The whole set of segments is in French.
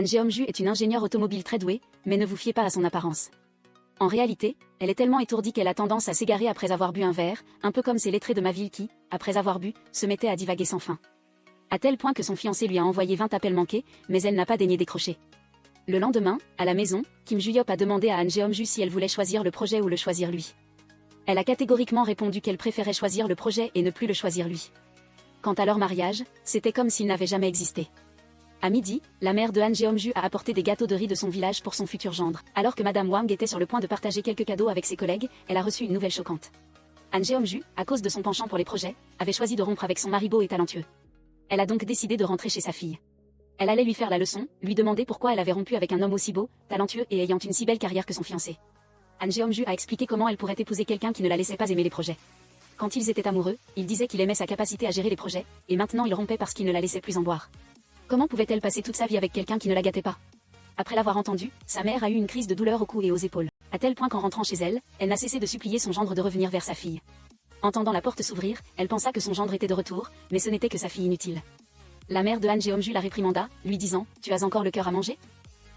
Han Jeong-ju est une ingénieure automobile très douée, mais ne vous fiez pas à son apparence. En réalité, elle est tellement étourdie qu'elle a tendance à s'égarer après avoir bu un verre, un peu comme ces lettrés de ma ville qui, après avoir bu, se mettaient à divaguer sans fin. À tel point que son fiancé lui a envoyé 20 appels manqués, mais elle n'a pas daigné décrocher. Le lendemain, à la maison, Kim Ju-hyop a demandé à Han Jeong-ju si elle voulait choisir le projet ou le choisir lui. Elle a catégoriquement répondu qu'elle préférait choisir le projet et ne plus le choisir lui. Quant à leur mariage, c'était comme s'il n'avait jamais existé. À midi, la mère de Han Jeong-ju a apporté des gâteaux de riz de son village pour son futur gendre. Alors que Madame Wang était sur le point de partager quelques cadeaux avec ses collègues, elle a reçu une nouvelle choquante. Han Jeong-ju, à cause de son penchant pour les projets, avait choisi de rompre avec son mari beau et talentueux. Elle a donc décidé de rentrer chez sa fille. Elle allait lui faire la leçon, lui demander pourquoi elle avait rompu avec un homme aussi beau, talentueux et ayant une si belle carrière que son fiancé. Han Jeong-ju a expliqué comment elle pourrait épouser quelqu'un qui ne la laissait pas aimer les projets. Quand ils étaient amoureux, il disait qu'il aimait sa capacité à gérer les projets, et maintenant il rompait parce qu'il ne la laissait plus en boire. Comment pouvait-elle passer toute sa vie avec quelqu'un qui ne la gâtait pas? Après l'avoir entendu, sa mère a eu une crise de douleur au cou et aux épaules, à tel point qu'en rentrant chez elle, elle n'a cessé de supplier son gendre de revenir vers sa fille. Entendant la porte s'ouvrir, elle pensa que son gendre était de retour, mais ce n'était que sa fille inutile. La mère de Han Jeong-ju la réprimanda, lui disant « Tu as encore le cœur à manger?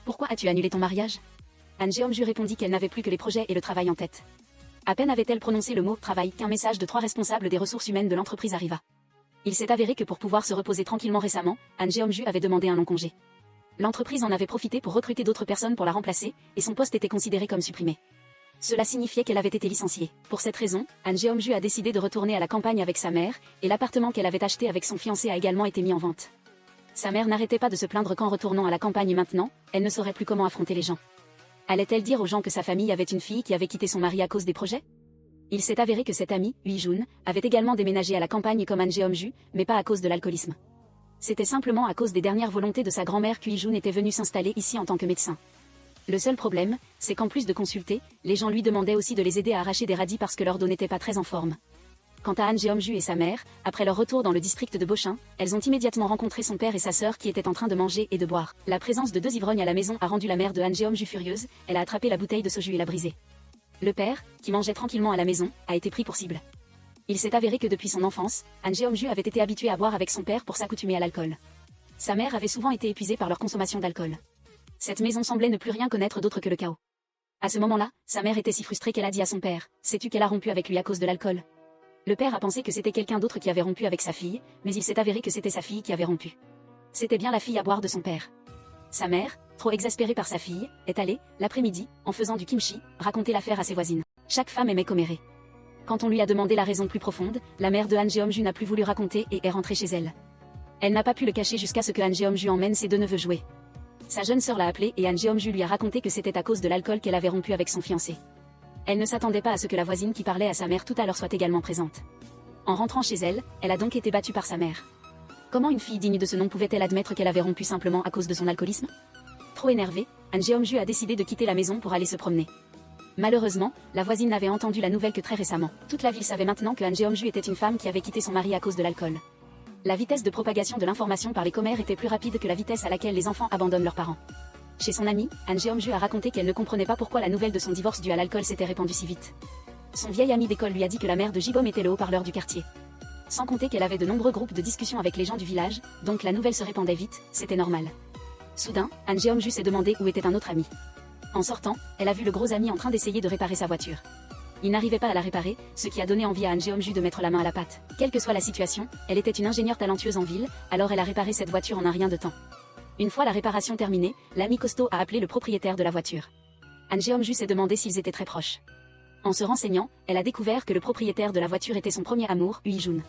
Pourquoi as-tu annulé ton mariage ?» Han Jeong-ju répondit qu'elle n'avait plus que les projets et le travail en tête. À peine avait-elle prononcé le mot « travail » qu'un message de 3 responsables des ressources humaines de l'entreprise arriva. Il s'est avéré que pour pouvoir se reposer tranquillement récemment, Han Jeong-ju avait demandé un long congé. L'entreprise en avait profité pour recruter d'autres personnes pour la remplacer, et son poste était considéré comme supprimé. Cela signifiait qu'elle avait été licenciée. Pour cette raison, Han Jeong-ju a décidé de retourner à la campagne avec sa mère, et l'appartement qu'elle avait acheté avec son fiancé a également été mis en vente. Sa mère n'arrêtait pas de se plaindre qu'en retournant à la campagne maintenant, elle ne saurait plus comment affronter les gens. Allait-elle dire aux gens que sa famille avait une fille qui avait quitté son mari à cause des projets? Il s'est avéré que cette amie, Ui-jun, avait également déménagé à la campagne comme Han Jeong-ju, mais pas à cause de l'alcoolisme. C'était simplement à cause des dernières volontés de sa grand-mère qu'Ui-jun était venue s'installer ici en tant que médecin. Le seul problème, c'est qu'en plus de consulter, les gens lui demandaient aussi de les aider à arracher des radis parce que leur dos n'était pas très en forme. Quant à Han Jeong-ju et sa mère, après leur retour dans le district de Bochin, elles ont immédiatement rencontré son père et sa sœur qui étaient en train de manger et de boire. La présence de 2 ivrognes à la maison a rendu la mère de Han Jeong-ju furieuse, elle a attrapé la bouteille de soju et l'a brisée. Le père, qui mangeait tranquillement à la maison, a été pris pour cible. Il s'est avéré que depuis son enfance, Han Jeong-ju avait été habitué à boire avec son père pour s'accoutumer à l'alcool. Sa mère avait souvent été épuisée par leur consommation d'alcool. Cette maison semblait ne plus rien connaître d'autre que le chaos. À ce moment-là, sa mère était si frustrée qu'elle a dit à son père « Sais-tu qu'elle a rompu avec lui à cause de l'alcool ?» Le père a pensé que c'était quelqu'un d'autre qui avait rompu avec sa fille, mais il s'est avéré que c'était sa fille qui avait rompu. C'était bien la fille à boire de son père. Sa mère, trop exaspérée par sa fille, est allée, l'après-midi, en faisant du kimchi, raconter l'affaire à ses voisines. Chaque femme aimait commérer. Quand on lui a demandé la raison plus profonde, la mère de Han Jeong-ju n'a plus voulu raconter et est rentrée chez elle. Elle n'a pas pu le cacher jusqu'à ce que Han Jeong-ju emmène ses 2 neveux jouer. Sa jeune sœur l'a appelée et Han Jeong-ju lui a raconté que c'était à cause de l'alcool qu'elle avait rompu avec son fiancé. Elle ne s'attendait pas à ce que la voisine qui parlait à sa mère tout à l'heure soit également présente. En rentrant chez elle, elle a donc été battue par sa mère. Comment une fille digne de ce nom pouvait-elle admettre qu'elle avait rompu simplement à cause de son alcoolisme? Trop énervée, Han Jeong-ju a décidé de quitter la maison pour aller se promener. Malheureusement, la voisine n'avait entendu la nouvelle que très récemment. Toute la ville savait maintenant que Han Jeong-ju était une femme qui avait quitté son mari à cause de l'alcool. La vitesse de propagation de l'information par les commères était plus rapide que la vitesse à laquelle les enfants abandonnent leurs parents. Chez son amie, Han Jeong-ju a raconté qu'elle ne comprenait pas pourquoi la nouvelle de son divorce dû à l'alcool s'était répandue si vite. Son vieil ami d'école lui a dit que la mère de Jibom était le haut-parleur du quartier. Sans compter qu'elle avait de nombreux groupes de discussion avec les gens du village, donc la nouvelle se répandait vite, c'était normal. Soudain, Han Jeong-ju s'est demandé où était un autre ami. En sortant, elle a vu le gros ami en train d'essayer de réparer sa voiture. Il n'arrivait pas à la réparer, ce qui a donné envie à Han Jeong-ju de mettre la main à la pâte. Quelle que soit la situation, elle était une ingénieure talentueuse en ville, alors elle a réparé cette voiture en un rien de temps. Une fois la réparation terminée, l'ami costaud a appelé le propriétaire de la voiture. Han Jeong-ju s'est demandé s'ils étaient très proches. En se renseignant, elle a découvert que le propriétaire de la voiture était son premier amour, Ui-jun.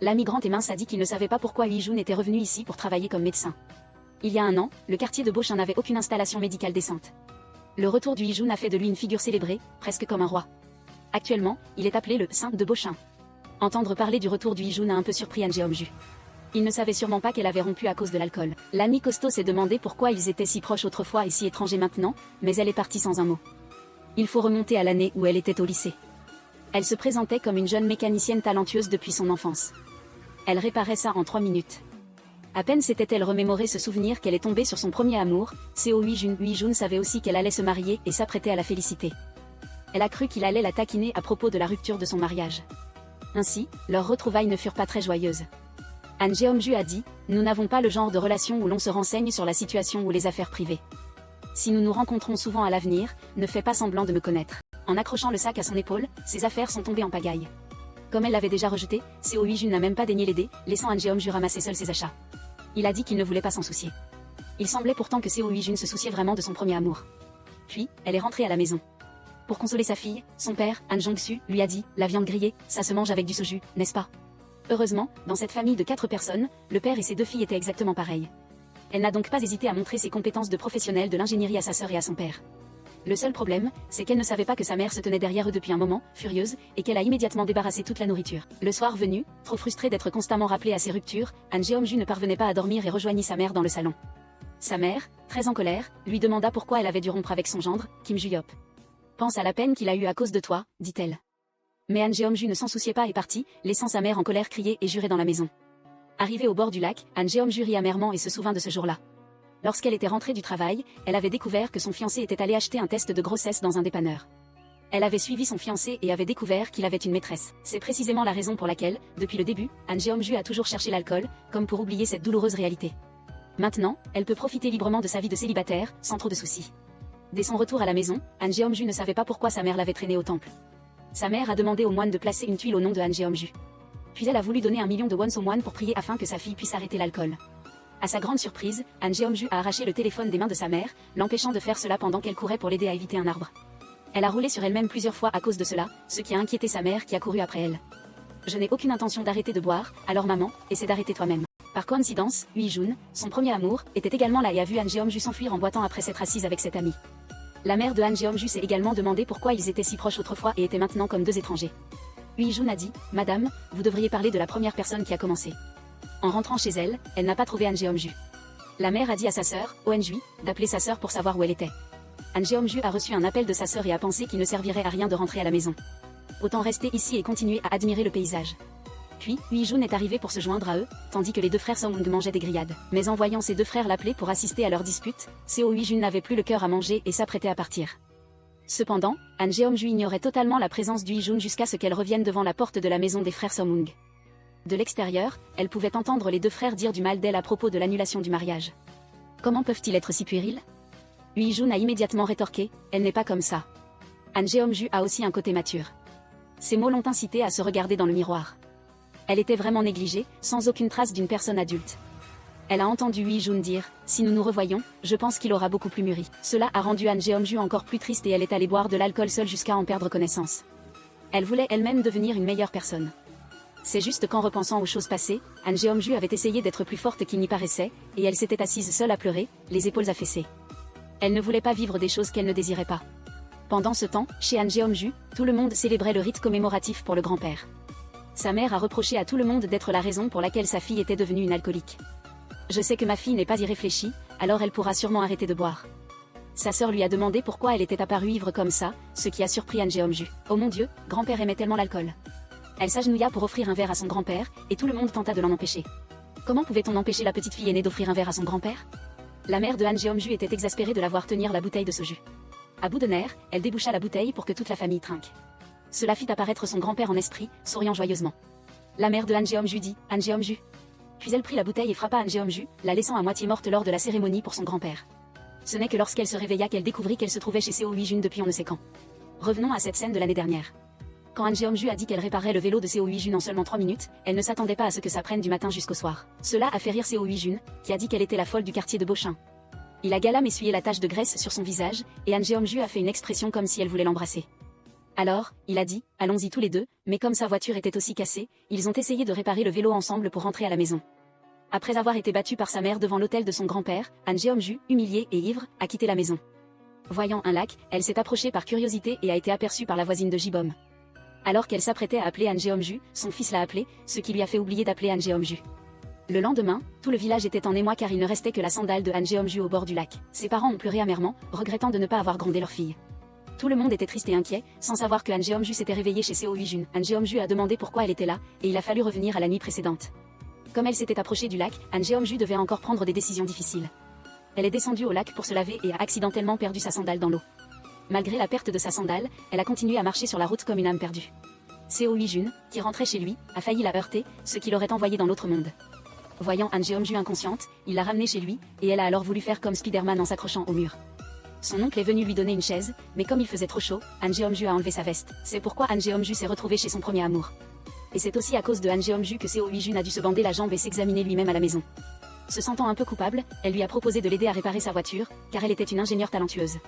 L'ami grand et mince a dit qu'il ne savait pas pourquoi Ui-jun était revenu ici pour travailler comme médecin. Il y a un an, le quartier de Bochin n'avait aucune installation médicale décente. Le retour du Ui-jun a fait de lui une figure célébrée, presque comme un roi. Actuellement, il est appelé le Saint de Bochin. Entendre parler du retour du Ui-jun a un peu surpris Han Jeong-ju. Il ne savait sûrement pas qu'elle avait rompu à cause de l'alcool. L'ami costaud s'est demandé pourquoi ils étaient si proches autrefois et si étrangers maintenant, mais elle est partie sans un mot. Il faut remonter à l'année où elle était au lycée. Elle se présentait comme une jeune mécanicienne talentueuse depuis son enfance. Elle réparait ça en 3 minutes. À peine s'était-elle remémoré ce souvenir qu'elle est tombée sur son premier amour, Seo Ui-jun. Ui-jun savait aussi qu'elle allait se marier et s'apprêtait à la féliciter. Elle a cru qu'il allait la taquiner à propos de la rupture de son mariage. Ainsi, leurs retrouvailles ne furent pas très joyeuses. Han Jeong-ju a dit, nous n'avons pas le genre de relation où l'on se renseigne sur la situation ou les affaires privées. Si nous nous rencontrons souvent à l'avenir, ne fais pas semblant de me connaître. En accrochant le sac à son épaule, ses affaires sont tombées en pagaille. Comme elle l'avait déjà rejeté, Seo Hui-jun n'a même pas daigné l'aider, laissant Han Jeong-ju ramasser seul ses achats. Il a dit qu'il ne voulait pas s'en soucier. Il semblait pourtant que Seo Hui-jun se souciait vraiment de son premier amour. Puis, elle est rentrée à la maison. Pour consoler sa fille, son père, Han Jong-su, lui a dit « La viande grillée, ça se mange avec du soju, n'est-ce pas ?» Heureusement, dans cette famille de 4 personnes, le père et ses 2 filles étaient exactement pareils. Elle n'a donc pas hésité à montrer ses compétences de professionnelle de l'ingénierie à sa sœur et à son père. Le seul problème, c'est qu'elle ne savait pas que sa mère se tenait derrière eux depuis un moment, furieuse, et qu'elle a immédiatement débarrassé toute la nourriture. Le soir venu, trop frustrée d'être constamment rappelée à ses ruptures, Han Jeong-ju ne parvenait pas à dormir et rejoignit sa mère dans le salon. Sa mère, très en colère, lui demanda pourquoi elle avait dû rompre avec son gendre, Kim Ju-hyop. « Pense à la peine qu'il a eue à cause de toi, dit-elle. Mais Han Jeong-ju ne s'en souciait pas et partit, laissant sa mère en colère crier et jurer dans la maison. Arrivée au bord du lac, Han Jeong-ju rit amèrement et se souvint de ce jour-là. Lorsqu'elle était rentrée du travail, elle avait découvert que son fiancé était allé acheter un test de grossesse dans un dépanneur. Elle avait suivi son fiancé et avait découvert qu'il avait une maîtresse. C'est précisément la raison pour laquelle, depuis le début, Han Jeong-ju a toujours cherché l'alcool, comme pour oublier cette douloureuse réalité. Maintenant, elle peut profiter librement de sa vie de célibataire, sans trop de soucis. Dès son retour à la maison, Han Jeong-ju ne savait pas pourquoi sa mère l'avait traîné au temple. Sa mère a demandé au moine de placer une tuile au nom de Han Jeong-ju. Puis elle a voulu donner 1 million de wons au moine pour prier afin que sa fille puisse arrêter l'alcool. À sa grande surprise, Han Jeong-ju a arraché le téléphone des mains de sa mère, l'empêchant de faire cela pendant qu'elle courait pour l'aider à éviter un arbre. Elle a roulé sur elle-même plusieurs fois à cause de cela, ce qui a inquiété sa mère qui a couru après elle. Je n'ai aucune intention d'arrêter de boire, alors maman, essaie d'arrêter toi-même. Par coïncidence, Hui-jun, son premier amour, était également là et a vu Han Jeong-ju s'enfuir en boitant après s'être assise avec cette amie. La mère de Han Jeong-ju s'est également demandé pourquoi ils étaient si proches autrefois et étaient maintenant comme 2 étrangers. Hui-jun a dit, « Madame, vous devriez parler de la première personne qui a commencé. » En rentrant chez elle, elle n'a pas trouvé Han Jeong-ju. La mère a dit à sa sœur, Oh-jui, d'appeler sa sœur pour savoir où elle était. Han Jeong-ju a reçu un appel de sa sœur et a pensé qu'il ne servirait à rien de rentrer à la maison. Autant rester ici et continuer à admirer le paysage. Puis, Hui-jun est arrivé pour se joindre à eux, tandis que les 2 frères Song mangeaient des grillades. Mais en voyant ses 2 frères l'appeler pour assister à leur dispute, Seo Hui-jun n'avait plus le cœur à manger et s'apprêtait à partir. Cependant, Han Jeong-ju ignorait totalement la présence d'Hui-jun jusqu'à ce qu'elle revienne devant la porte de la maison des frères Song. De l'extérieur, elle pouvait entendre les 2 frères dire du mal d'elle à propos de l'annulation du mariage. Comment peuvent-ils être si puérils? Hui-jun a immédiatement rétorqué, elle n'est pas comme ça. Han Jeong-ju a aussi un côté mature. Ces mots l'ont incité à se regarder dans le miroir. Elle était vraiment négligée, sans aucune trace d'une personne adulte. Elle a entendu Hui-jun dire, si nous nous revoyons, je pense qu'il aura beaucoup plus mûri. Cela a rendu Han Jeong-ju encore plus triste et elle est allée boire de l'alcool seule jusqu'à en perdre connaissance. Elle voulait elle-même devenir une meilleure personne. C'est juste qu'en repensant aux choses passées, Han Jeong-ju avait essayé d'être plus forte qu'il n'y paraissait, et elle s'était assise seule à pleurer, les épaules affaissées. Elle ne voulait pas vivre des choses qu'elle ne désirait pas. Pendant ce temps, chez Han Jeong-ju, tout le monde célébrait le rite commémoratif pour le grand-père. Sa mère a reproché à tout le monde d'être la raison pour laquelle sa fille était devenue une alcoolique. Je sais que ma fille n'est pas irréfléchie, alors elle pourra sûrement arrêter de boire. Sa sœur lui a demandé pourquoi elle était apparue ivre comme ça, ce qui a surpris Han Jeong-ju. Oh mon Dieu, grand-père aimait tellement l'alcool. Elle s'agenouilla pour offrir un verre à son grand-père, et tout le monde tenta de l'en empêcher. Comment pouvait-on empêcher la petite fille aînée d'offrir un verre à son grand-père? La mère de Han Jeong-ju était exaspérée de la voir tenir la bouteille de soju. À bout de nerfs, elle déboucha la bouteille pour que toute la famille trinque. Cela fit apparaître son grand-père en esprit, souriant joyeusement. La mère de Han Jeong-ju dit, Han Jeong-ju. Puis elle prit la bouteille et frappa Han Jeong-ju, la laissant à moitié morte lors de la cérémonie pour son grand-père. Ce n'est que lorsqu'elle se réveilla qu'elle découvrit qu'elle se trouvait chez Seo Hui-jun depuis on ne sait quand. Revenons à cette scène de l'année dernière. Quand Han Jeong-ju a dit qu'elle réparait le vélo de Seo Hui-jun en seulement 3 minutes, elle ne s'attendait pas à ce que ça prenne du matin jusqu'au soir. Cela a fait rire Seo Hui-jun, qui a dit qu'elle était la folle du quartier de Beauchin. Il a galamment essuyé la tache de graisse sur son visage, et Han Jeong-ju a fait une expression comme si elle voulait l'embrasser. Alors, il a dit, allons-y tous les deux, mais comme sa voiture était aussi cassée, ils ont essayé de réparer le vélo ensemble pour rentrer à la maison. Après avoir été battu par sa mère devant l'hôtel de son grand-père, Han Jeong-ju, humiliée et ivre, a quitté la maison. Voyant un lac, elle s'est approchée par curiosité et a été aperçue par la voisine de Jibom. Alors qu'elle s'apprêtait à appeler Han Jeong-ju, son fils l'a appelée, ce qui lui a fait oublier d'appeler Han Jeong-ju. Le lendemain, tout le village était en émoi car il ne restait que la sandale de Han Jeong-ju au bord du lac. Ses parents ont pleuré amèrement, regrettant de ne pas avoir grondé leur fille. Tout le monde était triste et inquiet, sans savoir que Han Jeong-ju s'était réveillée chez Seo Hui-jun. Han Jeong-ju a demandé pourquoi elle était là, et il a fallu revenir à la nuit précédente. Comme elle s'était approchée du lac, Han Jeong-ju devait encore prendre des décisions difficiles. Elle est descendue au lac pour se laver et a accidentellement perdu sa sandale dans l'eau. Malgré la perte de sa sandale, elle a continué à marcher sur la route comme une âme perdue. Seo Hui-jun, qui rentrait chez lui, a failli la heurter, ce qui l'aurait envoyé dans l'autre monde. Voyant Han Jeong-ju inconsciente, il l'a ramenée chez lui, et elle a alors voulu faire comme Spider-Man en s'accrochant au mur. Son oncle est venu lui donner une chaise, mais comme il faisait trop chaud, Han Jeong-ju a enlevé sa veste. C'est pourquoi Han Jeong-ju s'est retrouvé chez son premier amour. Et c'est aussi à cause de Han Jeong-ju que Seo Hui-jun a dû se bander la jambe et s'examiner lui-même à la maison. Se sentant un peu coupable, elle lui a proposé de l'aider à réparer sa voiture, car elle était une ingénieure talentueuse.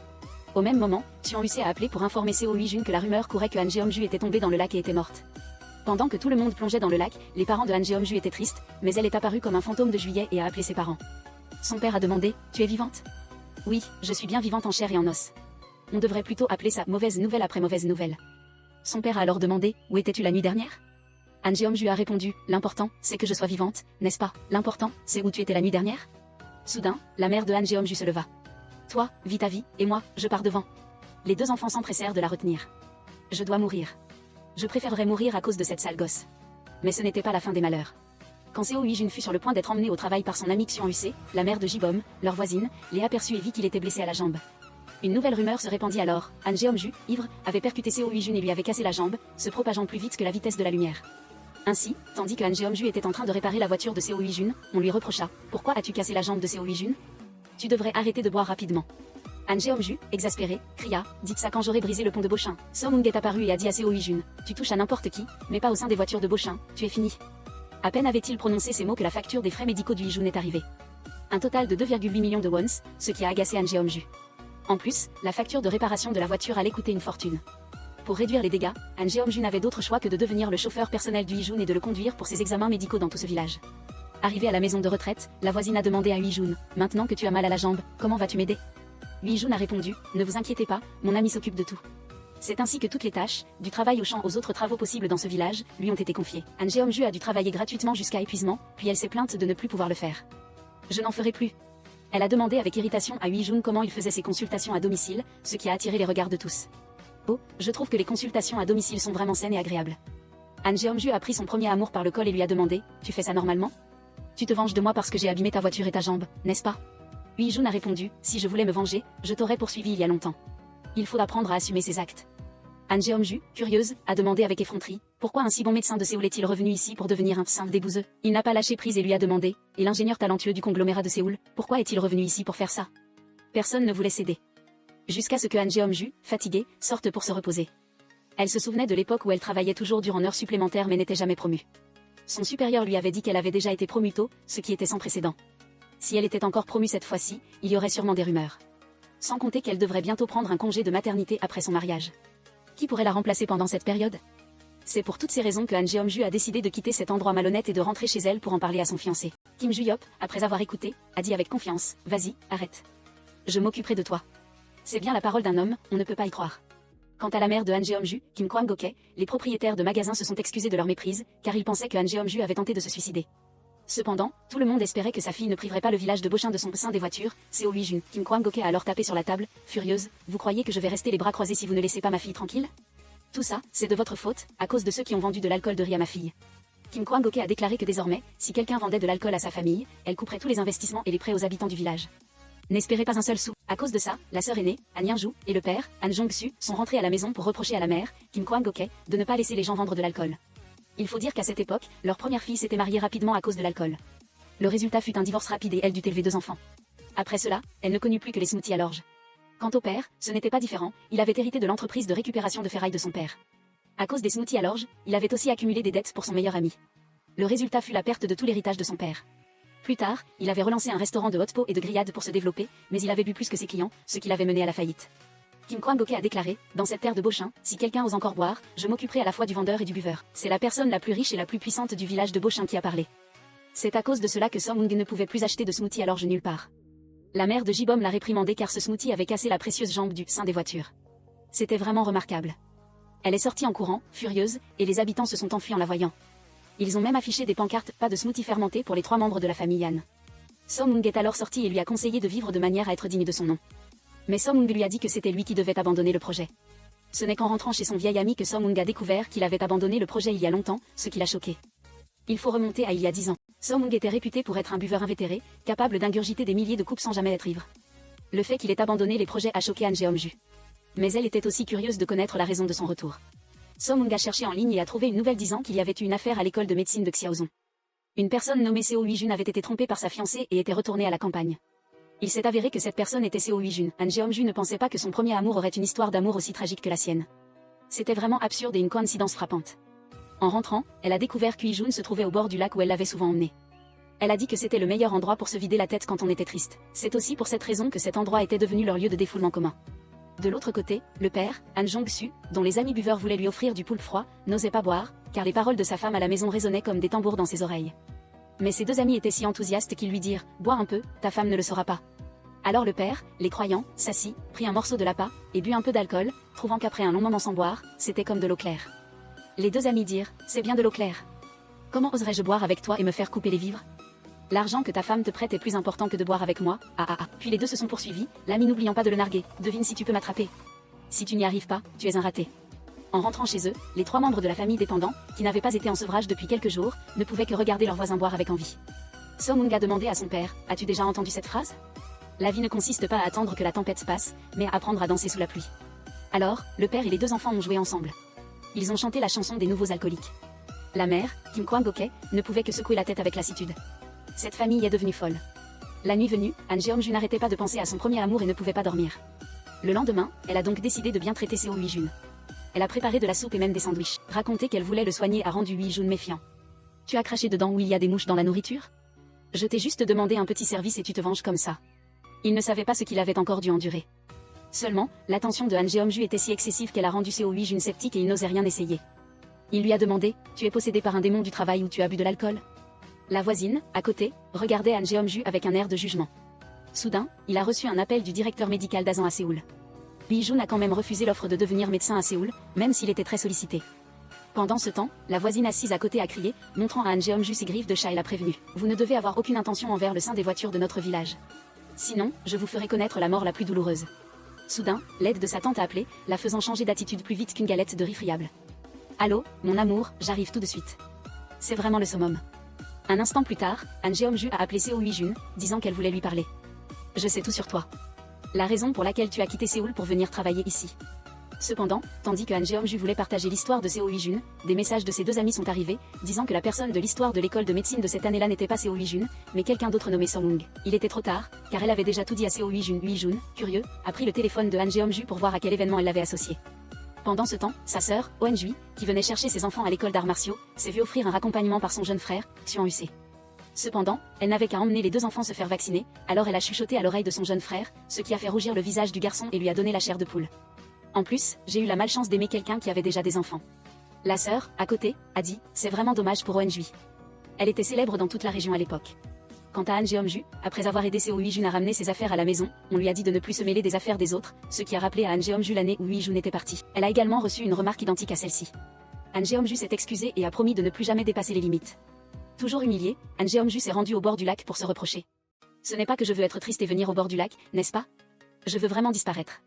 Au même moment, Chuan Yu-se a appelé pour informer Seo Hui-jun que la rumeur courait que Han Jeong-ju était tombée dans le lac et était morte. Pendant que tout le monde plongeait dans le lac, les parents de Han Jeong-ju étaient tristes, mais elle est apparue comme un fantôme de juillet et a appelé ses parents. Son père a demandé « Tu es vivante ?» « Oui, je suis bien vivante en chair et en os. » On devrait plutôt appeler ça mauvaise nouvelle après mauvaise nouvelle. Son père a alors demandé « Où étais-tu la nuit dernière ?» Han Jeong-ju a répondu « L'important, c'est que je sois vivante, n'est-ce pas? L'important, c'est où tu étais la nuit dernière ?» Soudain, la mère de Han Jeong-ju se leva. « Toi, vis ta vie, et moi, je pars devant. » Les deux enfants s'empressèrent de la retenir. « Je dois mourir. Je préférerais mourir à cause de cette sale gosse. » Mais ce n'était pas la fin des malheurs. Quand Seo Hui-jun fut sur le point d'être emmenée au travail par son amie Chuan Yu-se, la mère de Ji-bom, leur voisine, les aperçut et vit qu'il était blessé à la jambe. Une nouvelle rumeur se répandit alors. Han Jeong-ju, ivre, avait percuté Seo Hui-jun et lui avait cassé la jambe, se propageant plus vite que la vitesse de la lumière. Ainsi, tandis que Han Jeong-ju était en train de réparer la voiture de Seo Hui-jun, on lui reprocha « Pourquoi as-tu cassé la jambe de Seo Hui-jun? Tu devrais arrêter de boire rapidement. » Han Jeong-ju, exaspéré, cria « Dites ça quand j'aurai brisé le pont de Beauchin. » Seo-mung est apparu et a dit à Seo Hui-jun « Tu touches à n'importe qui, mais pas au sein des voitures de Beauchin, tu es fini. » À peine avait-il prononcé ces mots que la facture des frais médicaux du Hui-jun est arrivée. Un total de 2,8 millions de wons, ce qui a agacé Han Jeong-ju. En plus, la facture de réparation de la voiture allait coûter une fortune. Pour réduire les dégâts, Han Jeong-ju n'avait d'autre choix que de devenir le chauffeur personnel du Hui-jun et de le conduire pour ses examens médicaux dans tout ce village. Arrivé à la maison de retraite, la voisine a demandé à Hui-jun « Maintenant que tu as mal à la jambe, comment vas-tu m'aider ?» Hui-jun a répondu « Ne vous inquiétez pas, mon ami s'occupe de tout. » C'est ainsi que toutes les tâches, du travail au champ aux autres travaux possibles dans ce village, lui ont été confiées. Han Jeong-ju a dû travailler gratuitement jusqu'à épuisement, puis elle s'est plainte de ne plus pouvoir le faire. « Je n'en ferai plus. » Elle a demandé avec irritation à Hui-jun comment il faisait ses consultations à domicile, ce qui a attiré les regards de tous. Oh, je trouve que les consultations à domicile sont vraiment saines et agréables. Han Jeong-ju a pris son premier amour par le col et lui a demandé « Tu fais ça normalement? Tu te venges de moi parce que j'ai abîmé ta voiture et ta jambe, n'est-ce pas ?» Hui-jun a répondu « Si je voulais me venger, je t'aurais poursuivi il y a longtemps. Il faut apprendre à assumer ses actes. » Han Jeong-ju, curieuse, a demandé avec effronterie « Pourquoi un si bon médecin de Séoul est-il revenu ici pour devenir un simple débouseux ?» Il n'a pas lâché prise et lui a demandé « Et l'ingénieur talentueux du conglomérat de Séoul, pourquoi est-il revenu ici pour faire ça ?» Personne ne voulait céder. Jusqu'à ce que Han Jeong-ju, fatiguée, sorte pour se reposer. Elle se souvenait de l'époque où elle travaillait toujours durant heures supplémentaires mais n'était jamais promue. Son supérieur lui avait dit qu'elle avait déjà été promue tôt, ce qui était sans précédent. Si elle était encore promue cette fois-ci, il y aurait sûrement des rumeurs. Sans compter qu'elle devrait bientôt prendre un congé de maternité après son mariage. Qui pourrait la remplacer pendant cette période? C'est pour toutes ces raisons que Han Jeong-ju a décidé de quitter cet endroit malhonnête et de rentrer chez elle pour en parler à son fiancé. Kim Ju-yop, après avoir écouté, a dit avec confiance « Vas-y, arrête. Je m'occuperai de toi. » C'est bien la parole d'un homme, on ne peut pas y croire. Quant à la mère de Han Jeong-ju, Kim Kwang-ok, les propriétaires de magasins se sont excusés de leur méprise, car ils pensaient que Han Jeong-ju avait tenté de se suicider. Cependant, tout le monde espérait que sa fille ne priverait pas le village de Beauchin de son sein des voitures. Seo Hui-jun, Kim Kwang-ok a alors tapé sur la table, furieuse. Vous croyez que je vais rester les bras croisés si vous ne laissez pas ma fille tranquille? Tout ça, c'est de votre faute, à cause de ceux qui ont vendu de l'alcool de riz à ma fille. Kim Kwang-ok a déclaré que désormais, si quelqu'un vendait de l'alcool à sa famille, elle couperait tous les investissements et les prêts aux habitants du village. N'espérez pas un seul sou. À cause de ça, la sœur aînée, Han Yang-ju, et le père, Han Jong-su, sont rentrés à la maison pour reprocher à la mère, Kim Kwang-ok, de ne pas laisser les gens vendre de l'alcool. Il faut dire qu'à cette époque, leur première fille s'était mariée rapidement à cause de l'alcool. Le résultat fut un divorce rapide et elle dut élever 2 enfants. Après cela, elle ne connut plus que les smoothies à l'orge. Quant au père, ce n'était pas différent, il avait hérité de l'entreprise de récupération de ferraille de son père. À cause des smoothies à l'orge, il avait aussi accumulé des dettes pour son meilleur ami. Le résultat fut la perte de tout l'héritage de son père. Plus tard, il avait relancé un restaurant de hot pot et de grillades pour se développer, mais il avait bu plus que ses clients, ce qui l'avait mené à la faillite. Kim Kwang-ok a déclaré, dans cette terre de Beauchin, si quelqu'un ose encore boire, je m'occuperai à la fois du vendeur et du buveur. C'est la personne la plus riche et la plus puissante du village de Beauchin qui a parlé. C'est à cause de cela que Song-Hung ne pouvait plus acheter de smoothie à l'orge nulle part. La mère de Ji-bom l'a réprimandé car ce smoothie avait cassé la précieuse jambe du sein des voitures. C'était vraiment remarquable. Elle est sortie en courant, furieuse, et les habitants se sont enfuis en la voyant. Ils ont même affiché des pancartes « Pas de smoothie fermenté pour les 3 membres de la famille Yan ». Song-Hung est alors sorti et lui a conseillé de vivre de manière à être digne de son nom. Mais Song-Hung lui a dit que c'était lui qui devait abandonner le projet. Ce n'est qu'en rentrant chez son vieil ami que Song-Hung a découvert qu'il avait abandonné le projet il y a longtemps, ce qui l'a choqué. Il faut remonter à il y a 10 ans. Song-Hung était réputé pour être un buveur invétéré, capable d'ingurgiter des milliers de coupes sans jamais être ivre. Le fait qu'il ait abandonné les projets a choqué Han Jeong-ju. Mais elle était aussi curieuse de connaître la raison de son retour. Song-Hung a cherché en ligne et a trouvé une nouvelle disant qu'il y avait eu une affaire à l'école de médecine de Xiaozong. Une personne nommée Seo Hui-jun avait été trompée par sa fiancée et était retournée à la campagne. Il s'est avéré que cette personne était Seo Hui-jun. Han Jeong-ju ne pensait pas que son premier amour aurait une histoire d'amour aussi tragique que la sienne. C'était vraiment absurde et une coïncidence frappante. En rentrant, elle a découvert que Hui-jun se trouvait au bord du lac où elle l'avait souvent emmené. Elle a dit que c'était le meilleur endroit pour se vider la tête quand on était triste. C'est aussi pour cette raison que cet endroit était devenu leur lieu de défoulement commun. De l'autre côté, le père, Han Jong-su, dont les amis buveurs voulaient lui offrir du poulpe froid, n'osait pas boire, car les paroles de sa femme à la maison résonnaient comme des tambours dans ses oreilles. Mais ses deux amis étaient si enthousiastes qu'ils lui dirent « Bois un peu, ta femme ne le saura pas ». Alors le père, les croyants, s'assit, prit un morceau de l'appât, et but un peu d'alcool, trouvant qu'après un long moment sans boire, c'était comme de l'eau claire. Les deux amis dirent « C'est bien de l'eau claire. Comment oserais-je boire avec toi et me faire couper les vivres ? L'argent que ta femme te prête est plus important que de boire avec moi, Puis les deux se sont poursuivis, l'ami n'oubliant pas de le narguer, devine si tu peux m'attraper. Si tu n'y arrives pas, tu es un raté. En rentrant chez eux, les trois membres de la famille dépendants, qui n'avaient pas été en sevrage depuis quelques jours, ne pouvaient que regarder leur voisin boire avec envie. So-mung a demandé à son père, as-tu déjà entendu cette phrase ? La vie ne consiste pas à attendre que la tempête passe, mais à apprendre à danser sous la pluie. Alors, le père et les deux enfants ont joué ensemble. Ils ont chanté la chanson des nouveaux alcooliques. La mère, Kim Kwang-ok, ne pouvait que secouer la tête avec lassitude. Cette famille est devenue folle. La nuit venue, Han Jeong-ju n'arrêtait pas de penser à son premier amour et ne pouvait pas dormir. Le lendemain, elle a donc décidé de bien traiter Seo Hui-jun. Elle a préparé de la soupe et même des sandwichs. Raconter qu'elle voulait le soigner a rendu Hui-jun méfiant. Tu as craché dedans où il y a des mouches dans la nourriture ? Je t'ai juste demandé un petit service et tu te venges comme ça. Il ne savait pas ce qu'il avait encore dû endurer. Seulement, l'attention de Han Jeong-ju était si excessive qu'elle a rendu Seo Hui-jun sceptique et il n'osait rien essayer. Il lui a demandé, tu es possédé par un démon du travail ou tu as bu de l'alcool ? La voisine, à côté, regardait Han Jeong-ju avec un air de jugement. Soudain, il a reçu un appel du directeur médical d'Azan à Séoul. Hui-jun a quand même refusé l'offre de devenir médecin à Séoul, même s'il était très sollicité. Pendant ce temps, la voisine assise à côté a crié, montrant à Han Jeong-ju ses griffes de chat et l'a prévenu. Vous ne devez avoir aucune intention envers le sein des voitures de notre village. Sinon, je vous ferai connaître la mort la plus douloureuse. Soudain, l'aide de sa tante a appelé, la faisant changer d'attitude plus vite qu'une galette de riz friable. Allô, mon amour, j'arrive tout de suite. C'est vraiment le summum. Un instant plus tard, Han Jeong-ju a appelé Seo Hui-jun, disant qu'elle voulait lui parler. Je sais tout sur toi. La raison pour laquelle tu as quitté Séoul pour venir travailler ici. Cependant, tandis que Han Jeong-ju voulait partager l'histoire de Seo Hui-jun, des messages de ses deux amis sont arrivés, disant que la personne de l'histoire de l'école de médecine de cette année-là n'était pas Seo Hui-jun, mais quelqu'un d'autre nommé So-mung. Il était trop tard, car elle avait déjà tout dit à Seo Hui-jun. Hui-jun, curieux, a pris le téléphone de Han Jeong-ju pour voir à quel événement elle l'avait associé. Pendant ce temps, sa sœur, Oh-jui, qui venait chercher ses enfants à l'école d'arts martiaux, s'est vue offrir un raccompagnement par son jeune frère, Xuan-Hu-se. Cependant, elle n'avait qu'à emmener les deux enfants se faire vacciner, alors elle a chuchoté à l'oreille de son jeune frère, ce qui a fait rougir le visage du garçon et lui a donné la chair de poule. En plus, j'ai eu la malchance d'aimer quelqu'un qui avait déjà des enfants. La sœur, à côté, a dit, c'est vraiment dommage pour Oh-jui. Elle était célèbre dans toute la région à l'époque. Quant à Han Jeong-ju, après avoir aidé Seo Hui-jun à ramener ses affaires à la maison, on lui a dit de ne plus se mêler des affaires des autres, ce qui a rappelé à Han Jeong-ju l'année où Hui-jun était parti. Elle a également reçu une remarque identique à celle-ci. Han Jeong-ju s'est excusé et a promis de ne plus jamais dépasser les limites. Toujours humilié, Han Jeong-ju s'est rendu au bord du lac pour se reprocher. Ce n'est pas que je veux être triste et venir au bord du lac, n'est-ce pas ? Je veux vraiment disparaître.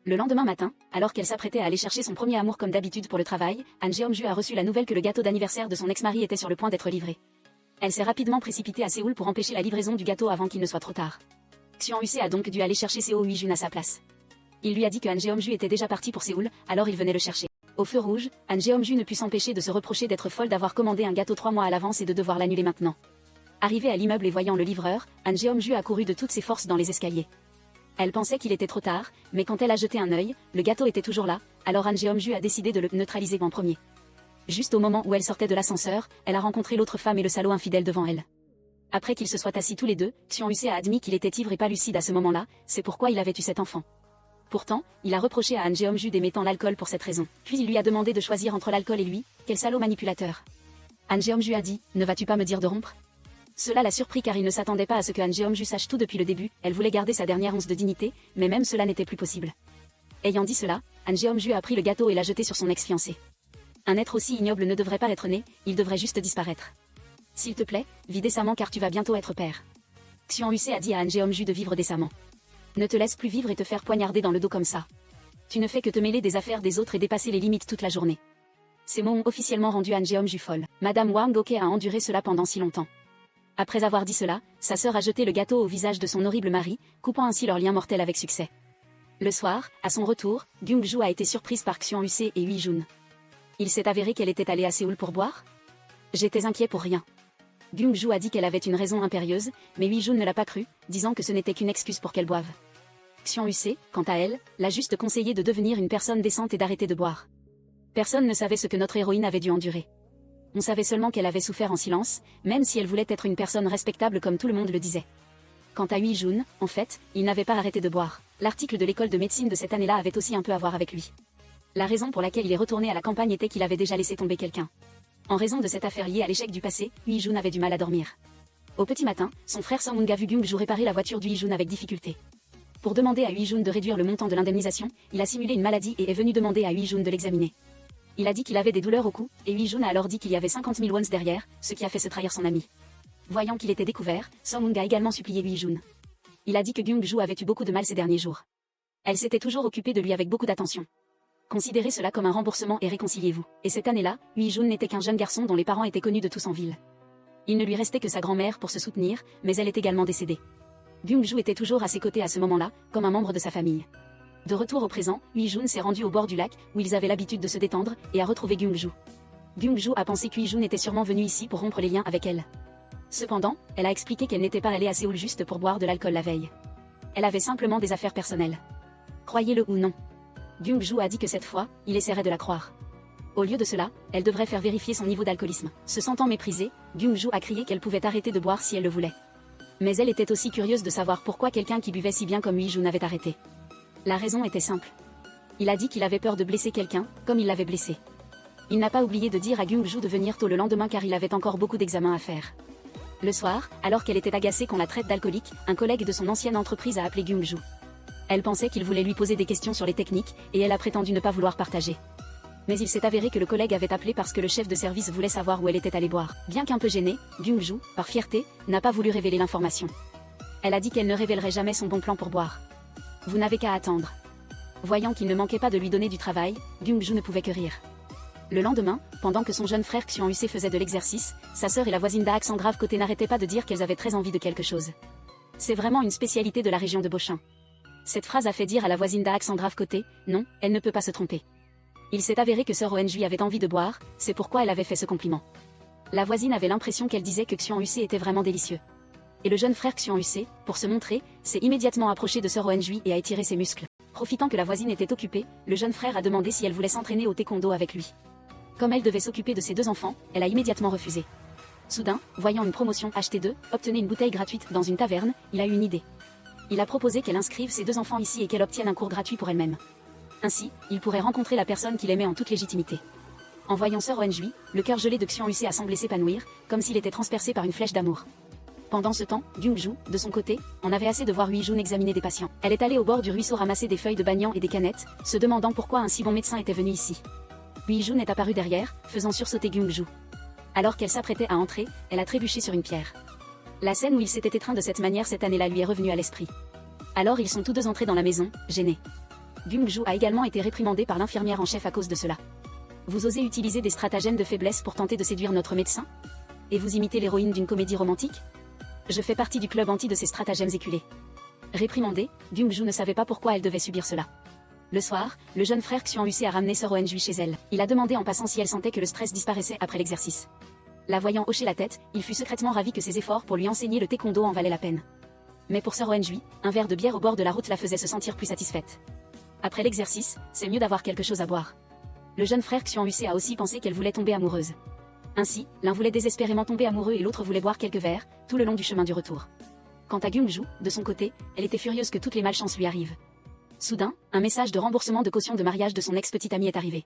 Le lendemain matin, alors qu'elle s'apprêtait à aller chercher son premier amour comme d'habitude pour le travail, Han Jeong-ju a reçu la nouvelle que le gâteau d'anniversaire de son ex-mari était sur le point d'être livré. Elle s'est rapidement précipitée à Séoul pour empêcher la livraison du gâteau avant qu'il ne soit trop tard. Xuan-Hu-se a donc dû aller chercher Seo Hui-jun à sa place. Il lui a dit que Han Jeong-ju était déjà parti pour Séoul, alors il venait le chercher. Au feu rouge, Han Jeong-ju ne put s'empêcher de se reprocher d'être folle d'avoir commandé un gâteau 3 mois à l'avance et de devoir l'annuler maintenant. Arrivée à l'immeuble et voyant le livreur, Han Jeong-ju a couru de toutes ses forces dans les escaliers. Elle pensait qu'il était trop tard, mais quand elle a jeté un œil, le gâteau était toujours là, alors Han Jeong-ju a décidé de le neutraliser en premier. Juste au moment où elle sortait de l'ascenseur, elle a rencontré l'autre femme et le salaud infidèle devant elle. Après qu'ils se soient assis tous les deux, Xuan-Hu-se a admis qu'il était ivre et pas lucide à ce moment-là, c'est pourquoi il avait eu cet enfant. Pourtant, il a reproché à Han Jeong-ju d'aimer tant l'alcool pour cette raison. Puis il lui a demandé de choisir entre l'alcool et lui, quel salaud manipulateur. Han Jeong-ju a dit, ne vas-tu pas me dire de rompre ? Cela l'a surpris car il ne s'attendait pas à ce que Han Jeong-ju sache tout depuis le début, elle voulait garder sa dernière once de dignité, mais même cela n'était plus possible. Ayant dit cela, Han Jeong-ju a pris le gâteau et l'a jeté sur son ex-fiancé. Un être aussi ignoble ne devrait pas être né, il devrait juste disparaître. S'il te plaît, vis décemment car tu vas bientôt être père. Xuan-Hu-se a dit à Han Jeong-ju de vivre décemment. Ne te laisse plus vivre et te faire poignarder dans le dos comme ça. Tu ne fais que te mêler des affaires des autres et dépasser les limites toute la journée. Ces mots ont officiellement rendu Han Jeong-ju folle. Madame Wang Ok a enduré cela pendant si longtemps. Après avoir dit cela, sa sœur a jeté le gâteau au visage de son horrible mari, coupant ainsi leur lien mortel avec succès. Le soir, à son retour, Kyung-ju a été surprise par Xuan-Hu-se et Hui-jun. Il s'est avéré qu'elle était allée à Séoul pour boire ? J'étais inquiet pour rien. Byung-ju a dit qu'elle avait une raison impérieuse, mais Hui-jun ne l'a pas cru, disant que ce n'était qu'une excuse pour qu'elle boive. Xian-Yu-se, quant à elle, l'a juste conseillé de devenir une personne décente et d'arrêter de boire. Personne ne savait ce que notre héroïne avait dû endurer. On savait seulement qu'elle avait souffert en silence, même si elle voulait être une personne respectable comme tout le monde le disait. Quant à Hui-jun, en fait, il n'avait pas arrêté de boire. L'article de l'école de médecine de cette année-là avait aussi un peu à voir avec lui. La raison pour laquelle il est retourné à la campagne était qu'il avait déjà laissé tomber quelqu'un. En raison de cette affaire liée à l'échec du passé, Hui-jun avait du mal à dormir. Au petit matin, son frère Song-moon a vu Byung-ju réparer la voiture de Hui-jun avec difficulté. Pour demander à Hui-jun de réduire le montant de l'indemnisation, il a simulé une maladie et est venu demander à Hui-jun de l'examiner. Il a dit qu'il avait des douleurs au cou, et Hui-jun a alors dit qu'il y avait 50 000 wons derrière, ce qui a fait se trahir son ami. Voyant qu'il était découvert, Song-moon a également supplié Hui-jun. Il a dit que Byung-ju avait eu beaucoup de mal ces derniers jours. Elle s'était toujours occupée de lui avec beaucoup d'attention. Considérez cela comme un remboursement et réconciliez-vous. Et cette année-là, Hui-jun n'était qu'un jeune garçon dont les parents étaient connus de tous en ville. Il ne lui restait que sa grand-mère pour se soutenir, mais elle est également décédée. Byung-ju était toujours à ses côtés à ce moment-là, comme un membre de sa famille. De retour au présent, Hui-jun s'est rendu au bord du lac, où ils avaient l'habitude de se détendre, et a retrouvé Byung-ju. Byung-ju a pensé que Hui-jun était sûrement venu ici pour rompre les liens avec elle. Cependant, elle a expliqué qu'elle n'était pas allée à Séoul juste pour boire de l'alcool la veille. Elle avait simplement des affaires personnelles. Croyez-le ou non. Byung-ju a dit que cette fois, il essaierait de la croire. Au lieu de cela, elle devrait faire vérifier son niveau d'alcoolisme. Se sentant méprisée, Byung-ju a crié qu'elle pouvait arrêter de boire si elle le voulait. Mais elle était aussi curieuse de savoir pourquoi quelqu'un qui buvait si bien comme Hui-jun avait arrêté. La raison était simple. Il a dit qu'il avait peur de blesser quelqu'un, comme il l'avait blessé. Il n'a pas oublié de dire à Byung-ju de venir tôt le lendemain car il avait encore beaucoup d'examens à faire. Le soir, alors qu'elle était agacée qu'on la traite d'alcoolique, un collègue de son ancienne entreprise a appelé Byung-ju. Elle pensait qu'il voulait lui poser des questions sur les techniques, et elle a prétendu ne pas vouloir partager. Mais il s'est avéré que le collègue avait appelé parce que le chef de service voulait savoir où elle était allée boire. Bien qu'un peu gênée, Byung-ju, par fierté, n'a pas voulu révéler l'information. Elle a dit qu'elle ne révélerait jamais son bon plan pour boire. Vous n'avez qu'à attendre. Voyant qu'il ne manquait pas de lui donner du travail, Byung-ju ne pouvait que rire. Le lendemain, pendant que son jeune frère Xian-Yu-se faisait de l'exercice, sa sœur et la voisine d'Aak Grave côté n'arrêtaient pas de dire qu'elles avaient très envie de quelque chose. C'est vraiment une spécialité de la région de Beauchamp. Cette phrase a fait dire à la voisine d'Aak Grave côté, non, elle ne peut pas se tromper. Il s'est avéré que sœur Onjui avait envie de boire, c'est pourquoi elle avait fait ce compliment. La voisine avait l'impression qu'elle disait que Xian-Yu-se était vraiment délicieux. Et le jeune frère Xian-Yu-se, pour se montrer, s'est immédiatement approché de sœur Onjui et a étiré ses muscles. Profitant que la voisine était occupée, le jeune frère a demandé si elle voulait s'entraîner au taekwondo avec lui. Comme elle devait s'occuper de ses deux enfants, elle a immédiatement refusé. Soudain, voyant une promotion achetez 2, obtenez une bouteille gratuite dans une taverne, il a eu une idée. Il a proposé qu'elle inscrive ses deux enfants ici et qu'elle obtienne un cours gratuit pour elle-même. Ainsi, il pourrait rencontrer la personne qu'il aimait en toute légitimité. En voyant sœur Onjui, le cœur gelé de Xian-Yu-se a semblé s'épanouir, comme s'il était transpercé par une flèche d'amour. Pendant ce temps, Byung-ju, de son côté, en avait assez de voir Hui-jun examiner des patients. Elle est allée au bord du ruisseau ramasser des feuilles de banyan et des canettes, se demandant pourquoi un si bon médecin était venu ici. Hui-jun est apparu derrière, faisant sursauter Byung-ju. Alors qu'elle s'apprêtait à entrer, elle a trébuché sur une pierre. La scène où il s'était étreint de cette manière cette année-là lui est revenue à l'esprit. Alors ils sont tous deux entrés dans la maison, gênés. Byung-ju a également été réprimandé par l'infirmière en chef à cause de cela. Vous osez utiliser des stratagèmes de faiblesse pour tenter de séduire notre médecin? Et vous imitez l'héroïne d'une comédie romantique? Je fais partie du club anti de ces stratagèmes éculés. Réprimandée, Byung-ju ne savait pas pourquoi elle devait subir cela. Le soir, le jeune frère Xian-Yu-se a ramené sœur Onjui chez elle. Il a demandé en passant si elle sentait que le stress disparaissait après l'exercice. La voyant hocher la tête, il fut secrètement ravi que ses efforts pour lui enseigner le taekwondo en valaient la peine. Mais pour sœur Onjui, un verre de bière au bord de la route la faisait se sentir plus satisfaite. Après l'exercice, c'est mieux d'avoir quelque chose à boire. Le jeune frère Xian-Yu-se a aussi pensé qu'elle voulait tomber amoureuse. Ainsi, l'un voulait désespérément tomber amoureux et l'autre voulait boire quelques verres, tout le long du chemin du retour. Quant à Byung-ju, de son côté, elle était furieuse que toutes les malchances lui arrivent. Soudain, un message de remboursement de caution de mariage de son ex-petite amie est arrivé.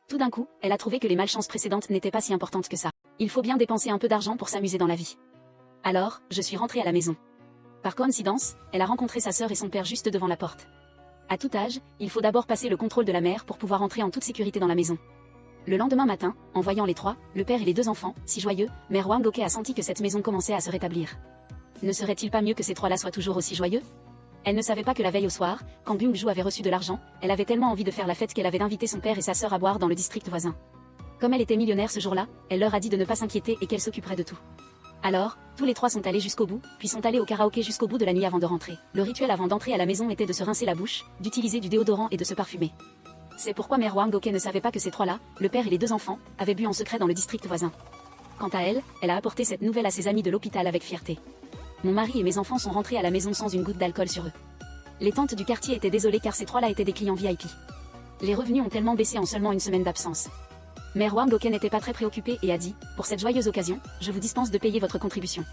Tout d'un coup, elle a trouvé que les malchances précédentes n'étaient pas si importantes que ça. Il faut bien dépenser un peu d'argent pour s'amuser dans la vie. Alors, je suis rentrée à la maison. Par coïncidence, elle a rencontré sa sœur et son père juste devant la porte. À tout âge, il faut d'abord passer le contrôle de la mère pour pouvoir entrer en toute sécurité dans la maison. Le lendemain matin, en voyant les trois, le père et les deux enfants, si joyeux, mère Wang Oke a senti que cette maison commençait à se rétablir. Ne serait-il pas mieux que ces trois-là soient toujours aussi joyeux? Elle ne savait pas que la veille au soir, quand Byung-ju avait reçu de l'argent, elle avait tellement envie de faire la fête qu'elle avait invité son père et sa sœur à boire dans le district voisin. Comme elle était millionnaire ce jour-là, elle leur a dit de ne pas s'inquiéter et qu'elle s'occuperait de tout. Alors, tous les trois sont allés jusqu'au bout, puis sont allés au karaoké jusqu'au bout de la nuit avant de rentrer. Le rituel avant d'entrer à la maison était de se rincer la bouche, d'utiliser du déodorant et de se parfumer. C'est pourquoi mère Wang Oke ne savait pas que ces trois-là, le père et les deux enfants, avaient bu en secret dans le district voisin. Quant à elle, elle a apporté cette nouvelle à ses amis de l'hôpital avec fierté. Mon mari et mes enfants sont rentrés à la maison sans une goutte d'alcool sur eux. Les tantes du quartier étaient désolées car ces trois-là étaient des clients VIP. Les revenus ont tellement baissé en seulement une semaine d'absence. Mère Wang Goke n'était pas très préoccupée et a dit, pour cette joyeuse occasion, je vous dispense de payer votre contribution.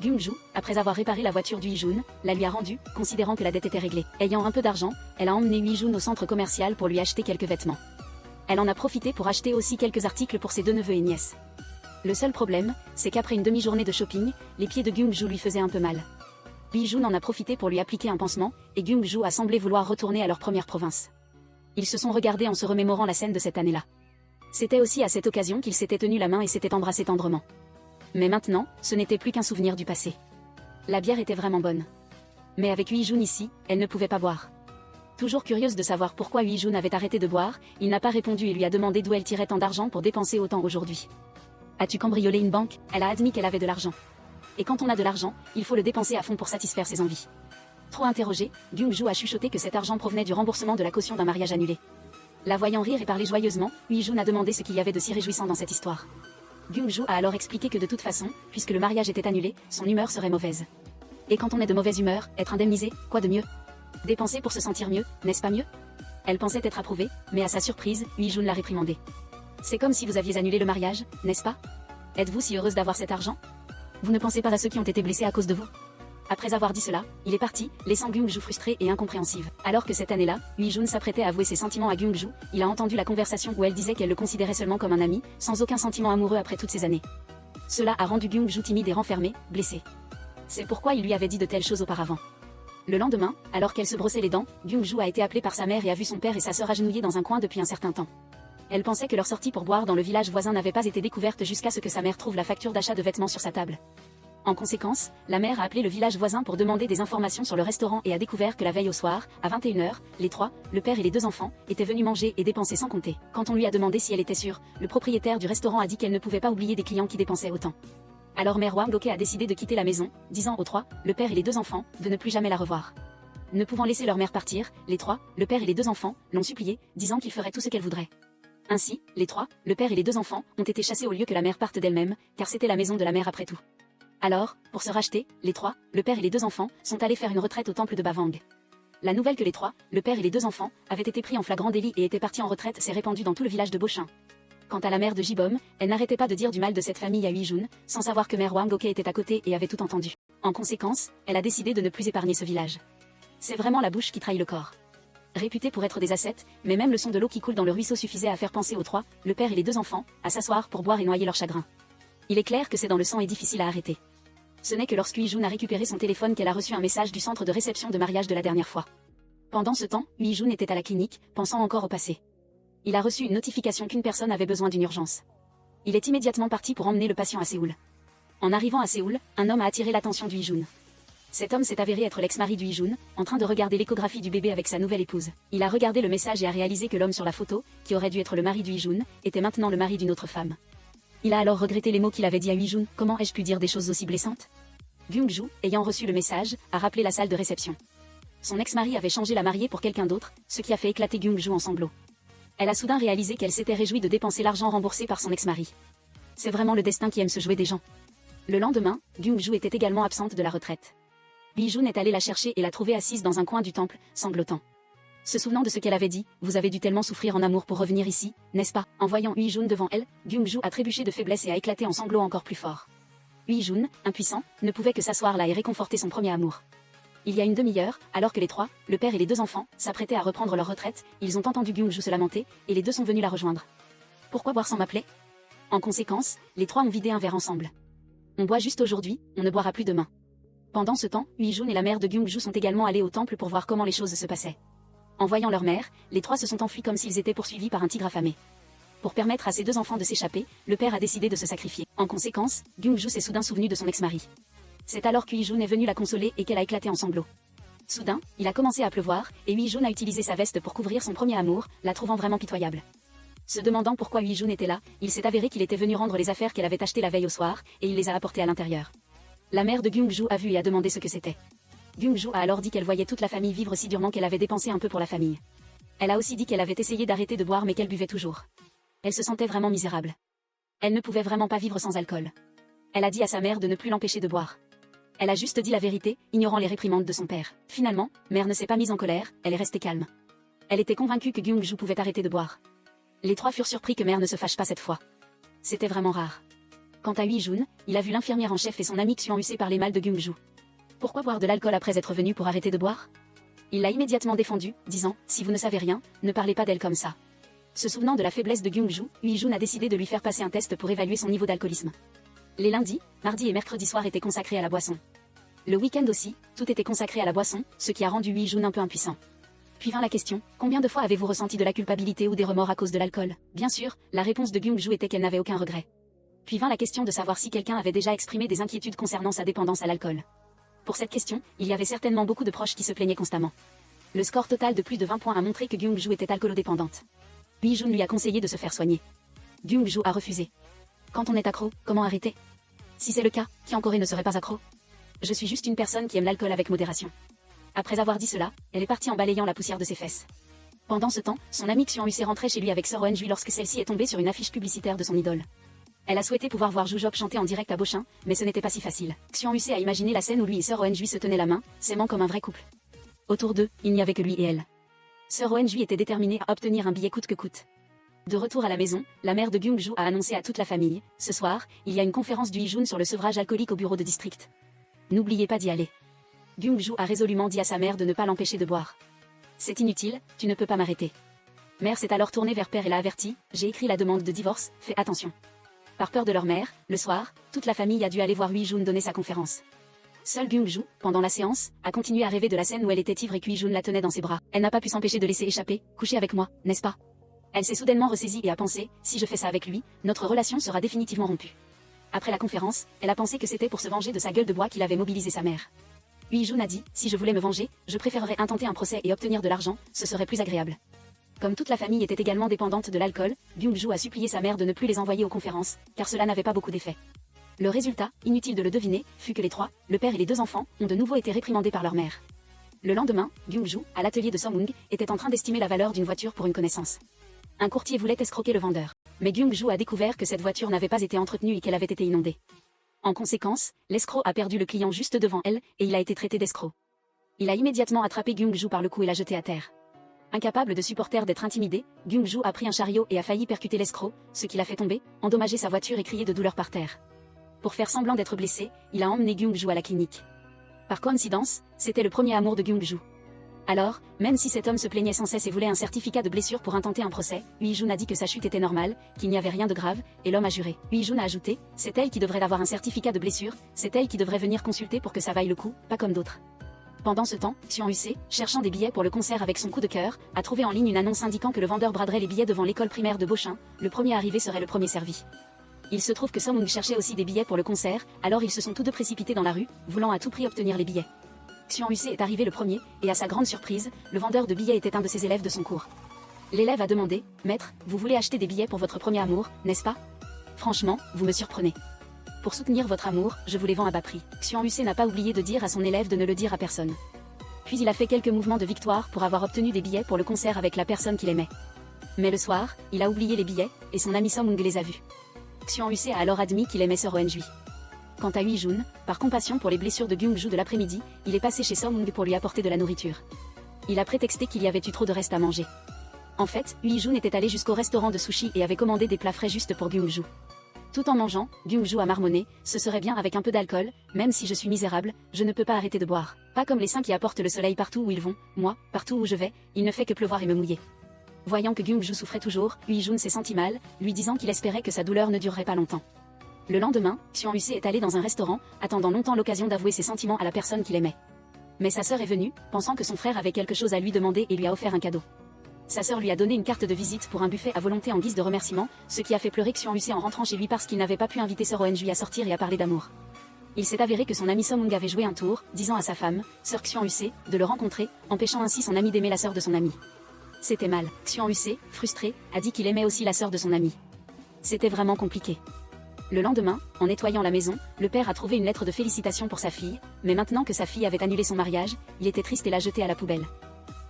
Gyung-ju, après avoir réparé la voiture du Hee-jun, la lui a rendue, considérant que la dette était réglée. Ayant un peu d'argent, elle a emmené Hee-jun au centre commercial pour lui acheter quelques vêtements. Elle en a profité pour acheter aussi quelques articles pour ses deux neveux et nièces. Le seul problème, c'est qu'après une demi-journée de shopping, les pieds de Gyung-ju lui faisaient un peu mal. Hee-jun en a profité pour lui appliquer un pansement, et Gyung-ju a semblé vouloir retourner à leur première province. Ils se sont regardés en se remémorant la scène de cette année-là. C'était aussi à cette occasion qu'ils s'étaient tenus la main et s'étaient embrassés tendrement. Mais maintenant, ce n'était plus qu'un souvenir du passé. La bière était vraiment bonne. Mais avec Hee-jun ici, elle ne pouvait pas boire. Toujours curieuse de savoir pourquoi Hee-jun avait arrêté de boire, il n'a pas répondu et lui a demandé d'où elle tirait tant d'argent pour dépenser autant aujourd'hui. As-tu cambriolé une banque? Elle a admis qu'elle avait de l'argent. Et quand on a de l'argent, il faut le dépenser à fond pour satisfaire ses envies. Trop interrogé, Gyung-ju a chuchoté que cet argent provenait du remboursement de la caution d'un mariage annulé. La voyant rire et parler joyeusement, Hee-jun a demandé ce qu'il y avait de si réjouissant dans cette histoire. Gyung-ju a alors expliqué que de toute façon, puisque le mariage était annulé, son humeur serait mauvaise. Et quand on est de mauvaise humeur, être indemnisé, quoi de mieux? Dépenser pour se sentir mieux, n'est-ce pas mieux? Elle pensait être approuvée, mais à sa surprise, Hee-jun l'a réprimandée. C'est comme si vous aviez annulé le mariage, n'est-ce pas? Êtes-vous si heureuse d'avoir cet argent? Vous ne pensez pas à ceux qui ont été blessés à cause de vous? Après avoir dit cela, il est parti, laissant Gyung-ju frustrée et incompréhensive. Alors que cette année-là, Hee-jun s'apprêtait à avouer ses sentiments à Gyung-ju, il a entendu la conversation où elle disait qu'elle le considérait seulement comme un ami, sans aucun sentiment amoureux après toutes ces années. Cela a rendu Gyung-ju timide et renfermé, blessé. C'est pourquoi il lui avait dit de telles choses auparavant. Le lendemain, alors qu'elle se brossait les dents, Gyung-ju a été appelé par sa mère et a vu son père et sa sœur agenouillés dans un coin depuis un certain temps. Elle pensait que leur sortie pour boire dans le village voisin n'avait pas été découverte jusqu'à ce que sa mère trouve la facture d'achat de vêtements sur sa table. En conséquence, la mère a appelé le village voisin pour demander des informations sur le restaurant et a découvert que la veille au soir, à 21h, les trois, le père et les deux enfants, étaient venus manger et dépenser sans compter. Quand on lui a demandé si elle était sûre, le propriétaire du restaurant a dit qu'elle ne pouvait pas oublier des clients qui dépensaient autant. Alors mère Wang Goke a décidé de quitter la maison, disant aux trois, le père et les deux enfants, de ne plus jamais la revoir. Ne pouvant laisser leur mère partir, les trois, le père et les deux enfants, l'ont suppliée, disant qu'ils feraient tout ce qu'elle voudrait. Ainsi, les trois, le père et les deux enfants, ont été chassés au lieu que la mère parte d'elle-même, car c'était la maison de la mère après tout. Alors, pour se racheter, les trois, le père et les deux enfants, sont allés faire une retraite au temple de Bavang. La nouvelle que les trois, le père et les deux enfants, avaient été pris en flagrant délit et étaient partis en retraite s'est répandue dans tout le village de Bochin. Quant à la mère de Jibom, elle n'arrêtait pas de dire du mal de cette famille à Hee-jun, sans savoir que mère Wang Goke était à côté et avait tout entendu. En conséquence, elle a décidé de ne plus épargner ce village. C'est vraiment la bouche qui trahit le corps. Réputés pour être des ascètes, mais même le son de l'eau qui coule dans le ruisseau suffisait à faire penser aux trois, le père et les deux enfants, à s'asseoir pour boire et noyer leur chagrin. Il est clair que c'est dans le sang et difficile à arrêter. Ce n'est que lorsque Hee-jun a récupéré son téléphone qu'elle a reçu un message du centre de réception de mariage de la dernière fois. Pendant ce temps, Hee-jun était à la clinique, pensant encore au passé. Il a reçu une notification qu'une personne avait besoin d'une urgence. Il est immédiatement parti pour emmener le patient à Séoul. En arrivant à Séoul, un homme a attiré l'attention du Hee-jun. Cet homme s'est avéré être l'ex-mari du Hee-jun, en train de regarder l'échographie du bébé avec sa nouvelle épouse. Il a regardé le message et a réalisé que l'homme sur la photo, qui aurait dû être le mari du Hee-jun, était maintenant le mari d'une autre femme. Il a alors regretté les mots qu'il avait dit à Hee-jun, comment ai-je pu dire des choses aussi blessantes? Gyung-ju, ayant reçu le message, a rappelé la salle de réception. Son ex-mari avait changé la mariée pour quelqu'un d'autre, ce qui a fait éclater Gyung-ju en sanglots. Elle a soudain réalisé qu'elle s'était réjouie de dépenser l'argent remboursé par son ex-mari. C'est vraiment le destin qui aime se jouer des gens. Le lendemain, Gyung-ju était également absente de la retraite. Hee-jun est allé la chercher et l'a trouvée assise dans un coin du temple, sanglotant. Se souvenant de ce qu'elle avait dit, vous avez dû tellement souffrir en amour pour revenir ici, n'est-ce pas? En voyant Hee-jun devant elle, Gyung-ju a trébuché de faiblesse et a éclaté en sanglots encore plus fort. Hee-jun, impuissant, ne pouvait que s'asseoir là et réconforter son premier amour. Il y a une demi-heure, alors que les trois, le père et les deux enfants, s'apprêtaient à reprendre leur retraite, ils ont entendu Gyung-ju se lamenter, et les deux sont venus la rejoindre. Pourquoi boire sans m'appeler? En conséquence, les trois ont vidé un verre ensemble. On boit juste aujourd'hui, on ne boira plus demain. Pendant ce temps, Hee-jun et la mère de Gyung-ju sont également allés au temple pour voir comment les choses se passaient. En voyant leur mère, les trois se sont enfuis comme s'ils étaient poursuivis par un tigre affamé. Pour permettre à ses deux enfants de s'échapper, le père a décidé de se sacrifier. En conséquence, Gyung-ju s'est soudain souvenu de son ex-mari. C'est alors que Hee-jun est venu la consoler et qu'elle a éclaté en sanglots. Soudain, il a commencé à pleuvoir, et Hee-jun a utilisé sa veste pour couvrir son premier amour, la trouvant vraiment pitoyable. Se demandant pourquoi Hee-jun était là, il s'est avéré qu'il était venu rendre les affaires qu'elle avait achetées la veille au soir, et il les a apportées à l'intérieur. La mère de Gyung-ju a vu et a demandé ce que c'était. Gyung-ju a alors dit qu'elle voyait toute la famille vivre si durement qu'elle avait dépensé un peu pour la famille. Elle a aussi dit qu'elle avait essayé d'arrêter de boire mais qu'elle buvait toujours. Elle se sentait vraiment misérable. Elle ne pouvait vraiment pas vivre sans alcool. Elle a dit à sa mère de ne plus l'empêcher de boire. Elle a juste dit la vérité, ignorant les réprimandes de son père. Finalement, mère ne s'est pas mise en colère, elle est restée calme. Elle était convaincue que Kyung-ju pouvait arrêter de boire. Les trois furent surpris que mère ne se fâche pas cette fois. C'était vraiment rare. Quant à Hui-jun, il a vu l'infirmière en chef et son ami Xuan-Hu parler mal de Kyung-ju. Pourquoi boire de l'alcool après être venu pour arrêter de boire? Il l'a immédiatement défendu, disant « Si vous ne savez rien, ne parlez pas d'elle comme ça ». Se souvenant de la faiblesse de Kyung-ju, Hui-jun a décidé de lui faire passer un test pour évaluer son niveau d'alcoolisme. Les lundis, mardis et mercredis soirs étaient consacrés à la boisson. Le week-end aussi, tout était consacré à la boisson, ce qui a rendu Hui-jun un peu impuissant. Puis vint la question, combien de fois avez-vous ressenti de la culpabilité ou des remords à cause de l'alcool? Bien sûr, la réponse de Kyung-ju était qu'elle n'avait aucun regret. Puis vint la question de savoir si quelqu'un avait déjà exprimé des inquiétudes concernant sa dépendance à l'alcool. Pour cette question, il y avait certainement beaucoup de proches qui se plaignaient constamment. Le score total de plus de 20 points a montré que Kyung-ju était alcoolodépendante. Hui-jun lui a conseillé de se faire soigner. Kyung-ju a refusé. Quand on est accro, comment arrêter? Si c'est le cas, qui en Corée ne serait pas accro? Je suis juste une personne qui aime l'alcool avec modération. Après avoir dit cela, elle est partie en balayant la poussière de ses fesses. Pendant ce temps, son ami Xuan-Hu s'est rentré chez lui avec Seo Eun-ju lorsque celle-ci est tombée sur une affiche publicitaire de son idole. Elle a souhaité pouvoir voir Joo-jok chanter en direct à Bochin, mais ce n'était pas si facile. Xuan-Hu a imaginé la scène où lui et Seo Eun-ju se tenaient la main, s'aimant comme un vrai couple. Autour d'eux, il n'y avait que lui et elle. Seo Eun-ju était déterminée à obtenir un billet coûte que coûte. De retour à la maison, la mère de Kyung-ju a annoncé à toute la famille, ce soir, il y a une conférence du Hui-jun sur le sevrage alcoolique au bureau de district. N'oubliez pas d'y aller. Kyung-ju a résolument dit à sa mère de ne pas l'empêcher de boire. C'est inutile, tu ne peux pas m'arrêter. Mère s'est alors tournée vers père et l'a averti, j'ai écrit la demande de divorce, fais attention. Par peur de leur mère, le soir, toute la famille a dû aller voir Hui-jun donner sa conférence. Seule Kyung-ju, pendant la séance, a continué à rêver de la scène où elle était ivre et que Hui-jun la tenait dans ses bras. Elle n'a pas pu s'empêcher de laisser échapper, coucher avec moi, n'est-ce pas? Elle s'est soudainement ressaisie et a pensé, si je fais ça avec lui, notre relation sera définitivement rompue. Après la conférence, elle a pensé que c'était pour se venger de sa gueule de bois qu'il avait mobilisé sa mère. Hui-jun a dit, si je voulais me venger, je préférerais intenter un procès et obtenir de l'argent, ce serait plus agréable. Comme toute la famille était également dépendante de l'alcool, Kyung-ju a supplié sa mère de ne plus les envoyer aux conférences, car cela n'avait pas beaucoup d'effet. Le résultat, inutile de le deviner, fut que les trois, le père et les deux enfants, ont de nouveau été réprimandés par leur mère. Le lendemain, Kyung-ju, à l'atelier de Seo-mung, était en train d'estimer la valeur d'une voiture pour une connaissance. Un courtier voulait escroquer le vendeur. Mais Kyung-ju a découvert que cette voiture n'avait pas été entretenue et qu'elle avait été inondée. En conséquence, l'escroc a perdu le client juste devant elle, et il a été traité d'escroc. Il a immédiatement attrapé Kyung-ju par le cou et l'a jeté à terre. Incapable de supporter d'être intimidé, Kyung-ju a pris un chariot et a failli percuter l'escroc, ce qui l'a fait tomber, endommager sa voiture et crier de douleur par terre. Pour faire semblant d'être blessé, il a emmené Kyung-ju à la clinique. Par coïncidence, c'était le premier amour de Kyung-ju. Alors, même si cet homme se plaignait sans cesse et voulait un certificat de blessure pour intenter un procès, Hui-jun a dit que sa chute était normale, qu'il n'y avait rien de grave, et l'homme a juré. Hui-jun a ajouté, c'est elle qui devrait avoir un certificat de blessure, c'est elle qui devrait venir consulter pour que ça vaille le coup, pas comme d'autres. Pendant ce temps, Xuan-Hu, cherchant des billets pour le concert avec son coup de cœur, a trouvé en ligne une annonce indiquant que le vendeur braderait les billets devant l'école primaire de Bochin, le premier arrivé serait le premier servi. Il se trouve que Seo-mung cherchait aussi des billets pour le concert, alors ils se sont tous deux précipités dans la rue, voulant à tout prix obtenir les billets. Xuan-Hu est arrivé le premier, et à sa grande surprise, le vendeur de billets était un de ses élèves de son cours. L'élève a demandé, « Maître, vous voulez acheter des billets pour votre premier amour, n'est-ce pas? Franchement, vous me surprenez. Pour soutenir votre amour, je vous les vends à bas prix. » Xuan-Hu n'a pas oublié de dire à son élève de ne le dire à personne. Puis il a fait quelques mouvements de victoire pour avoir obtenu des billets pour le concert avec la personne qu'il aimait. Mais le soir, il a oublié les billets, et son ami Seo-mung les a vus. Xuan-Hu a alors admis qu'il aimait Seo Eun-ju. Quant à Hui-jun, par compassion pour les blessures de Kyung-ju de l'après-midi, il est passé chez Seo-mung pour lui apporter de la nourriture. Il a prétexté qu'il y avait eu trop de restes à manger. En fait, Hui-jun était allé jusqu'au restaurant de sushi et avait commandé des plats frais juste pour Kyung-ju. Tout en mangeant, Kyung-ju a marmonné, ce serait bien avec un peu d'alcool, même si je suis misérable, je ne peux pas arrêter de boire. Pas comme les saints qui apportent le soleil partout où ils vont, moi, partout où je vais, il ne fait que pleuvoir et me mouiller. Voyant que Kyung-ju souffrait toujours, Hui-jun s'est senti mal, lui disant qu'il espérait que sa douleur ne durerait pas longtemps. Le lendemain, Xuan-Hu est allé dans un restaurant, attendant longtemps l'occasion d'avouer ses sentiments à la personne qu'il aimait. Mais sa sœur est venue, pensant que son frère avait quelque chose à lui demander et lui a offert un cadeau. Sa sœur lui a donné une carte de visite pour un buffet à volonté en guise de remerciement, ce qui a fait pleurer Xuan-Hu en rentrant chez lui parce qu'il n'avait pas pu inviter Seo Eun-ju à sortir et à parler d'amour. Il s'est avéré que son ami Seo-mung avait joué un tour, disant à sa femme, sœur Xuan-Hu, de le rencontrer, empêchant ainsi son ami d'aimer la sœur de son ami. C'était mal. Xuan-Hu, frustré, a dit qu'il aimait aussi la sœur de son ami. C'était vraiment compliqué. Le lendemain, en nettoyant la maison, le père a trouvé une lettre de félicitations pour sa fille, mais maintenant que sa fille avait annulé son mariage, il était triste et l'a jetée à la poubelle.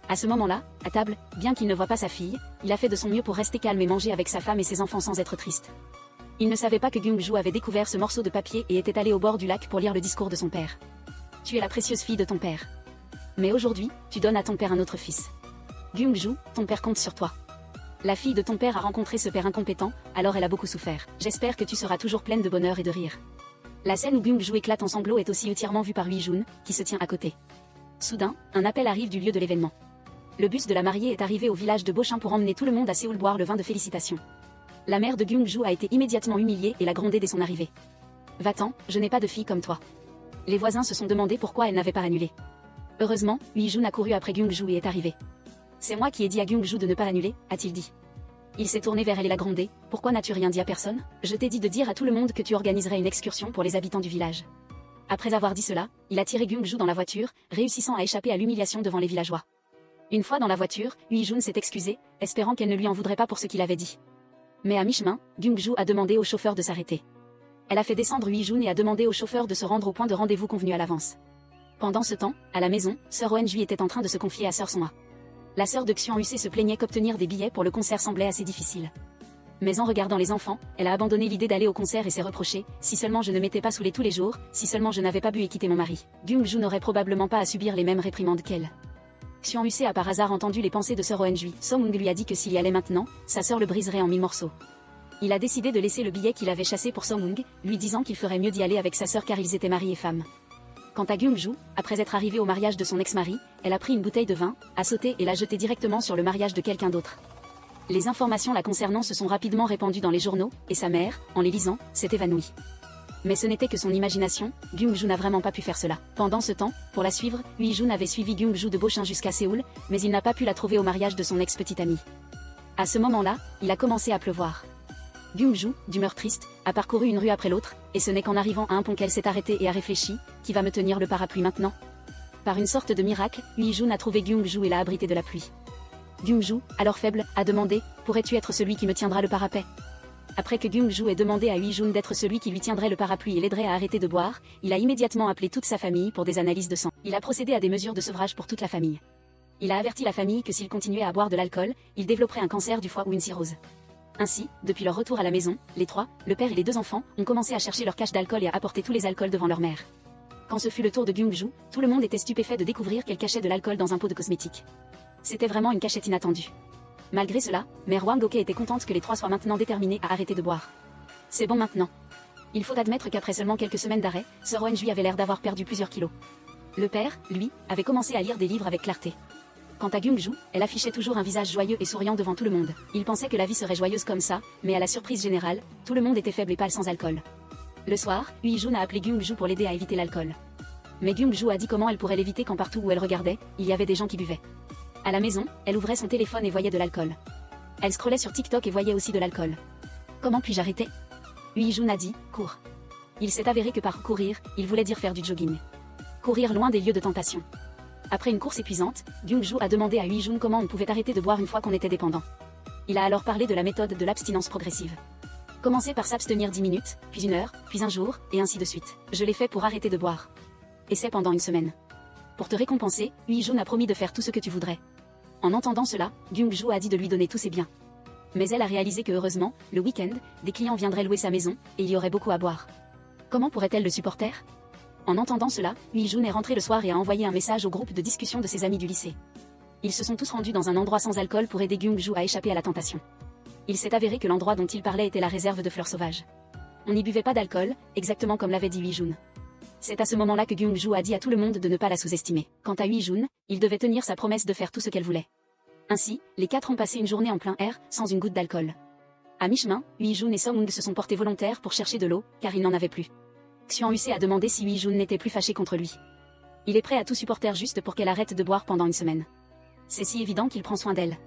À ce moment-là, à table, bien qu'il ne voit pas sa fille, il a fait de son mieux pour rester calme et manger avec sa femme et ses enfants sans être triste. Il ne savait pas que Kyung-ju avait découvert ce morceau de papier et était allé au bord du lac pour lire le discours de son père. Tu es la précieuse fille de ton père. Mais aujourd'hui, tu donnes à ton père un autre fils. Kyung-ju, ton père compte sur toi. La fille de ton père a rencontré ce père incompétent, alors elle a beaucoup souffert. J'espère que tu seras toujours pleine de bonheur et de rire. La scène où Kyung-ju éclate en sanglots est aussi entièrement vue par Hui-jun, qui se tient à côté. Soudain, un appel arrive du lieu de l'événement. Le bus de la mariée est arrivé au village de Bochin pour emmener tout le monde à Séoul boire le vin de félicitations. La mère de Kyung-ju a été immédiatement humiliée et l'a grondée dès son arrivée. Va-t'en, je n'ai pas de fille comme toi. Les voisins se sont demandé pourquoi elle n'avait pas annulé. Heureusement, Hui-jun a couru après Kyung-ju et est arrivé. C'est moi qui ai dit à Kyung-ju de ne pas annuler, a-t-il dit. Il s'est tourné vers elle et l'a grondée. Pourquoi n'as-tu rien dit à personne? Je t'ai dit de dire à tout le monde que tu organiserais une excursion pour les habitants du village. Après avoir dit cela, il a tiré Kyung-ju dans la voiture, réussissant à échapper à l'humiliation devant les villageois. Une fois dans la voiture, Hui-jun s'est excusé, espérant qu'elle ne lui en voudrait pas pour ce qu'il avait dit. Mais à mi-chemin, Kyung-ju a demandé au chauffeur de s'arrêter. Elle a fait descendre Hui-jun et a demandé au chauffeur de se rendre au point de rendez-vous convenu à l'avance. Pendant ce temps, à la maison, Sœur Eun-ju était en train de se confier à Sœur Son-ha. La sœur de Xian-Hussé se plaignait qu'obtenir des billets pour le concert semblait assez difficile. Mais en regardant les enfants, elle a abandonné l'idée d'aller au concert et s'est reproché, si seulement je ne m'étais pas saoulée tous les jours, si seulement je n'avais pas bu et quitté mon mari. Kyung-ju n'aurait probablement pas à subir les mêmes réprimandes qu'elle. Xian-Hussé a par hasard entendu les pensées de Sœur Eun-ju. Song lui a dit que s'il y allait maintenant, sa sœur le briserait en 1000 morceaux. Il a décidé de laisser le billet qu'il avait chassé pour Song, lui disant qu'il ferait mieux d'y aller avec sa sœur car ils étaient mari et femme. Quant à Kyung-ju, après être arrivée au mariage de son ex-mari, elle a pris une bouteille de vin, a sauté et l'a jetée directement sur le mariage de quelqu'un d'autre. Les informations la concernant se sont rapidement répandues dans les journaux, et sa mère, en les lisant, s'est évanouie. Mais ce n'était que son imagination, Kyung-ju n'a vraiment pas pu faire cela. Pendant ce temps, pour la suivre, Hui-jun avait suivi Kyung-ju de Bochin jusqu'à Séoul, mais il n'a pas pu la trouver au mariage de son ex-petite amie. À ce moment-là, il a commencé à pleuvoir. Kyung-ju, d'humeur triste, a parcouru une rue après l'autre, et ce n'est qu'en arrivant à un pont qu'elle s'est arrêtée et a réfléchi, qui va me tenir le parapluie maintenant? Par une sorte de miracle, Hui-jun a trouvé Kyung-ju et l'a abrité de la pluie. Kyung-ju, alors faible, a demandé, pourrais-tu être celui qui me tiendra le parapet? Après que Kyung-ju ait demandé à Hui-jun d'être celui qui lui tiendrait le parapluie et l'aiderait à arrêter de boire, il a immédiatement appelé toute sa famille pour des analyses de sang. Il a procédé à des mesures de sevrage pour toute la famille. Il a averti la famille que s'il continuait à boire de l'alcool, il développerait un cancer du foie ou une cirrhose. Ainsi, depuis leur retour à la maison, les trois, le père et les deux enfants, ont commencé à chercher leur cache d'alcool et à apporter tous les alcools devant leur mère. Quand ce fut le tour de Kyung-ju, tout le monde était stupéfait de découvrir qu'elle cachait de l'alcool dans un pot de cosmétiques. C'était vraiment une cachette inattendue. Malgré cela, Mère Wang-ok était contente que les trois soient maintenant déterminés à arrêter de boire. C'est bon maintenant. Il faut admettre qu'après seulement quelques semaines d'arrêt, Sœur Eun-ju avait l'air d'avoir perdu plusieurs kilos. Le père, lui, avait commencé à lire des livres avec clarté. Quant à Kyung-ju, elle affichait toujours un visage joyeux et souriant devant tout le monde. Il pensait que la vie serait joyeuse comme ça, mais à la surprise générale, tout le monde était faible et pâle sans alcool. Le soir, Hui-jun a appelé Kyung-ju pour l'aider à éviter l'alcool. Mais Kyung-ju a dit comment elle pourrait l'éviter quand partout où elle regardait, il y avait des gens qui buvaient. À la maison, elle ouvrait son téléphone et voyait de l'alcool. Elle scrollait sur TikTok et voyait aussi de l'alcool. Comment puis-je arrêter? Hui-jun a dit, cours. Il s'est avéré que par courir, il voulait dire faire du jogging. Courir loin des lieux de tentation. Après une course épuisante, Kyung-ju a demandé à Hui-jun comment on pouvait arrêter de boire une fois qu'on était dépendant. Il a alors parlé de la méthode de l'abstinence progressive. Commencer par s'abstenir 10 minutes, puis 1 heure, puis un jour, et ainsi de suite. Je l'ai fait pour arrêter de boire. Et c'est pendant 1 semaine. Pour te récompenser, Hui-jun a promis de faire tout ce que tu voudrais. En entendant cela, Kyung-ju a dit de lui donner tous ses biens. Mais elle a réalisé que heureusement, le week-end, des clients viendraient louer sa maison, et il y aurait beaucoup à boire. Comment pourrait-elle le supporter? En entendant cela, Hui-jun est rentré le soir et a envoyé un message au groupe de discussion de ses amis du lycée. Ils se sont tous rendus dans un endroit sans alcool pour aider Kyung-ju à échapper à la tentation. Il s'est avéré que l'endroit dont il parlait était la réserve de fleurs sauvages. On n'y buvait pas d'alcool, exactement comme l'avait dit Hui-jun. C'est à ce moment-là que Kyung-ju a dit à tout le monde de ne pas la sous-estimer. Quant à Hui-jun, il devait tenir sa promesse de faire tout ce qu'elle voulait. Ainsi, les quatre ont passé une journée en plein air, sans une goutte d'alcool. À mi-chemin, Hui-jun et Song se sont portés volontaires pour chercher de l'eau, car ils n'en avaient plus. Xian-Hussé a demandé si Hui-jun n'était plus fâché contre lui. Il est prêt à tout supporter juste pour qu'elle arrête de boire pendant 1 semaine. C'est si évident qu'il prend soin d'elle.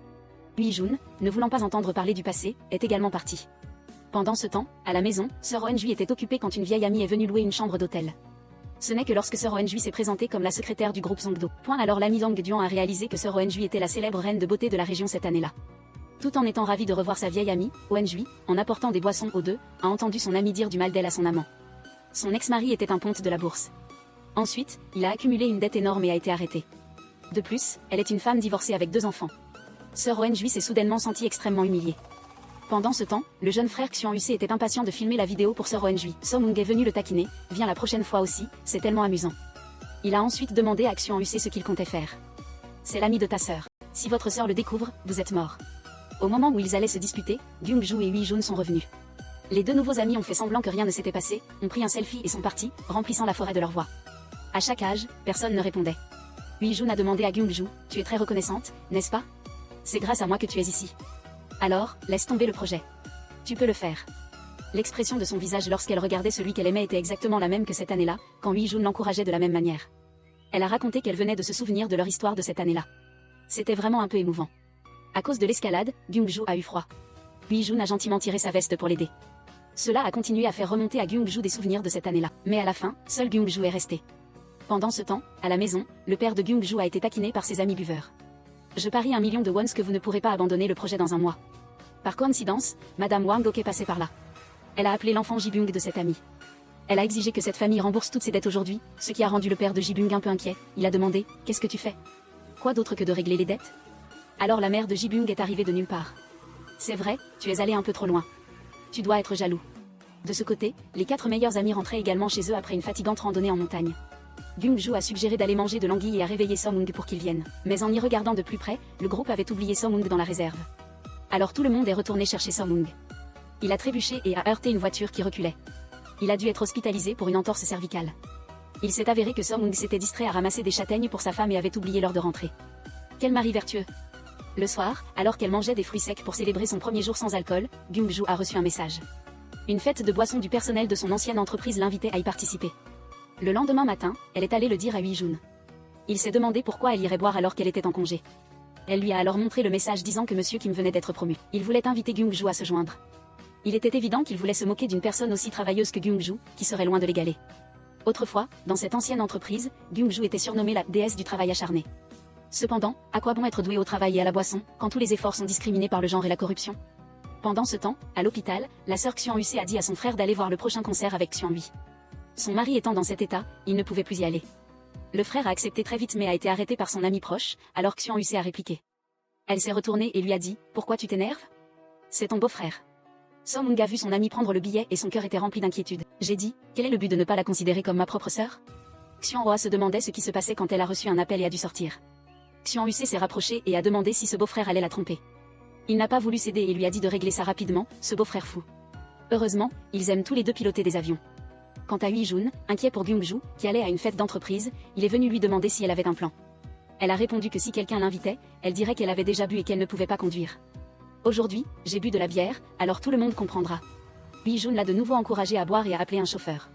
Hui-jun, ne voulant pas entendre parler du passé, est également parti. Pendant ce temps, à la maison, Sœur Eun-ju était occupée quand une vieille amie est venue louer une chambre d'hôtel. Ce n'est que lorsque Sœur Eun-ju s'est présentée comme la secrétaire du groupe Songdo. Alors l'ami Zhang Duan a réalisé que Sœur Eun-ju était la célèbre reine de beauté de la région cette année-là. Tout en étant ravi de revoir sa vieille amie, Eun-ju, en apportant des boissons aux deux, a entendu son ami dire du mal d'elle à son amant. Son ex-mari était un ponte de la bourse. Ensuite, il a accumulé une dette énorme et a été arrêté. De plus, elle est une femme divorcée avec 2 enfants. Sœur Eun-ju s'est soudainement sentie extrêmement humiliée. Pendant ce temps, le jeune frère Xian-Yucé était impatient de filmer la vidéo pour Sœur Wenjui. Somung est venu le taquiner, viens la prochaine fois aussi, c'est tellement amusant. Il a ensuite demandé à Xian-Yucé ce qu'il comptait faire. C'est l'ami de ta sœur. Si votre sœur le découvre, vous êtes mort. Au moment où ils allaient se disputer, Kyung-ju et Hui-jun sont revenus. Les deux nouveaux amis ont fait semblant que rien ne s'était passé, ont pris un selfie et sont partis, remplissant la forêt de leur voix. À chaque âge, personne ne répondait. Hui-jun a demandé à Kyung-ju, tu es très reconnaissante, n'est-ce pas? C'est grâce à moi que tu es ici. Alors, laisse tomber le projet. Tu peux le faire. L'expression de son visage lorsqu'elle regardait celui qu'elle aimait était exactement la même que cette année-là, quand Hui-jun l'encourageait de la même manière. Elle a raconté qu'elle venait de se souvenir de leur histoire de cette année-là. C'était vraiment un peu émouvant. À cause de l'escalade, Kyung-ju a eu froid. Hui-jun a gentiment tiré sa veste pour l'aider. Cela a continué à faire remonter à Kyung-ju des souvenirs de cette année-là. Mais à la fin, seul Kyung-ju est resté. Pendant ce temps, à la maison, le père de Kyung-ju a été taquiné par ses amis buveurs. Je parie 1 million de wons que vous ne pourrez pas abandonner le projet dans un mois. Par coïncidence, Madame Wang Dok est passée par là. Elle a appelé l'enfant Ji-byung de cette amie. Elle a exigé que cette famille rembourse toutes ses dettes aujourd'hui, ce qui a rendu le père de Ji-byung un peu inquiet. Il a demandé, qu'est-ce que tu fais? Quoi d'autre que de régler les dettes? Alors la mère de Ji-byung est arrivée de nulle part. C'est vrai, tu es allé un peu trop loin. Tu dois être jaloux. De ce côté, les 4 meilleurs amis rentraient également chez eux après une fatigante randonnée en montagne. Kyung-ju a suggéré d'aller manger de l'anguille et a réveillé Somung pour qu'ils viennent. Mais en y regardant de plus près, le groupe avait oublié Somung dans la réserve. Alors tout le monde est retourné chercher Somung. Il a trébuché et a heurté une voiture qui reculait. Il a dû être hospitalisé pour une entorse cervicale. Il s'est avéré que Somung s'était distrait à ramasser des châtaignes pour sa femme et avait oublié l'heure de rentrer. Quel mari vertueux! Le soir, alors qu'elle mangeait des fruits secs pour célébrer son premier jour sans alcool, Kyung-ju a reçu un message. Une fête de boissons du personnel de son ancienne entreprise l'invitait à y participer. Le lendemain matin, elle est allée le dire à Hui-jun. Il s'est demandé pourquoi elle irait boire alors qu'elle était en congé. Elle lui a alors montré le message disant que Monsieur Kim venait d'être promu. Il voulait inviter Kyung-ju à se joindre. Il était évident qu'il voulait se moquer d'une personne aussi travailleuse que Kyung-ju, qui serait loin de l'égaler. Autrefois, dans cette ancienne entreprise, Kyung-ju était surnommée la déesse du travail acharné. Cependant, à quoi bon être doué au travail et à la boisson, quand tous les efforts sont discriminés par le genre et la corruption? Pendant ce temps, à l'hôpital, la sœur Xian-Yucé a dit à son frère d'aller voir le prochain concert avec Xian-Hui. Son mari étant dans cet état, il ne pouvait plus y aller. Le frère a accepté très vite mais a été arrêté par son ami proche, alors Xian-Yucé a répliqué. Elle s'est retournée et lui a dit, pourquoi tu t'énerves? C'est ton beau-frère. Somung a vu son ami prendre le billet et son cœur était rempli d'inquiétude. J'ai dit, quel est le but de ne pas la considérer comme ma propre sœur? Xian-Hoa se demandait ce qui se passait quand elle a reçu un appel et a dû sortir. Xian-Yucé s'est rapproché et a demandé si ce beau-frère allait la tromper. Il n'a pas voulu céder et lui a dit de régler ça rapidement, ce beau-frère fou. Heureusement, ils aiment tous les deux piloter des avions. Quant à Hui-jun, inquiet pour Kyung-ju, qui allait à une fête d'entreprise, il est venu lui demander si elle avait un plan. Elle a répondu que si quelqu'un l'invitait, elle dirait qu'elle avait déjà bu et qu'elle ne pouvait pas conduire. Aujourd'hui, j'ai bu de la bière, alors tout le monde comprendra. Hui-jun l'a de nouveau encouragé à boire et à appeler un chauffeur.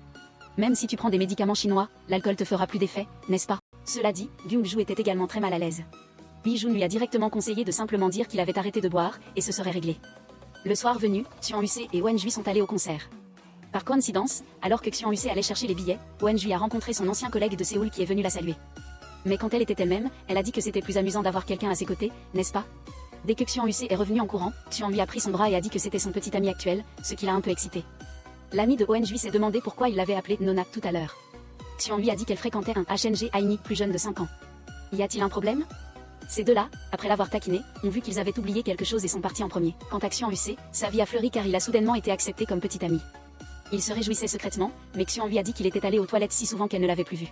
Même si tu prends des médicaments chinois, l'alcool te fera plus d'effet, n'est-ce pas? Cela dit, Kyung-ju était également très mal à l'aise. Hui-jun lui a directement conseillé de simplement dire qu'il avait arrêté de boire, et ce serait réglé. Le soir venu, Xian-Yucé et Wenjui sont allés au concert. Par coïncidence, alors que Xian-Yucé allait chercher les billets, Wenjui a rencontré son ancien collègue de Séoul qui est venu la saluer. Mais quand elle était elle-même, elle a dit que c'était plus amusant d'avoir quelqu'un à ses côtés, n'est-ce pas? Dès que Xian-Yucé est revenu en courant, Xian-Lui a pris son bras et a dit que c'était son petit ami actuel, ce qui l'a un peu excité. L'ami de Wenjui s'est demandé pourquoi il l'avait appelé Nona tout à l'heure. Xian-Lui a dit qu'elle fréquentait un HNG Aini plus jeune de 5 ans. Y a-t-il un problème? Ces deux-là, après l'avoir taquiné, ont vu qu'ils avaient oublié quelque chose et sont partis en premier. Quant à Xian-Yucé, sa vie a fleuri car il a soudainement été accepté comme petit ami. Il se réjouissait secrètement, mais Xian-Lui a dit qu'il était allé aux toilettes si souvent qu'elle ne l'avait plus vu.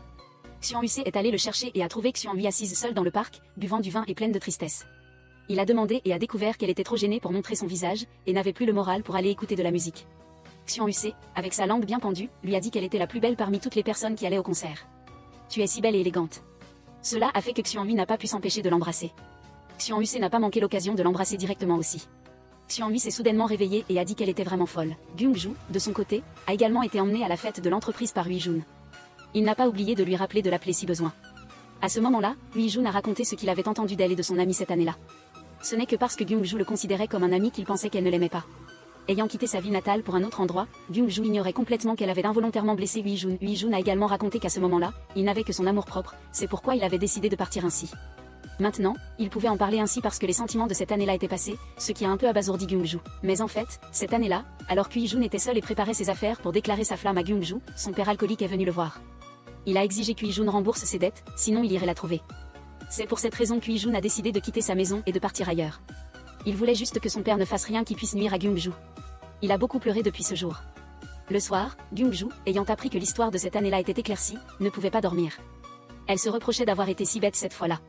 Xian-Yucé est allé le chercher et a trouvé Xian-Lui assise seule dans le parc, buvant du vin et pleine de tristesse. Il a demandé et a découvert qu'elle était trop gênée pour montrer son visage, et n'avait plus le moral pour aller écouter de la musique. Xian-Yucé, avec sa langue bien pendue, lui a dit qu'elle était la plus belle parmi toutes les personnes qui allaient au concert. Tu es si belle et élégante. Cela a fait que Xian-Lui n'a pas pu s'empêcher de l'embrasser. Xian-Yucé n'a pas manqué l'occasion de l'embrasser directement aussi. Xian-Lui s'est soudainement réveillée et a dit qu'elle était vraiment folle. Kyung-ju, de son côté, a également été emmené à la fête de l'entreprise par Hui-jun. Il n'a pas oublié de lui rappeler de l'appeler si besoin. À ce moment-là, Hui-jun a raconté ce qu'il avait entendu d'elle et de son ami cette année-là. Ce n'est que parce que Kyung-ju le considérait comme un ami qu'il pensait qu'elle ne l'aimait pas. Ayant quitté sa ville natale pour un autre endroit, Kyung-ju ignorait complètement qu'elle avait involontairement blessé Hui-jun. Hui-jun a également raconté qu'à ce moment-là, il n'avait que son amour-propre, c'est pourquoi il avait décidé de partir ainsi. Maintenant, il pouvait en parler ainsi parce que les sentiments de cette année-là étaient passés, ce qui a un peu abasourdi Kyung-ju. Mais en fait, cette année-là, alors que Hui-jun était seul et préparait ses affaires pour déclarer sa flamme à Kyung-ju, son père alcoolique est venu le voir. Il a exigé que Hui-jun rembourse ses dettes, sinon il irait la trouver. C'est pour cette raison que Hui-jun a décidé de quitter sa maison et de partir ailleurs. Il voulait juste que son père ne fasse rien qui puisse nuire à Kyung-ju. Il a beaucoup pleuré depuis ce jour. Le soir, Kyung-ju, ayant appris que l'histoire de cette année-là était éclaircie, ne pouvait pas dormir. Elle se reprochait d'avoir été si bête cette fois-là.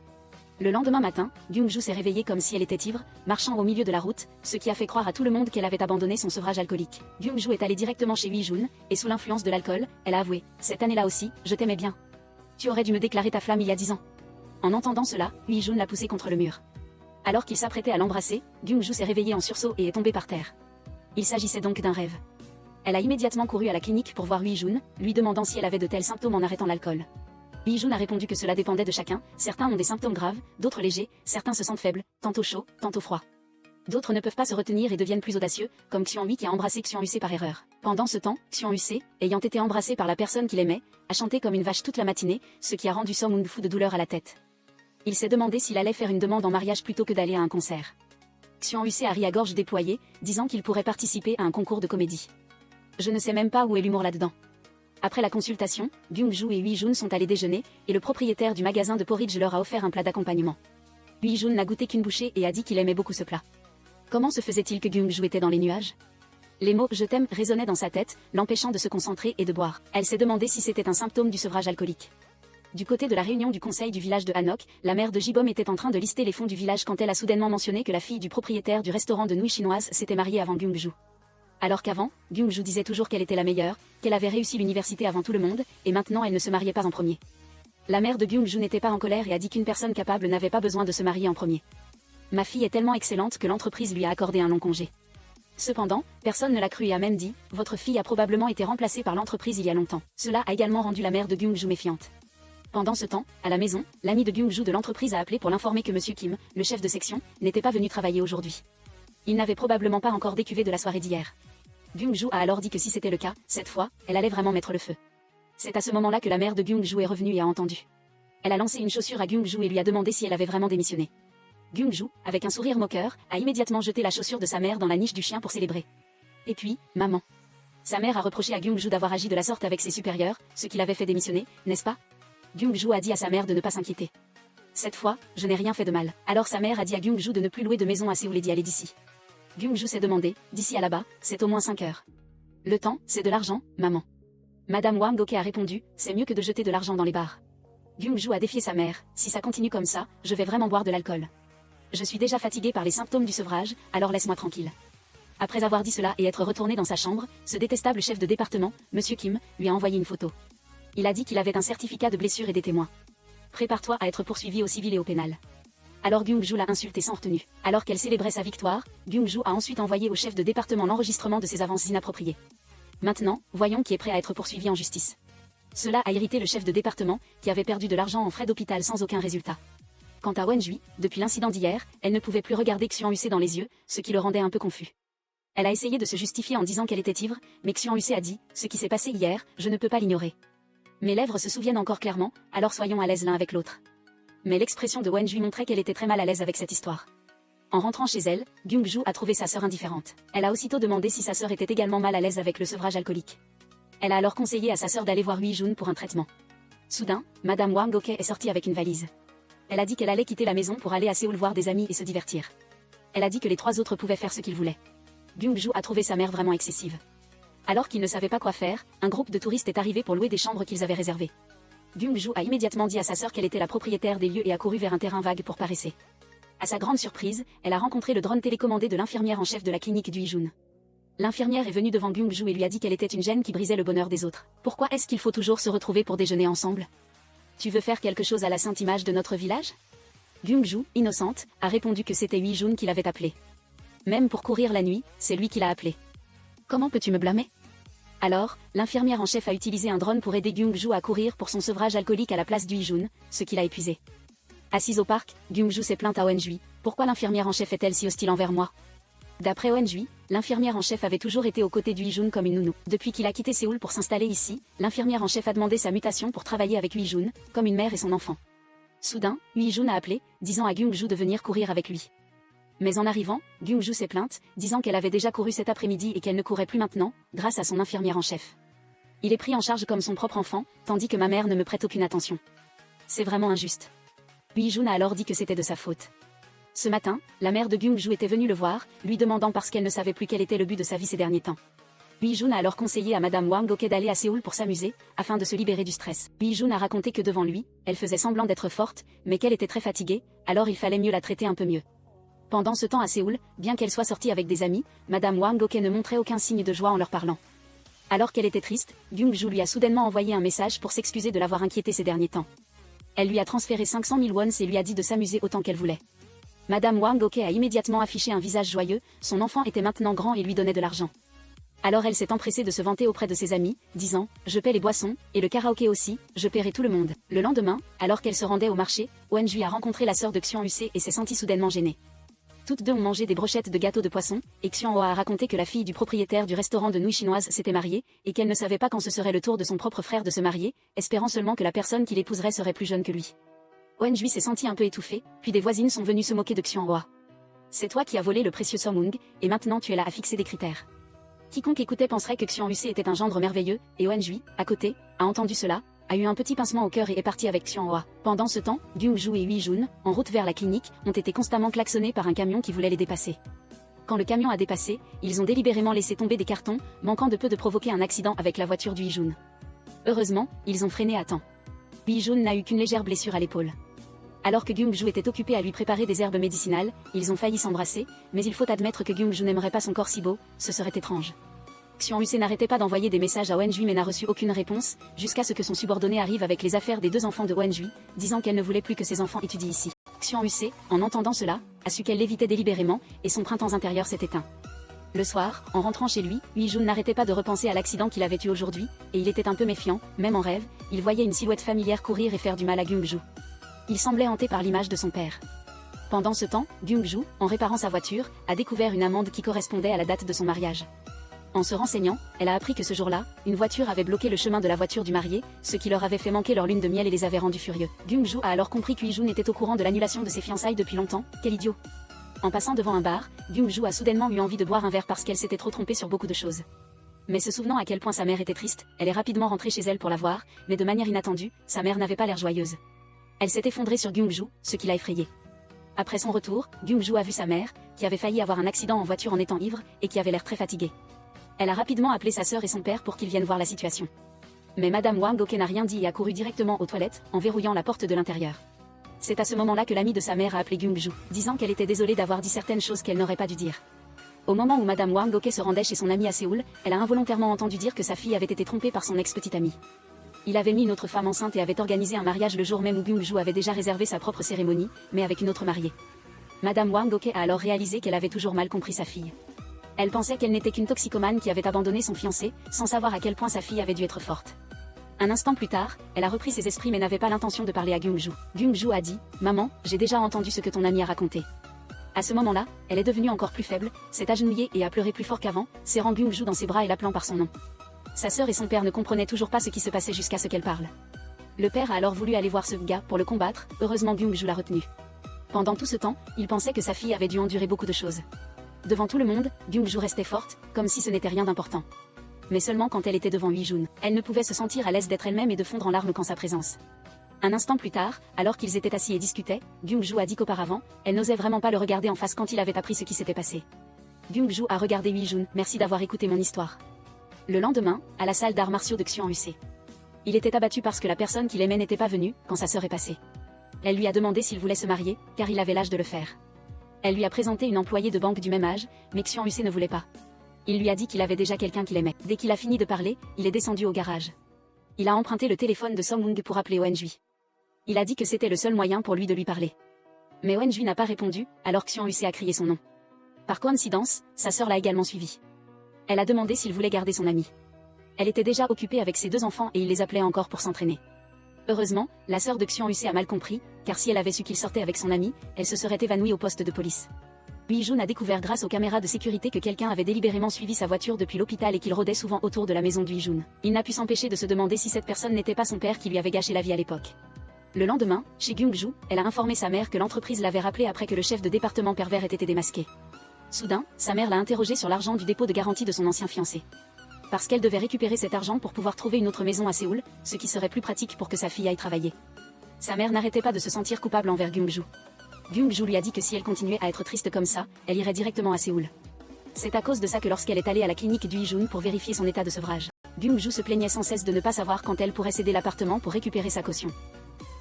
Le lendemain matin, Kyung-ju s'est réveillée comme si elle était ivre, marchant au milieu de la route, ce qui a fait croire à tout le monde qu'elle avait abandonné son sevrage alcoolique. Kyung-ju est allée directement chez Hui-jun, et sous l'influence de l'alcool, elle a avoué « Cette année-là aussi, je t'aimais bien. Tu aurais dû me déclarer ta flamme il y a 10 ans. » En entendant cela, Hui-jun l'a poussée contre le mur. Alors qu'il s'apprêtait à l'embrasser, Kyung-ju s'est réveillée en sursaut et est tombée par terre. Il s'agissait donc d'un rêve. Elle a immédiatement couru à la clinique pour voir Hui-jun, lui demandant si elle avait de tels symptômes en arrêtant l'alcool. Hui-jun a répondu que cela dépendait de chacun, certains ont des symptômes graves, d'autres légers, certains se sentent faibles, tantôt chaud, tantôt froid. D'autres ne peuvent pas se retenir et deviennent plus audacieux, comme Xian-hui qui a embrassé Xian-Huc par erreur. Pendant ce temps, Xian-Huc, ayant été embrassé par la personne qu'il aimait, a chanté comme une vache toute la matinée, ce qui a rendu Song-hoon fou de douleur à la tête. Il s'est demandé s'il allait faire une demande en mariage plutôt que d'aller à un concert. Xian-Huc a ri à gorge déployée, disant qu'il pourrait participer à un concours de comédie. Je ne sais même pas où est l'humour là-dedans. Après la consultation, Kyung-ju et Hui-jun sont allés déjeuner, et le propriétaire du magasin de porridge leur a offert un plat d'accompagnement. Hui-jun n'a goûté qu'une bouchée et a dit qu'il aimait beaucoup ce plat. Comment se faisait-il que Kyung-ju était dans les nuages? Les mots « je t'aime » résonnaient dans sa tête, l'empêchant de se concentrer et de boire. Elle s'est demandé si c'était un symptôme du sevrage alcoolique. Du côté de la réunion du conseil du village de Hanok, la mère de Jibom était en train de lister les fonds du village quand elle a soudainement mentionné que la fille du propriétaire du restaurant de nouilles chinoises s'était mariée avant Kyung-ju. Alors qu'avant, Kyung-ju disait toujours qu'elle était la meilleure, qu'elle avait réussi l'université avant tout le monde, et maintenant elle ne se mariait pas en premier. La mère de Kyung-ju n'était pas en colère et a dit qu'une personne capable n'avait pas besoin de se marier en premier. Ma fille est tellement excellente que l'entreprise lui a accordé un long congé. Cependant, personne ne l'a cru et a même dit, votre fille a probablement été remplacée par l'entreprise il y a longtemps. Cela a également rendu la mère de Kyung-ju méfiante. Pendant ce temps, à la maison, l'ami de Kyung-ju de l'entreprise a appelé pour l'informer que Monsieur Kim, le chef de section, n'était pas venu travailler aujourd'hui. Il n'avait probablement pas encore décuvé de la soirée d'hier. Kyung-ju a alors dit que si c'était le cas, cette fois, elle allait vraiment mettre le feu. C'est à ce moment-là que la mère de Kyung-ju est revenue et a entendu. Elle a lancé une chaussure à Kyung-ju et lui a demandé si elle avait vraiment démissionné. Kyung-ju, avec un sourire moqueur, a immédiatement jeté la chaussure de sa mère dans la niche du chien pour célébrer. Et puis, maman. Sa mère a reproché à Kyung-ju d'avoir agi de la sorte avec ses supérieurs, ce qui l'avait fait démissionner, n'est-ce pas? Kyung-ju a dit à sa mère de ne pas s'inquiéter. Cette fois, je n'ai rien fait de mal. Alors sa mère a dit à Kyung-ju de ne plus louer de maison à Séoul et d'y aller d'ici. Kyung-ju s'est demandé, d'ici à là-bas, c'est au moins 5 heures. Le temps, c'est de l'argent, maman. Madame Wang Ok a répondu, c'est mieux que de jeter de l'argent dans les bars. Kyung-ju a défié sa mère, si ça continue comme ça, je vais vraiment boire de l'alcool. Je suis déjà fatiguée par les symptômes du sevrage, alors laisse-moi tranquille. Après avoir dit cela et être retourné dans sa chambre, ce détestable chef de département, Monsieur Kim, lui a envoyé une photo. Il a dit qu'il avait un certificat de blessure et des témoins. Prépare-toi à être poursuivi au civil et au pénal. Alors Kyung-ju l'a insulté sans retenue. Alors qu'elle célébrait sa victoire, Kyung-ju a ensuite envoyé au chef de département l'enregistrement de ses avances inappropriées. Maintenant, voyons qui est prêt à être poursuivi en justice. Cela a irrité le chef de département, qui avait perdu de l'argent en frais d'hôpital sans aucun résultat. Quant à Wen-jui, depuis l'incident d'hier, elle ne pouvait plus regarder Xian-Huc dans les yeux, ce qui le rendait un peu confus. Elle a essayé de se justifier en disant qu'elle était ivre, mais Xian-Huc a dit, ce qui s'est passé hier, je ne peux pas l'ignorer. Mes lèvres se souviennent encore clairement, alors soyons à l'aise l'un avec l'autre. Mais l'expression de Wen-jui montrait qu'elle était très mal à l'aise avec cette histoire. En rentrant chez elle, Kyung-ju a trouvé sa sœur indifférente. Elle a aussitôt demandé si sa sœur était également mal à l'aise avec le sevrage alcoolique. Elle a alors conseillé à sa sœur d'aller voir Hui-jun pour un traitement. Soudain, Madame Wang Ok est sortie avec une valise. Elle a dit qu'elle allait quitter la maison pour aller à Séoul voir des amis et se divertir. Elle a dit que les 3 autres pouvaient faire ce qu'ils voulaient. Kyung-ju a trouvé sa mère vraiment excessive. Alors qu'ils ne savaient pas quoi faire, un groupe de touristes est arrivé pour louer des chambres qu'ils avaient réservées. Kyung-ju a immédiatement dit à sa sœur qu'elle était la propriétaire des lieux et a couru vers un terrain vague pour paresser. À sa grande surprise, elle a rencontré le drone télécommandé de l'infirmière en chef de la clinique du Hui-jun. L'infirmière est venue devant Kyung-ju et lui a dit qu'elle était une gêne qui brisait le bonheur des autres. Pourquoi est-ce qu'il faut toujours se retrouver pour déjeuner ensemble? Tu veux faire quelque chose à la sainte image de notre village? Kyung-ju, innocente, a répondu que c'était Hui-jun qui l'avait appelé. Même pour courir la nuit, c'est lui qui l'a appelé. Comment peux-tu me blâmer? Alors, l'infirmière en chef a utilisé un drone pour aider Kyung-ju à courir pour son sevrage alcoolique à la place du Hui-jun, ce qui l'a épuisé. Assise au parc, Kyung-ju s'est plainte à Wen-jui. Pourquoi l'infirmière en chef est-elle si hostile envers moi? D'après Wen-jui, l'infirmière en chef avait toujours été aux côtés du Hui-jun comme une nounou. Depuis qu'il a quitté Séoul pour s'installer ici, l'infirmière en chef a demandé sa mutation pour travailler avec Hui-jun, comme une mère et son enfant. Soudain, Hui-jun a appelé, disant à Kyung-ju de venir courir avec lui. Mais en arrivant, Kyung-ju s'est plainte, disant qu'elle avait déjà couru cet après-midi et qu'elle ne courait plus maintenant, grâce à son infirmière en chef. Il est pris en charge comme son propre enfant, tandis que ma mère ne me prête aucune attention. C'est vraiment injuste. Hui-jun a alors dit que c'était de sa faute. Ce matin, la mère de Byung-ju était venue le voir, lui demandant parce qu'elle ne savait plus quel était le but de sa vie ces derniers temps. Bi-jun a alors conseillé à Madame Wang Ok d'aller à Séoul pour s'amuser, afin de se libérer du stress. Bi-jun a raconté que devant lui, elle faisait semblant d'être forte, mais qu'elle était très fatiguée, alors il fallait mieux la traiter un peu mieux. Pendant ce temps à Séoul, bien qu'elle soit sortie avec des amis, Madame Wang Ok ne montrait aucun signe de joie en leur parlant. Alors qu'elle était triste, Byung-ju lui a soudainement envoyé un message pour s'excuser de l'avoir inquiétée ces derniers temps. Elle lui a transféré 500 000 wons et lui a dit de s'amuser autant qu'elle voulait. Madame Wang Ok a immédiatement affiché un visage joyeux, son enfant était maintenant grand et lui donnait de l'argent. Alors elle s'est empressée de se vanter auprès de ses amis, disant « Je paie les boissons, et le karaoké aussi, je paierai tout le monde ». Le lendemain, alors qu'elle se rendait au marché, Won-ju a rencontré la sœur de Xian-Use et s'est sentie soudainement gênée. Toutes deux ont mangé des brochettes de gâteau de poisson, et Xian-Hoa a raconté que la fille du propriétaire du restaurant de nouilles chinoises s'était mariée, et qu'elle ne savait pas quand ce serait le tour de son propre frère de se marier, espérant seulement que la personne qui l'épouserait serait plus jeune que lui. Won-ju s'est senti un peu étouffée, puis des voisines sont venues se moquer de Xian-Hoa. « C'est toi qui as volé le précieux Somung, et maintenant tu es là à fixer des critères. » Quiconque écoutait penserait que Xian-Use était un gendre merveilleux, et Won-ju, à côté, a entendu cela, a eu un petit pincement au cœur et est parti avec Xian-Hoa. Pendant ce temps, Byung-ju et Hui-jun, en route vers la clinique, ont été constamment klaxonnés par un camion qui voulait les dépasser. Quand le camion a dépassé, ils ont délibérément laissé tomber des cartons, manquant de peu de provoquer un accident avec la voiture du Hui-jun. Heureusement, ils ont freiné à temps. Hui-jun n'a eu qu'une légère blessure à l'épaule. Alors que Byung-ju était occupé à lui préparer des herbes médicinales, ils ont failli s'embrasser, mais il faut admettre que Byung-ju n'aimerait pas son corps si beau, ce serait étrange. Xian-Use n'arrêtait pas d'envoyer des messages à Won-ju mais n'a reçu aucune réponse, jusqu'à ce que son subordonné arrive avec les affaires des deux enfants de Won-ju, disant qu'elle ne voulait plus que ses enfants étudient ici. Xian-Use, en entendant cela, a su qu'elle l'évitait délibérément, et son printemps intérieur s'est éteint. Le soir, en rentrant chez lui, Hui-jun n'arrêtait pas de repenser à l'accident qu'il avait eu aujourd'hui, et il était un peu méfiant, même en rêve, il voyait une silhouette familière courir et faire du mal à Byung-ju. Il semblait hanté par l'image de son père. Pendant ce temps, Byung-ju, en réparant sa voiture, a découvert une amende qui correspondait à la date de son mariage. En se renseignant, elle a appris que ce jour-là, une voiture avait bloqué le chemin de la voiture du marié, ce qui leur avait fait manquer leur lune de miel et les avait rendus furieux. Byung-ju a alors compris que Hui-jun était au courant de l'annulation de ses fiançailles depuis longtemps, quel idiot. En passant devant un bar, Byung-ju a soudainement eu envie de boire un verre parce qu'elle s'était trop trompée sur beaucoup de choses. Mais se souvenant à quel point sa mère était triste, elle est rapidement rentrée chez elle pour la voir, mais de manière inattendue, sa mère n'avait pas l'air joyeuse. Elle s'est effondrée sur Byung-ju, ce qui l'a effrayée. Après son retour, Byung-ju a vu sa mère, qui avait failli avoir un accident en voiture en étant ivre, et qui avait l'air très fatiguée. Elle a rapidement appelé sa sœur et son père pour qu'ils viennent voir la situation. Mais Madame Wang Ok n'a rien dit et a couru directement aux toilettes, en verrouillant la porte de l'intérieur. C'est à ce moment-là que l'amie de sa mère a appelé Byung-ju, disant qu'elle était désolée d'avoir dit certaines choses qu'elle n'aurait pas dû dire. Au moment où Madame Wang Ok se rendait chez son amie à Séoul, elle a involontairement entendu dire que sa fille avait été trompée par son ex-petite amie. Il avait mis une autre femme enceinte et avait organisé un mariage le jour même où Byung-ju avait déjà réservé sa propre cérémonie, mais avec une autre mariée. Madame Wang Ok a alors réalisé qu'elle avait toujours mal compris sa fille. Elle pensait qu'elle n'était qu'une toxicomane qui avait abandonné son fiancé, sans savoir à quel point sa fille avait dû être forte. Un instant plus tard, elle a repris ses esprits mais n'avait pas l'intention de parler à Byung-ju. Byung-ju a dit « Maman, j'ai déjà entendu ce que ton amie a raconté ». À ce moment-là, elle est devenue encore plus faible, s'est agenouillée et a pleuré plus fort qu'avant, serrant Byung-ju dans ses bras et l'appelant par son nom. Sa sœur et son père ne comprenaient toujours pas ce qui se passait jusqu'à ce qu'elle parle. Le père a alors voulu aller voir ce gars pour le combattre, heureusement Byung-ju l'a retenu. Pendant tout ce temps, il pensait que sa fille avait dû endurer beaucoup de choses. Devant tout le monde, Byung-ju restait forte, comme si ce n'était rien d'important. Mais seulement quand elle était devant Hui-jun, elle ne pouvait se sentir à l'aise d'être elle-même et de fondre en larmes qu'en sa présence. Un instant plus tard, alors qu'ils étaient assis et discutaient, Byung-ju a dit qu'auparavant, elle n'osait vraiment pas le regarder en face quand il avait appris ce qui s'était passé. Byung-ju a regardé Hui-jun, merci d'avoir écouté mon histoire. Le lendemain, à la salle d'arts martiaux de Xian-Use. Il était abattu parce que la personne qu'il aimait n'était pas venue, quand sa sœur est passée. Elle lui a demandé s'il voulait se marier, car il avait l'âge de le faire. Elle lui a présenté une employée de banque du même âge, mais Xian-Use ne voulait pas. Il lui a dit qu'il avait déjà quelqu'un qu'il aimait. Dès qu'il a fini de parler, il est descendu au garage. Il a emprunté le téléphone de Song-Wung pour appeler Won-ju. Il a dit que c'était le seul moyen pour lui de lui parler. Mais Won-ju n'a pas répondu, alors Xian-Use a crié son nom. Par coïncidence, sa sœur l'a également suivi. Elle a demandé s'il voulait garder son ami. Elle était déjà occupée avec ses deux enfants et il les appelait encore pour s'entraîner. Heureusement, la sœur de Xian-Use a mal compris, car si elle avait su qu'il sortait avec son ami, elle se serait évanouie au poste de police. Hui-jun a découvert grâce aux caméras de sécurité que quelqu'un avait délibérément suivi sa voiture depuis l'hôpital et qu'il rôdait souvent autour de la maison de Hui-jun. Il n'a pu s'empêcher de se demander si cette personne n'était pas son père qui lui avait gâché la vie à l'époque. Le lendemain, chez Byung-ju, elle a informé sa mère que l'entreprise l'avait rappelé après que le chef de département pervers ait été démasqué. Soudain, sa mère l'a interrogé sur l'argent du dépôt de garantie de son ancien fiancé. Parce qu'elle devait récupérer cet argent pour pouvoir trouver une autre maison à Séoul, ce qui serait plus pratique pour que sa fille aille travailler. Sa mère n'arrêtait pas de se sentir coupable envers Byung-ju. Kyung-ju lui a dit que si elle continuait à être triste comme ça, elle irait directement à Séoul. C'est à cause de ça que lorsqu'elle est allée à la clinique d'Uijun pour vérifier son état de sevrage, Kyung-ju se plaignait sans cesse de ne pas savoir quand elle pourrait céder l'appartement pour récupérer sa caution.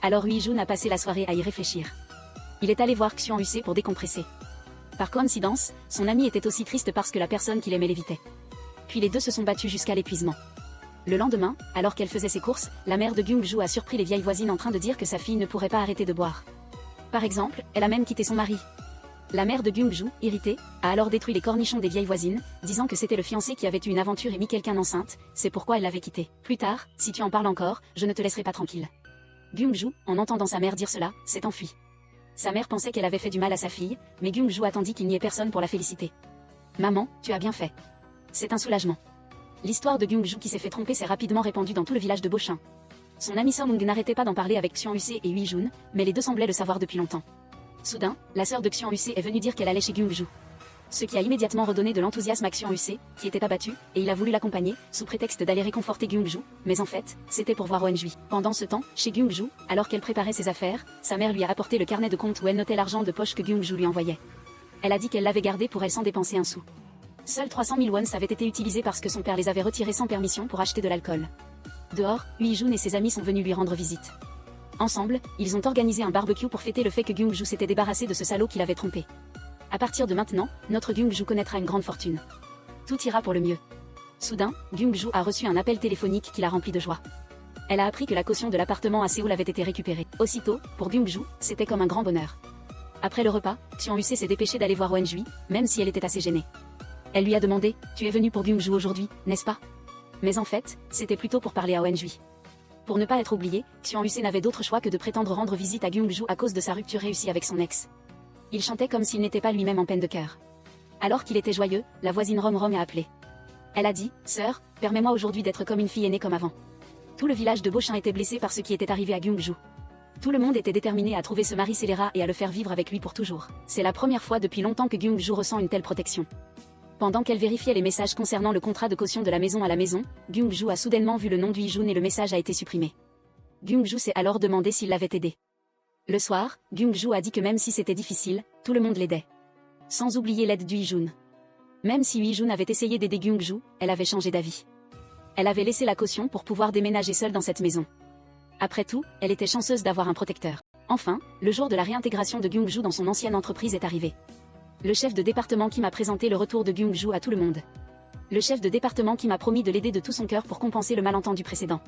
Alors Uijun a passé la soirée à y réfléchir. Il est allé voir Xian-Yu pour décompresser. Par coïncidence, son ami était aussi triste parce que la personne qu'il aimait l'évitait. Puis les deux se sont battus jusqu'à l'épuisement. Le lendemain, alors qu'elle faisait ses courses, la mère de Kyung-ju a surpris les vieilles voisines en train de dire que sa fille ne pourrait pas arrêter de boire. Par exemple, elle a même quitté son mari. La mère de Kyung-ju, irritée, a alors détruit les cornichons des vieilles voisines, disant que c'était le fiancé qui avait eu une aventure et mis quelqu'un enceinte, c'est pourquoi elle l'avait quitté. Plus tard, si tu en parles encore, je ne te laisserai pas tranquille. Kyung-ju, en entendant sa mère dire cela, s'est enfui. Sa mère pensait qu'elle avait fait du mal à sa fille, mais Kyung-ju attendit qu'il n'y ait personne pour la féliciter. Maman, tu as bien fait. C'est un soulagement. L'histoire de Kyung-ju qui s'est fait tromper s'est rapidement répandue dans tout le village de Bochin. Son ami Song n'arrêtait pas d'en parler avec Xian-Yu et Uijun, mais les deux semblaient le savoir depuis longtemps. Soudain, la sœur de Xian-Yu est venue dire qu'elle allait chez Kyung-ju. Ce qui a immédiatement redonné de l'enthousiasme à Xian-Yu, qui était abattu, et il a voulu l'accompagner, sous prétexte d'aller réconforter Kyung-ju, mais en fait, c'était pour voir Won-Jui. Pendant ce temps, chez Kyung-ju, alors qu'elle préparait ses affaires, sa mère lui a apporté le carnet de compte où elle notait l'argent de poche que Kyung-ju lui envoyait. Elle a dit qu'elle l'avait gardé pour elle sans dépenser un sou. Seuls 300 000 wons avaient été utilisés parce que son père les avait retirés sans permission pour acheter de l'alcool. Dehors, Uijun et ses amis sont venus lui rendre visite. Ensemble, ils ont organisé un barbecue pour fêter le fait que Kyung-ju s'était débarrassé de ce salaud qui l'avait trompé. À partir de maintenant, notre Kyung-ju connaîtra une grande fortune. Tout ira pour le mieux. Soudain, Kyung-ju a reçu un appel téléphonique qui l'a rempli de joie. Elle a appris que la caution de l'appartement à Séoul avait été récupérée. Aussitôt, pour Kyung-ju, c'était comme un grand bonheur. Après le repas, Xian-Yu s'est dépêchée d'aller voir Won-Jui, même si elle était assez gênée. Elle lui a demandé « Tu es venu pour Kyung-ju aujourd'hui, n'est-ce pas ?» Mais en fait, c'était plutôt pour parler à Won-Jui. Pour ne pas être oublié, Xian-Yu n'avait d'autre choix que de prétendre rendre visite à Kyung-ju à cause de sa rupture réussie avec son ex. Il chantait comme s'il n'était pas lui-même en peine de cœur. Alors qu'il était joyeux, la voisine Rom a appelé. Elle a dit « Sœur, permets-moi aujourd'hui d'être comme une fille aînée comme avant. » Tout le village de Bochin était blessé par ce qui était arrivé à Kyung-ju. Tout le monde était déterminé à trouver ce mari scélérat et à le faire vivre avec lui pour toujours. C'est la première fois depuis longtemps que Kyung-ju ressent une telle protection. Pendant qu'elle vérifiait les messages concernant le contrat de caution de la maison à la maison, Kyung-ju a soudainement vu le nom d'Uijun et le message a été supprimé. Kyung-ju s'est alors demandé s'il l'avait aidé. Le soir, Kyung-ju a dit que même si c'était difficile, tout le monde l'aidait. Sans oublier l'aide d'Uijun. Même si Uijun avait essayé d'aider Kyung-ju, elle avait changé d'avis. Elle avait laissé la caution pour pouvoir déménager seule dans cette maison. Après tout, elle était chanceuse d'avoir un protecteur. Enfin, le jour de la réintégration de Kyung-ju dans son ancienne entreprise est arrivé. Le chef de département qui m'a présenté le retour de Kyung-ju à tout le monde. Le chef de département qui m'a promis de l'aider de tout son cœur pour compenser le malentendu précédent.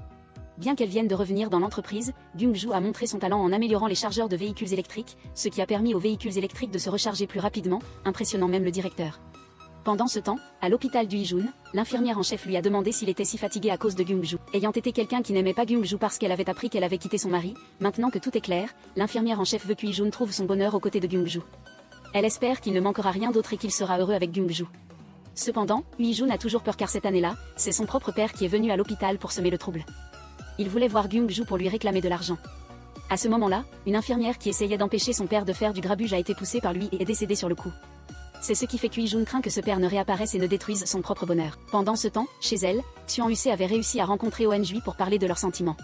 Bien qu'elle vienne de revenir dans l'entreprise, Kyung-ju a montré son talent en améliorant les chargeurs de véhicules électriques, ce qui a permis aux véhicules électriques de se recharger plus rapidement, impressionnant même le directeur. Pendant ce temps, à l'hôpital d'Uijun, l'infirmière en chef lui a demandé s'il était si fatigué à cause de Kyung-ju. Ayant été quelqu'un qui n'aimait pas Kyung-ju parce qu'elle avait appris qu'elle avait quitté son mari, maintenant que tout est clair, l'infirmière en chef veut qu'Uijun trouve son bonheur aux côtés de Kyung-ju. Elle espère qu'il ne manquera rien d'autre et qu'il sera heureux avec Kyung-ju. Cependant, Uijun a toujours peur car cette année-là, c'est son propre père qui est venu à l'hôpital pour semer le trouble. Il voulait voir Kyung-ju pour lui réclamer de l'argent. À ce moment-là, une infirmière qui essayait d'empêcher son père de faire du grabuge a été poussée par lui et est décédée sur le coup. C'est ce qui fait qu'Uijun craint que ce père ne réapparaisse et ne détruise son propre bonheur. Pendant ce temps, chez elle, Xian-Yu avait réussi à rencontrer Won-Jui pour parler de leurs sentiments.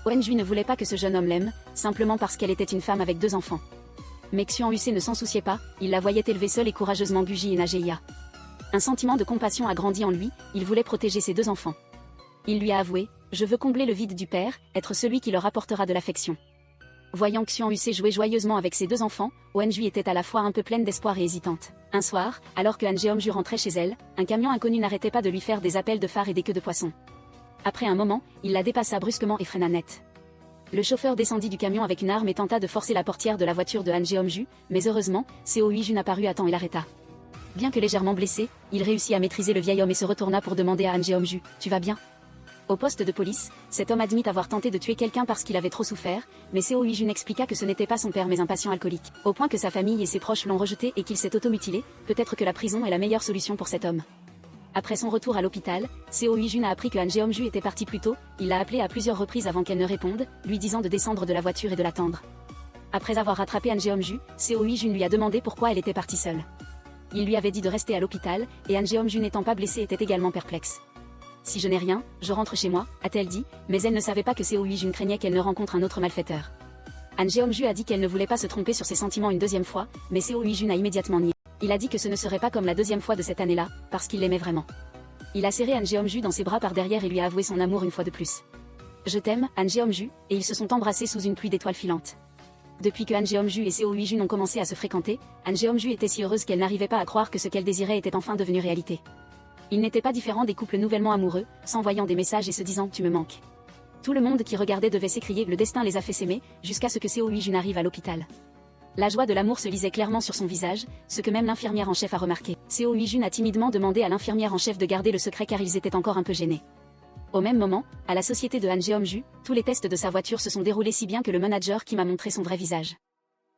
Won-Jui ne voulait pas que ce jeune homme l'aime, simplement parce qu'elle était une femme avec 2 enfants. Mais Xian-Yu ne s'en souciait pas, il la voyait élever seule et courageusement Guji et Nageia. Un sentiment de compassion a grandi en lui, il voulait protéger ses 2 enfants. Il lui a avoué « Je veux combler le vide du père, être celui qui leur apportera de l'affection ». Voyant Xian-Yu jouer joyeusement avec ses 2 enfants, Won-Jui était à la fois un peu pleine d'espoir et hésitante. Un soir, alors que Han Jeong-ju rentrait chez elle, un camion inconnu n'arrêtait pas de lui faire des appels de phare et des queues de poissons. Après un moment, il la dépassa brusquement et freina net. Le chauffeur descendit du camion avec une arme et tenta de forcer la portière de la voiture de Han Jeong-ju, mais heureusement, Seo Uijun apparut à temps et l'arrêta. Bien que légèrement blessé, il réussit à maîtriser le vieil homme et se retourna pour demander à Han Jeong-ju « Tu vas bien ?» Au poste de police, cet homme admit avoir tenté de tuer quelqu'un parce qu'il avait trop souffert, mais Seo Uijun expliqua que ce n'était pas son père mais un patient alcoolique. Au point que sa famille et ses proches l'ont rejeté et qu'il s'est automutilé, peut-être que la prison est la meilleure solution pour cet homme. Après son retour à l'hôpital, Seo Uijun a appris que Han Jeong-ju était parti plus tôt, il l'a appelé à plusieurs reprises avant qu'elle ne réponde, lui disant de descendre de la voiture et de l'attendre. Après avoir rattrapé Han Jeong-ju, Seo Uijun lui a demandé pourquoi elle était partie seule. Il lui avait dit de rester à l'hôpital, et Han Jeong-ju n'étant pas blessé était également perplexe. Si je n'ai rien, je rentre chez moi, a-t-elle dit, mais elle ne savait pas que Seo Uijun craignait qu'elle ne rencontre un autre malfaiteur. Han Jeong-ju a dit qu'elle ne voulait pas se tromper sur ses sentiments une deuxième fois, mais Seo Hui-jun a immédiatement nié. Il a dit que ce ne serait pas comme la deuxième fois de cette année-là, parce qu'il l'aimait vraiment. Il a serré Han Jeong-ju dans ses bras par derrière et lui a avoué son amour une fois de plus. Je t'aime, Han Jeong-ju, et ils se sont embrassés sous une pluie d'étoiles filantes. Depuis que Han Jeong-ju et Seo Hui-jun ont commencé à se fréquenter, Han Jeong-ju était si heureuse qu'elle n'arrivait pas à croire que ce qu'elle désirait était enfin devenu réalité. Il n'était pas différent des couples nouvellement amoureux, s'envoyant des messages et se disant « tu me manques ». Tout le monde qui regardait devait s'écrier « le destin les a fait s'aimer » jusqu'à ce que Seo Hui-jun arrive à l'hôpital. La joie de l'amour se lisait clairement sur son visage, ce que même l'infirmière en chef a remarqué. Seo Hui-jun a timidement demandé à l'infirmière en chef de garder le secret car ils étaient encore un peu gênés. Au même moment, à la société de Han Jeong-ju, tous les tests de sa voiture se sont déroulés si bien que le manager Kim a montré son vrai visage.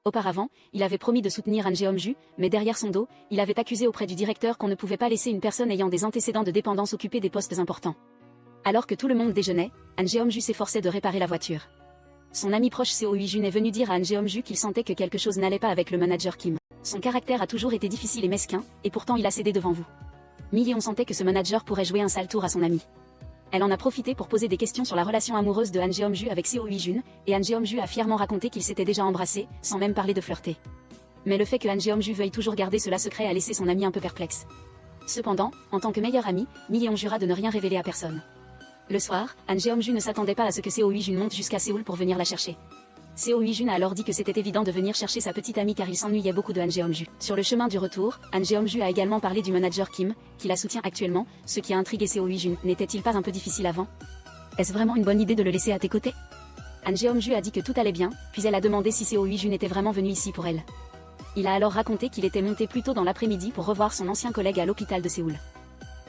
Auparavant, il avait promis de soutenir Han Jeong-ju, mais derrière son dos, il avait accusé auprès du directeur qu'on ne pouvait pas laisser une personne ayant des antécédents de dépendance occuper des postes importants. Alors que tout le monde déjeunait, Han Jeong-ju s'efforçait de réparer la voiture. Son ami proche Seo Hui-jun est venu dire à Han Jeong-ju qu'il sentait que quelque chose n'allait pas avec le manager Kim. Son caractère a toujours été difficile et mesquin, et pourtant il a cédé devant vous. On sentait que ce manager pourrait jouer un sale tour à son ami. Elle en a profité pour poser des questions sur la relation amoureuse de Han Jeong-ju avec Seo Hui-jun, et Han Jeong-ju a fièrement raconté qu'ils s'étaient déjà embrassés, sans même parler de flirter. Mais le fait que Han Jeong-ju veuille toujours garder cela secret a laissé son ami un peu perplexe. Cependant, en tant que meilleur ami, Mi-yeon jura de ne rien révéler à personne. Le soir, Han Jeong-ju ne s'attendait pas à ce que Seo Hui-jun monte jusqu'à Séoul pour venir la chercher. Seo Hui-jun a alors dit que c'était évident de venir chercher sa petite amie car il s'ennuyait beaucoup de Han Jeong-ju. Sur le chemin du retour, Han Jeong-ju a également parlé du manager Kim, qui la soutient actuellement, ce qui a intrigué Seo Hui-jun. N'était-il pas un peu difficile avant? Est-ce vraiment une bonne idée de le laisser à tes côtés? Han Jeong-ju a dit que tout allait bien, puis elle a demandé si Seo Hui-jun était vraiment venu ici pour elle. Il a alors raconté qu'il était monté plus tôt dans l'après-midi pour revoir son ancien collègue à l'hôpital de Séoul.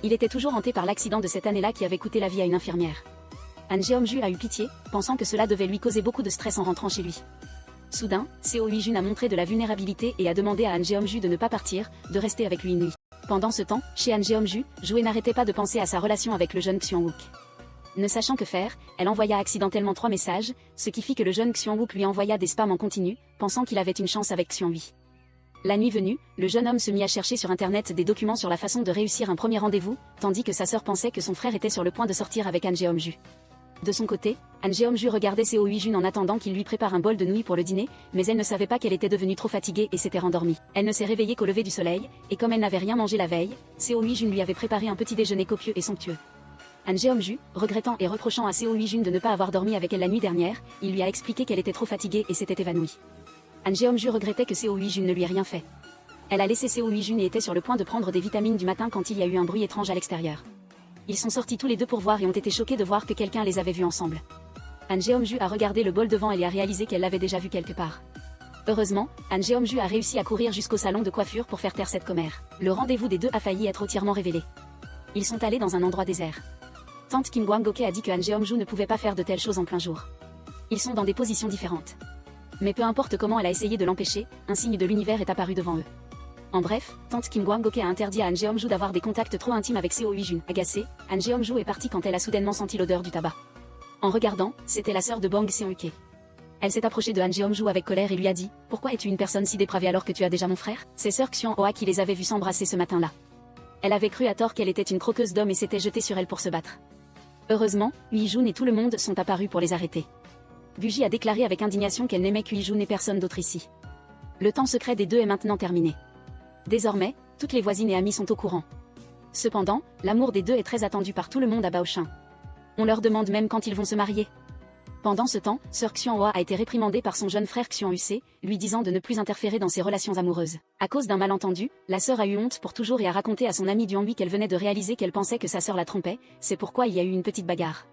Il était toujours hanté par l'accident de cette année-là qui avait coûté la vie à une infirmière. Han Jeong-ju a eu pitié, pensant que cela devait lui causer beaucoup de stress en rentrant chez lui. Soudain, Seo Hui-jun a montré de la vulnérabilité et a demandé à Han Jeong-ju de ne pas partir, de rester avec lui une nuit. Pendant ce temps, chez Han Jeong-ju, Joe n'arrêtait pas de penser à sa relation avec le jeune Xiong-wook. Ne sachant que faire, elle envoya accidentellement 3 messages, ce qui fit que le jeune Xiong-wook lui envoya des spams en continu, pensant qu'il avait une chance avec Xiong-hui. La nuit venue, le jeune homme se mit à chercher sur internet des documents sur la façon de réussir un premier rendez-vous, tandis que sa sœur pensait que son frère était sur le point de sortir avec Han Jeong-ju. De son côté, Han Jeong-ju regardait Seo Hui-jun en attendant qu'il lui prépare un bol de nouilles pour le dîner, mais elle ne savait pas qu'elle était devenue trop fatiguée et s'était rendormie. Elle ne s'est réveillée qu'au lever du soleil, et comme elle n'avait rien mangé la veille, Seo Hui-jun lui avait préparé un petit déjeuner copieux et somptueux. Han Jeong-ju, regrettant et reprochant à Seo Hui-jun de ne pas avoir dormi avec elle la nuit dernière, il lui a expliqué qu'elle était trop fatiguée et s'était évanouie. Han Jeong-ju regrettait que Seo Hui-jun ne lui ait rien fait. Elle a laissé Seo Hui-jun et était sur le point de prendre des vitamines du matin quand il y a eu un bruit étrange à l'extérieur. Ils sont sortis tous les deux pour voir et ont été choqués de voir que quelqu'un les avait vus ensemble. Han Jeong-ju a regardé le bol devant elle et a réalisé qu'elle l'avait déjà vu quelque part. Heureusement, Han Jeong-ju a réussi à courir jusqu'au salon de coiffure pour faire taire cette commère. Le rendez-vous des deux a failli être entièrement révélé. Ils sont allés dans un endroit désert. Tante Kim Gwang-goke a dit que Han Jeong-ju ne pouvait pas faire de telles choses en plein jour. Ils sont dans des positions différentes. Mais peu importe comment elle a essayé de l'empêcher, un signe de l'univers est apparu devant eux. En bref, tante Kim Gwang-goke a interdit à Han Jeong-ju d'avoir des contacts trop intimes avec Seo Hui-jun. Agacée, Han Jeong-ju est partie quand elle a soudainement senti l'odeur du tabac. En regardant, c'était la sœur de Bang Seung-hye. Elle s'est approchée de Han Jeong-ju avec colère et lui a dit « Pourquoi es-tu une personne si dépravée alors que tu as déjà mon frère ?» C'est sœur Xian-hoa qui les avait vus s'embrasser ce matin-là. Elle avait cru à tort qu'elle était une croqueuse d'hommes et s'était jetée sur elle pour se battre. Heureusement, Hui-jun et tout le monde sont apparus pour les arrêter. Buji a déclaré avec indignation qu'elle n'aimait qu'Hui-jun et personne d'autre ici. Le temps secret des deux est maintenant terminé. Désormais, toutes les voisines et amies sont au courant. Cependant, l'amour des deux est très attendu par tout le monde à Baoshan. On leur demande même quand ils vont se marier. Pendant ce temps, sœur Xianhua a été réprimandée par son jeune frère Xian-Huc, lui disant de ne plus interférer dans ses relations amoureuses. À cause d'un malentendu, la sœur a eu honte pour toujours et a raconté à son amie Duan-hui qu'elle venait de réaliser qu'elle pensait que sa sœur la trompait, c'est pourquoi il y a eu une petite bagarre.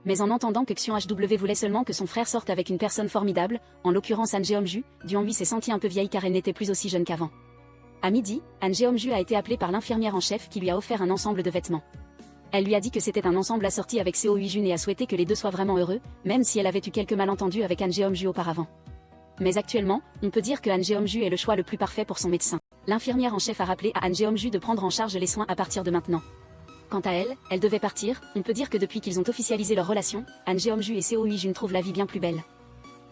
Mais en entendant que Xian-hw voulait seulement que son frère sorte avec une personne formidable, en l'occurrence Han Jeong-ju, Duan-hui s'est sentie un peu vieille car elle n'était plus aussi jeune qu'avant. À midi, Han Jeong-ju a été appelée par l'infirmière en chef qui lui a offert un ensemble de vêtements. Elle lui a dit que c'était un ensemble assorti avec Seo Hui-jun et a souhaité que les deux soient vraiment heureux, même si elle avait eu quelques malentendus avec Han Jeong-ju auparavant. Mais actuellement, on peut dire que Han Jeong-ju est le choix le plus parfait pour son médecin. L'infirmière en chef a rappelé à Han Jeong-ju de prendre en charge les soins à partir de maintenant. Quant à elle, elle devait partir, on peut dire que depuis qu'ils ont officialisé leur relation, Han Jeong-ju et Seo Hui-jun trouvent la vie bien plus belle.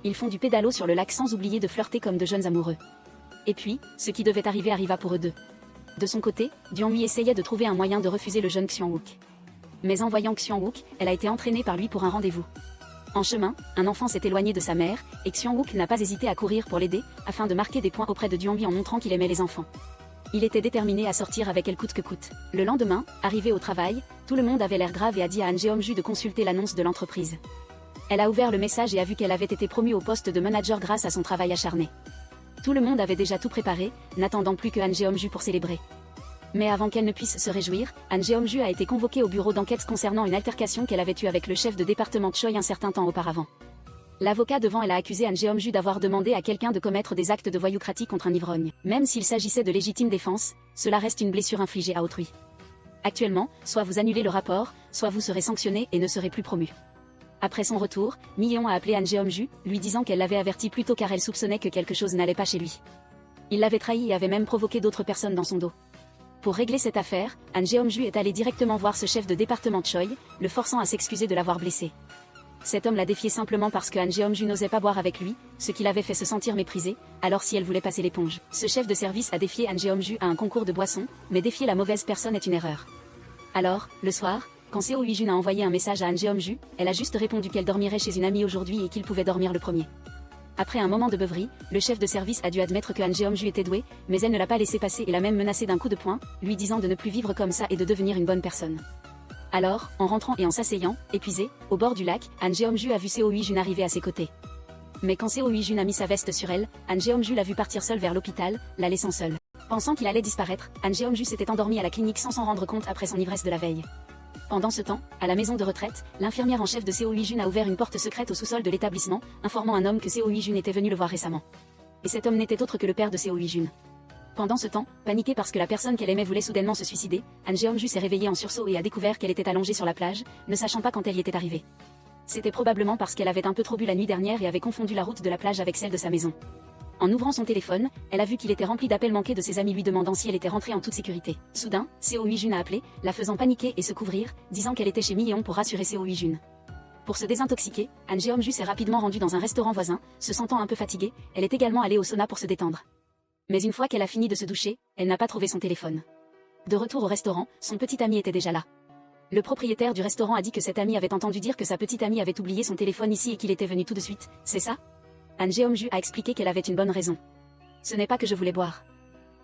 Ils font du pédalo sur le lac sans oublier de flirter comme de jeunes amoureux. Et puis, ce qui devait arriver arriva pour eux deux. De son côté, Duan-hui essayait de trouver un moyen de refuser le jeune Xian-wook. Mais en voyant Xian-wook, elle a été entraînée par lui pour un rendez-vous. En chemin, un enfant s'est éloigné de sa mère, et Xiang-wook n'a pas hésité à courir pour l'aider, afin de marquer des points auprès de Duanbi en montrant qu'il aimait les enfants. Il était déterminé à sortir avec elle coûte que coûte. Le lendemain, arrivé au travail, tout le monde avait l'air grave et a dit à Han Jeong-ju de consulter l'annonce de l'entreprise. Elle a ouvert le message et a vu qu'elle avait été promue au poste de manager grâce à son travail acharné. Tout le monde avait déjà tout préparé, n'attendant plus que Han Jeong-ju pour célébrer. Mais avant qu'elle ne puisse se réjouir, Han Jeong-ju a été convoqué au bureau d'enquête concernant une altercation qu'elle avait eue avec le chef de département Choi un certain temps auparavant. L'avocat devant elle a accusé Han Jeong-ju d'avoir demandé à quelqu'un de commettre des actes de voyoucratie contre un ivrogne. Même s'il s'agissait de légitime défense, cela reste une blessure infligée à autrui. Actuellement, soit vous annulez le rapport, soit vous serez sanctionné et ne serez plus promu. Après son retour, Mi-yeon a appelé Han Jeong-ju, lui disant qu'elle l'avait averti plus tôt car elle soupçonnait que quelque chose n'allait pas chez lui. Il l'avait trahi et avait même provoqué d'autres personnes dans son dos. Pour régler cette affaire, Han Jeong-ju est allé directement voir ce chef de département Choi, le forçant à s'excuser de l'avoir blessé. Cet homme l'a défié simplement parce que Han Jeong-ju n'osait pas boire avec lui, ce qui l'avait fait se sentir méprisé, alors si elle voulait passer l'éponge. Ce chef de service a défié Han Jeong-ju à un concours de boissons, mais défier la mauvaise personne est une erreur. Alors, le soir, quand Seo Hui-jun a envoyé un message à Han Jeong-ju, elle a juste répondu qu'elle dormirait chez une amie aujourd'hui et qu'il pouvait dormir le premier. Après un moment de beuverie, le chef de service a dû admettre que Han Jeong-ju était doué, mais elle ne l'a pas laissé passer et l'a même menacé d'un coup de poing, lui disant de ne plus vivre comme ça et de devenir une bonne personne. Alors, en rentrant et en s'asseyant, épuisé, au bord du lac, Han Jeong-ju a vu Seo Hui-jun arriver à ses côtés. Mais quand Seo Hui-jun a mis sa veste sur elle, Han Jeong-ju l'a vu partir seul vers l'hôpital, la laissant seule. Pensant qu'il allait disparaître, Han Jeong-ju s'était endormi à la clinique sans s'en rendre compte après son ivresse de la veille. Pendant ce temps, à la maison de retraite, l'infirmière en chef de Seo Hui-jun a ouvert une porte secrète au sous-sol de l'établissement, informant un homme que Seo Hui-jun était venu le voir récemment. Et cet homme n'était autre que le père de Seo Hui-jun. Pendant ce temps, paniquée parce que la personne qu'elle aimait voulait soudainement se suicider, Han Jeong-ju s'est réveillée en sursaut et a découvert qu'elle était allongée sur la plage, ne sachant pas quand elle y était arrivée. C'était probablement parce qu'elle avait un peu trop bu la nuit dernière et avait confondu la route de la plage avec celle de sa maison. En ouvrant son téléphone, elle a vu qu'il était rempli d'appels manqués de ses amis lui demandant si elle était rentrée en toute sécurité. Soudain, Seo Hui-jun a appelé, la faisant paniquer et se couvrir, disant qu'elle était chez Mi-yeon pour rassurer Seo Hui-jun. Pour se désintoxiquer, Han Jeong-ju s'est rapidement rendue dans un restaurant voisin, se sentant un peu fatiguée, elle est également allée au sauna pour se détendre. Mais une fois qu'elle a fini de se doucher, elle n'a pas trouvé son téléphone. De retour au restaurant, son petit ami était déjà là. Le propriétaire du restaurant a dit que cet ami avait entendu dire que sa petite amie avait oublié son téléphone ici et qu'il était venu tout de suite, c'est ça? Han Jeong-ju a expliqué qu'elle avait une bonne raison. Ce n'est pas que je voulais boire.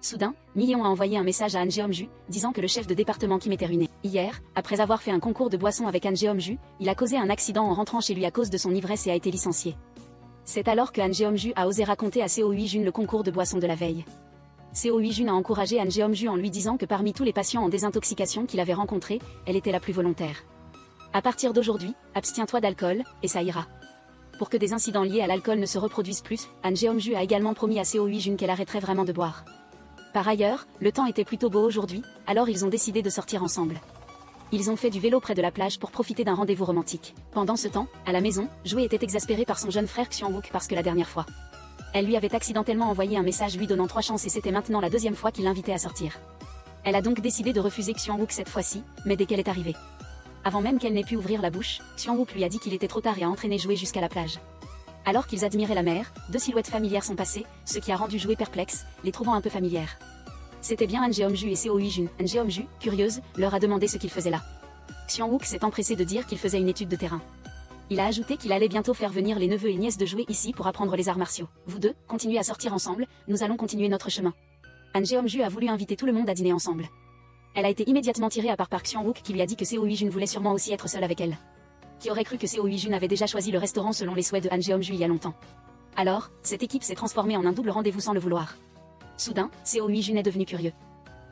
Soudain, Mi-yeon a envoyé un message à Han Jeong-ju, disant que le chef de département Kim était ruiné. Hier, après avoir fait un concours de boissons avec Han Jeong-ju, il a causé un accident en rentrant chez lui à cause de son ivresse et a été licencié. C'est alors que Han Jeong-ju a osé raconter à Seo Hui-jun le concours de boissons de la veille. Seo Hui-jun a encouragé Han Jeong-ju en lui disant que parmi tous les patients en désintoxication qu'il avait rencontrés, elle était la plus volontaire. À partir d'aujourd'hui, abstiens-toi d'alcool, et ça ira. Pour que des incidents liés à l'alcool ne se reproduisent plus, Han Jeong-ju a également promis à Seo Hui-jun qu'elle arrêterait vraiment de boire. Par ailleurs, le temps était plutôt beau aujourd'hui, alors ils ont décidé de sortir ensemble. Ils ont fait du vélo près de la plage pour profiter d'un rendez-vous romantique. Pendant ce temps, à la maison, Joe était exaspérée par son jeune frère Xiang-wook parce que la dernière fois, elle lui avait accidentellement envoyé un message lui donnant 3 chances et c'était maintenant la deuxième fois qu'il l'invitait à sortir. Elle a donc décidé de refuser Xiang-wook cette fois-ci, mais dès qu'elle est arrivée. Avant même qu'elle n'ait pu ouvrir la bouche, Xiang-wook lui a dit qu'il était trop tard et a entraîné Joe jusqu'à la plage. Alors qu'ils admiraient la mer, 2 silhouettes familières sont passées, ce qui a rendu Joe perplexe, les trouvant un peu familières. C'était bien Han Jeong-ju et Seo Hui-jun. Han Jeong-ju, curieuse, leur a demandé ce qu'ils faisaient là. Xiang-wook s'est empressé de dire qu'il faisait une étude de terrain. Il a ajouté qu'il allait bientôt faire venir les neveux et nièces de Joe ici pour apprendre les arts martiaux. Vous deux, continuez à sortir ensemble, nous allons continuer notre chemin. Han Jeong-ju a voulu inviter tout le monde à dîner ensemble. Elle a été immédiatement tirée à part par Xiang-wook qui lui a dit que Seo Hui-jun voulait sûrement aussi être seule avec elle. Qui aurait cru que Seo Hui-jun avait déjà choisi le restaurant selon les souhaits de Han Jeong-ju il y a longtemps. Alors, cette équipe s'est transformée en un double rendez-vous sans le vouloir. Soudain, Seo Hui-jun est devenu curieux.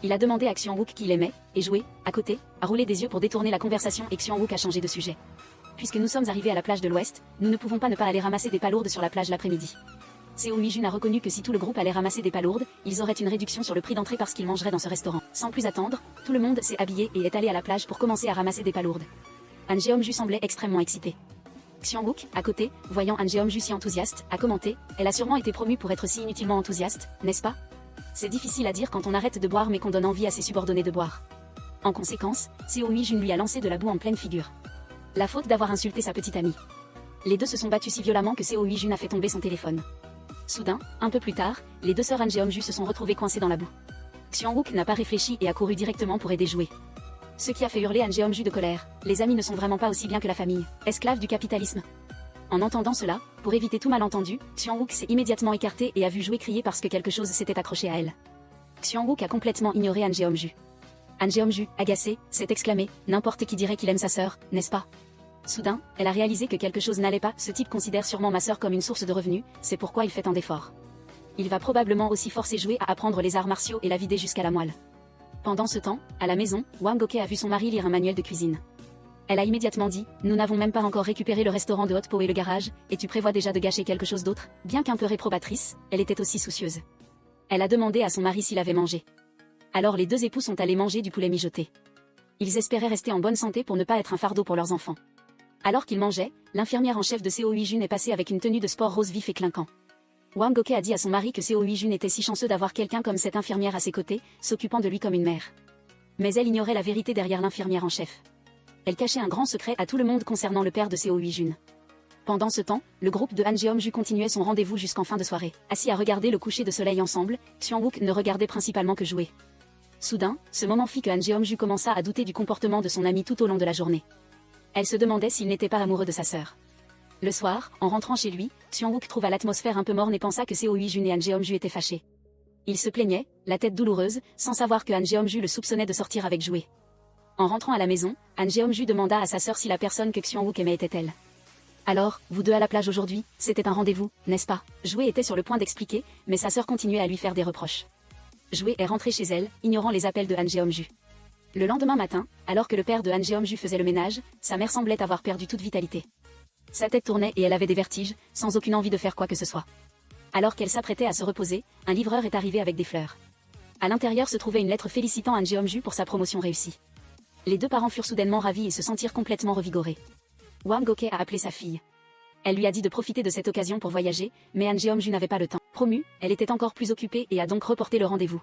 Il a demandé à Xiang-wook qui l'aimait, et Joe, à côté, a roulé des yeux pour détourner la conversation et Xiang-wook a changé de sujet. Puisque nous sommes arrivés à la plage de l'Ouest, nous ne pouvons pas ne pas aller ramasser des palourdes sur la plage l'après-midi. Seo Hui-jun a reconnu que si tout le groupe allait ramasser des palourdes, ils auraient une réduction sur le prix d'entrée parce qu'ils mangeraient dans ce restaurant. Sans plus attendre, tout le monde s'est habillé et est allé à la plage pour commencer à ramasser des palourdes. Han Jeong-ju semblait extrêmement excité. Xiang-wook, à côté, voyant Han Jeong-ju si enthousiaste, a commenté, elle a sûrement été promue pour être si inutilement enthousiaste, n'est-ce pas? C'est difficile à dire quand on arrête de boire mais qu'on donne envie à ses subordonnés de boire. En conséquence, Seo Hui-jun lui a lancé de la boue en pleine figure. La faute d'avoir insulté sa petite amie. Les deux se sont battus si violemment que Seo Hui-jun a fait tomber son téléphone. Soudain, un peu plus tard, les deux sœurs Han Jeong-ju se sont retrouvées coincées dans la boue. Xiang-wook n'a pas réfléchi et a couru directement pour aider Joe. Ce qui a fait hurler Han Jeong-ju de colère. Les amis ne sont vraiment pas aussi bien que la famille. Esclaves du capitalisme. En entendant cela, pour éviter tout malentendu, Xiang-wook s'est immédiatement écarté et a vu Jouer crier parce que quelque chose s'était accroché à elle. Xiang-wook a complètement ignoré Han Jeong-ju. Han Jeong-ju, agacée, s'est exclamée, n'importe qui dirait qu'il aime sa sœur, n'est-ce pas? Soudain, elle a réalisé que quelque chose n'allait pas, ce type considère sûrement ma sœur comme une source de revenus, c'est pourquoi il fait tant d'efforts. Il va probablement aussi forcer Jouer à apprendre les arts martiaux et la vider jusqu'à la moelle. Pendant ce temps, à la maison, Wang Goke a vu son mari lire un manuel de cuisine. Elle a immédiatement dit, nous n'avons même pas encore récupéré le restaurant de Hot Po et le garage, et tu prévois déjà de gâcher quelque chose d'autre? Bien qu'un peu réprobatrice, elle était aussi soucieuse. Elle a demandé à son mari s'il avait mangé. Alors les deux époux sont allés manger du poulet mijoté. Ils espéraient rester en bonne santé pour ne pas être un fardeau pour leurs enfants. Alors qu'ils mangeaient, l'infirmière en chef de Seo Hui-jun est passée avec une tenue de sport rose vif et clinquant. Wang Goke a dit à son mari que Seo Hui-jun était si chanceux d'avoir quelqu'un comme cette infirmière à ses côtés, s'occupant de lui comme une mère. Mais elle ignorait la vérité derrière l'infirmière en chef. Elle cachait un grand secret à tout le monde concernant le père de Seo Hui-jun. Pendant ce temps, le groupe de Han Jeong-ju continuait son rendez-vous jusqu'en fin de soirée. Assis à regarder le coucher de soleil ensemble, Xiang-wook ne regardait principalement que Jouer. Soudain, ce moment fit que Han Jeong-ju commença à douter du comportement de son ami tout au long de la journée. Elle se demandait s'il n'était pas amoureux de sa sœur. Le soir, en rentrant chez lui, Xiang-wook trouva l'atmosphère un peu morne et pensa que Seo Hui-jun et Han Jeong-ju étaient fâchés. Il se plaignait, la tête douloureuse, sans savoir que Han Jeong-ju le soupçonnait de sortir avec Jouer. En rentrant à la maison, Han Jeong-ju demanda à sa sœur si la personne que Xiang-wook aimait était-elle. Alors, vous deux à la plage aujourd'hui, c'était un rendez-vous, n'est-ce pas? Jouer était sur le point d'expliquer, mais sa sœur continuait à lui faire des reproches. Jouer est rentrée chez elle, ignorant les appels de Han Jeong-ju. Le lendemain matin, alors que le père de Han Jeong-ju faisait le ménage, sa mère semblait avoir perdu toute vitalité. Sa tête tournait et elle avait des vertiges, sans aucune envie de faire quoi que ce soit. Alors qu'elle s'apprêtait à se reposer, un livreur est arrivé avec des fleurs. À l'intérieur se trouvait une lettre félicitant Han Jeong-ju pour sa promotion réussie. Les deux parents furent soudainement ravis et se sentirent complètement revigorés. Wang Goke a appelé sa fille. Elle lui a dit de profiter de cette occasion pour voyager, mais Han Jeong-ju n'avait pas le temps. Promue, elle était encore plus occupée et a donc reporté le rendez-vous.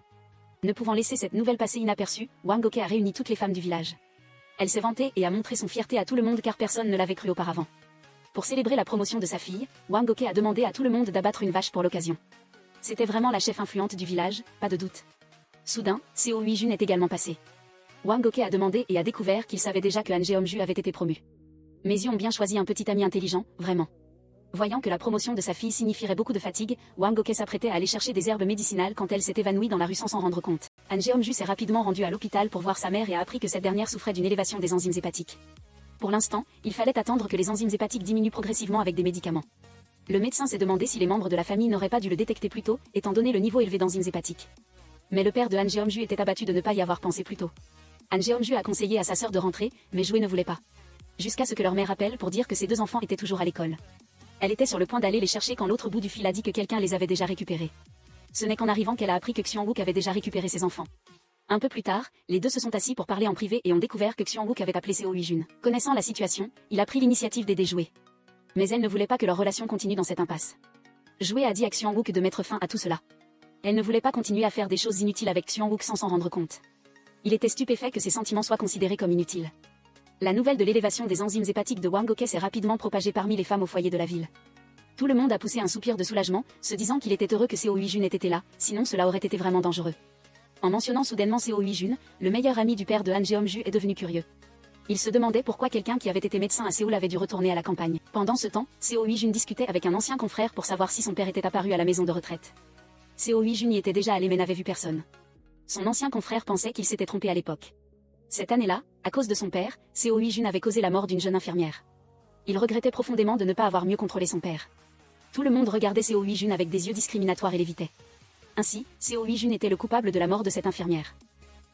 Ne pouvant laisser cette nouvelle passer inaperçue, Wang Goke a réuni toutes les femmes du village. Elle s'est vantée et a montré son fierté à tout le monde car personne ne l'avait cru auparavant. Pour célébrer la promotion de sa fille, Wang Goke a demandé à tout le monde d'abattre une vache pour l'occasion. C'était vraiment la chef influente du village, pas de doute. Soudain, Seo Hui-jun est également passé. Wang Goke a demandé et a découvert qu'il savait déjà que Han Jeong-ju avait été promu. Mes yeux ont bien choisi un petit ami intelligent, vraiment. Voyant que la promotion de sa fille signifierait beaucoup de fatigue, Wang Goke s'apprêtait à aller chercher des herbes médicinales quand elle s'est évanouie dans la rue sans s'en rendre compte. Han Jeong-ju s'est rapidement rendu à l'hôpital pour voir sa mère et a appris que cette dernière souffrait d'une élévation des enzymes hépatiques. Pour l'instant, il fallait attendre que les enzymes hépatiques diminuent progressivement avec des médicaments. Le médecin s'est demandé si les membres de la famille n'auraient pas dû le détecter plus tôt, étant donné le niveau élevé d'enzymes hépatiques. Mais le père de Han Jeong-ju était abattu de ne pas y avoir pensé plus tôt. Han Jeong-ju a conseillé à sa sœur de rentrer, mais Jouer ne voulait pas. Jusqu'à ce que leur mère appelle pour dire que ses deux enfants étaient toujours à l'école. Elle était sur le point d'aller les chercher quand l'autre bout du fil a dit que quelqu'un les avait déjà récupérés. Ce n'est qu'en arrivant qu'elle a appris que Xiang-wook avait déjà récupéré ses enfants. Un peu plus tard, les deux se sont assis pour parler en privé et ont découvert que Xiang-wook avait appelé Seo Hui-jun. Connaissant la situation, il a pris l'initiative d'aider Jouer. Mais elle ne voulait pas que leur relation continue dans cette impasse. Jouer a dit à Xiang-wook de mettre fin à tout cela. Elle ne voulait pas continuer à faire des choses inutiles avec Xiang-wook sans s'en rendre compte. Il était stupéfait que ses sentiments soient considérés comme inutiles. La nouvelle de l'élévation des enzymes hépatiques de Wang Goke s'est rapidement propagée parmi les femmes au foyer de la ville. Tout le monde a poussé un soupir de soulagement, se disant qu'il était heureux que Seo Hui-jun ait été là, sinon cela aurait été vraiment dangereux. En mentionnant soudainement Seo Hui-jun, le meilleur ami du père de Han Jeong-ju est devenu curieux. Il se demandait pourquoi quelqu'un qui avait été médecin à Séoul avait dû retourner à la campagne. Pendant ce temps, Seo Hui-jun discutait avec un ancien confrère pour savoir si son père était apparu à la maison de retraite. Seo Hui-jun y était déjà allé mais n'avait vu personne. Son ancien confrère pensait qu'il s'était trompé à l'époque. Cette année-là, à cause de son père, Seo Hui-jun avait causé la mort d'une jeune infirmière. Il regrettait profondément de ne pas avoir mieux contrôlé son père. Tout le monde regardait Seo Hui-jun avec des yeux discriminatoires et l'évitait. Ainsi, Seo Hui-jun était le coupable de la mort de cette infirmière.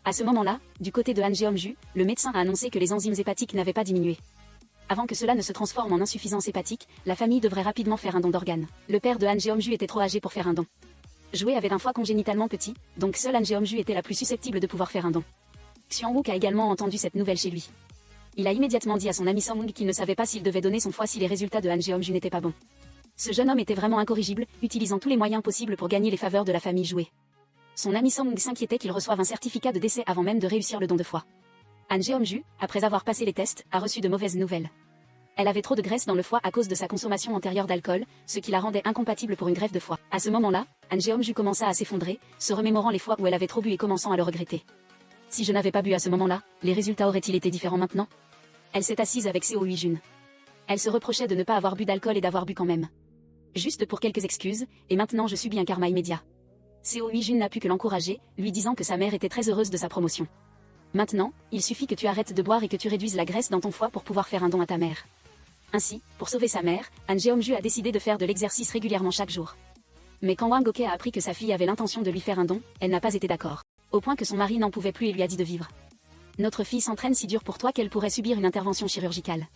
À ce moment-là, du côté de Han Jeong-ju, le médecin a annoncé que les enzymes hépatiques n'avaient pas diminué. Avant que cela ne se transforme en insuffisance hépatique, la famille devrait rapidement faire un don d'organes. Le père de Han Jeong-ju était trop âgé pour faire un don. Jouer avait un foie congénitalement petit, donc seul Han Jeong-ju était la plus susceptible de pouvoir faire un don. Xiang-wook a également entendu cette nouvelle chez lui. Il a immédiatement dit à son ami Sang-wook qu'il ne savait pas s'il devait donner son foie si les résultats de Han Jeong-ju n'étaient pas bons. Ce jeune homme était vraiment incorrigible, utilisant tous les moyens possibles pour gagner les faveurs de la famille Jouer. Son ami Sang-wook s'inquiétait qu'il reçoive un certificat de décès avant même de réussir le don de foie. Han Jeong-ju, après avoir passé les tests, a reçu de mauvaises nouvelles. Elle avait trop de graisse dans le foie à cause de sa consommation antérieure d'alcool, ce qui la rendait incompatible pour une greffe de foie. À ce moment-là, Han Jeong-ju commença à s'effondrer, se remémorant les fois où elle avait trop bu et commençant à le regretter. Si je n'avais pas bu à ce moment-là, les résultats auraient-ils été différents maintenant? Elle s'est assise avec Seo Hui-jun. Elle se reprochait de ne pas avoir bu d'alcool et d'avoir bu quand même. Juste pour quelques excuses, et maintenant je subis un karma immédiat. Seo Hui-jun n'a pu que l'encourager, lui disant que sa mère était très heureuse de sa promotion. Maintenant, il suffit que tu arrêtes de boire et que tu réduises la graisse dans ton foie pour pouvoir faire un don à ta mère. Ainsi, pour sauver sa mère, Han Jeong-ju a décidé de faire de l'exercice régulièrement chaque jour. Mais quand Wang Ok a appris que sa fille avait l'intention de lui faire un don, elle n'a pas été d'accord. Au point que son mari n'en pouvait plus et lui a dit de vivre. Notre fille s'entraîne si dur pour toi qu'elle pourrait subir une intervention chirurgicale.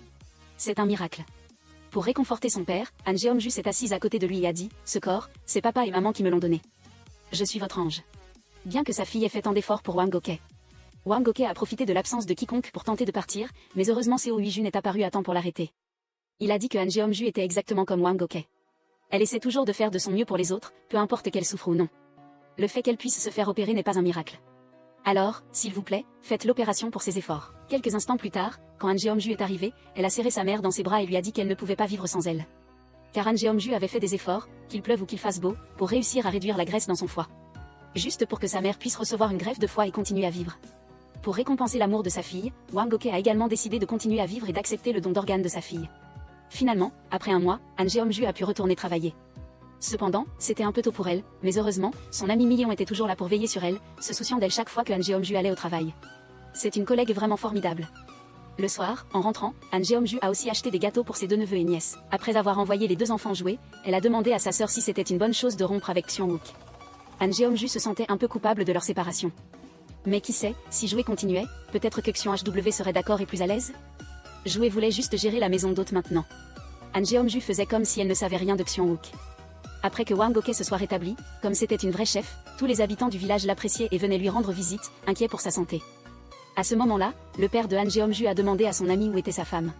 C'est un miracle. Pour réconforter son père, Han Jeong-ju s'est assise à côté de lui et a dit « Ce corps, c'est papa et maman qui me l'ont donné. Je suis votre ange. » Bien que sa fille ait fait tant d'efforts pour Wang Ok. Wang Ok a profité de l'absence de quiconque pour tenter de partir, mais heureusement Seo Hui-jun est apparu à temps pour l'arrêter. Il a dit que Han Jeong-ju était exactement comme Wang Ok. Elle essaie toujours de faire de son mieux pour les autres, peu importe qu'elle souffre ou non. Le fait qu'elle puisse se faire opérer n'est pas un miracle. Alors, s'il vous plaît, faites l'opération pour ses efforts. Quelques instants plus tard, quand Han Jeong-ju est arrivée, elle a serré sa mère dans ses bras et lui a dit qu'elle ne pouvait pas vivre sans elle. Car Han Jeong-ju avait fait des efforts, qu'il pleuve ou qu'il fasse beau, pour réussir à réduire la graisse dans son foie. Juste pour que sa mère puisse recevoir une greffe de foie et continuer à vivre. Pour récompenser l'amour de sa fille, Wang Ok a également décidé de continuer à vivre et d'accepter le don d'organes de sa fille. Finalement, après un mois, Han Jeong-ju a pu retourner travailler. Cependant, c'était un peu tôt pour elle, mais heureusement, son ami Million était toujours là pour veiller sur elle, se souciant d'elle chaque fois que Han Jeong-ju allait au travail. C'est une collègue vraiment formidable. Le soir, en rentrant, Han Jeong-ju a aussi acheté des gâteaux pour ses deux neveux et nièces. Après avoir envoyé les deux enfants jouer, elle a demandé à sa sœur si c'était une bonne chose de rompre avec Kyung-wook. Han Jeong-ju se sentait un peu coupable de leur séparation. Mais qui sait, si Jouer continuait, peut-être que Kyung-hw serait d'accord et plus à l'aise. Jouer voulait juste gérer la maison d'hôte maintenant. Han Jeong-ju faisait comme si elle ne savait rien de Kyung-wook. Après que Wang Ok se soit rétabli, comme c'était une vraie chef, tous les habitants du village l'appréciaient et venaient lui rendre visite, inquiets pour sa santé. À ce moment-là, le père de Han Jeong-ju a demandé à son ami où était sa femme.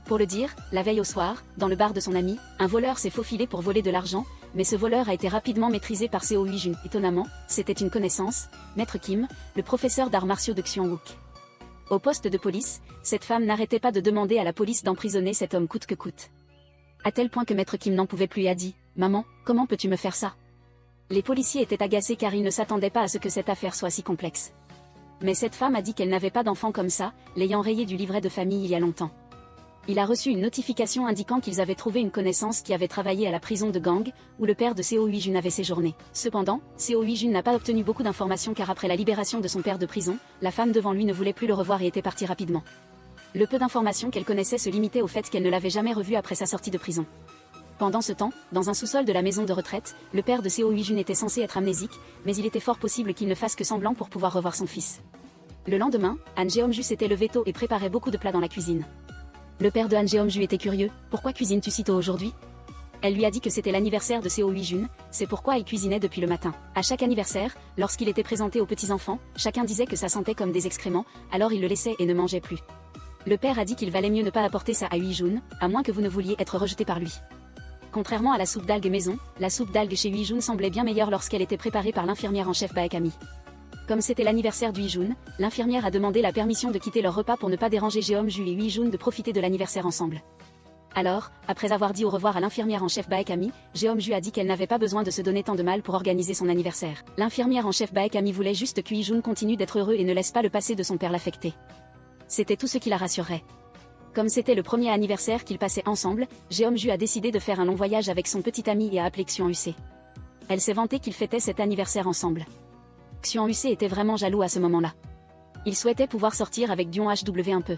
Pour le dire, la veille au soir, dans le bar de son ami, un voleur s'est faufilé pour voler de l'argent, mais ce voleur a été rapidement maîtrisé par Seo Hui-jun. Étonnamment, c'était une connaissance, Maître Kim, le professeur d'arts martiaux de Kyung-wook. Au poste de police, cette femme n'arrêtait pas de demander à la police d'emprisonner cet homme coûte que coûte. À tel point que Maître Kim n'en pouvait plus et a dit « Maman, comment peux-tu me faire ça ?» Les policiers étaient agacés car ils ne s'attendaient pas à ce que cette affaire soit si complexe. Mais cette femme a dit qu'elle n'avait pas d'enfant comme ça, l'ayant rayé du livret de famille il y a longtemps. Il a reçu une notification indiquant qu'ils avaient trouvé une connaissance qui avait travaillé à la prison de Gang, où le père de Seo Hui-jun avait séjourné. Cependant, Seo Hui-jun n'a pas obtenu beaucoup d'informations car après la libération de son père de prison, la femme devant lui ne voulait plus le revoir et était partie rapidement. Le peu d'informations qu'elle connaissait se limitait au fait qu'elle ne l'avait jamais revu après sa sortie de prison. Pendant ce temps, dans un sous-sol de la maison de retraite, le père de Seo Hui-jun était censé être amnésique, mais il était fort possible qu'il ne fasse que semblant pour pouvoir revoir son fils. Le lendemain, Han Jeong-ju s'était levé tôt et préparait beaucoup de plats dans la cuisine. Le père de Han Jeong-ju était curieux, « Pourquoi cuisines-tu si tôt aujourd'hui ?» Elle lui a dit que c'était l'anniversaire de Seo Hui-jun, c'est pourquoi il cuisinait depuis le matin. À chaque anniversaire, lorsqu'il était présenté aux petits-enfants, chacun disait que ça sentait comme des excréments, alors il le laissait et ne mangeait plus. Le père a dit qu'il valait mieux ne pas apporter ça à Hui-jun, à moins que vous ne vouliez être rejeté par lui. Contrairement à la soupe d'algues maison, la soupe d'algues chez Hui-jun semblait bien meilleure lorsqu'elle était préparée par l'infirmière en chef Baekami. Comme c'était l'anniversaire du Hui-jun, l'infirmière a demandé la permission de quitter leur repas pour ne pas déranger Jeong-ju et Hui-jun de profiter de l'anniversaire ensemble. Alors, après avoir dit au revoir à l'infirmière en chef Baekami, Jeong-ju a dit qu'elle n'avait pas besoin de se donner tant de mal pour organiser son anniversaire. L'infirmière en chef Baekami voulait juste que Hui-jun continue d'être heureux et ne laisse pas le passé de son père l'affecter. C'était tout ce qui la rassurerait. Comme c'était le premier anniversaire qu'ils passaient ensemble, Jeong-ju a décidé de faire un long voyage avec son petit ami et a appelé Kyung-hw. Elle s'est vantée qu'ils fêtaient cet anniversaire ensemble. Kyung-hw était vraiment jaloux à ce moment-là. Il souhaitait pouvoir sortir avec Dion-hw un peu.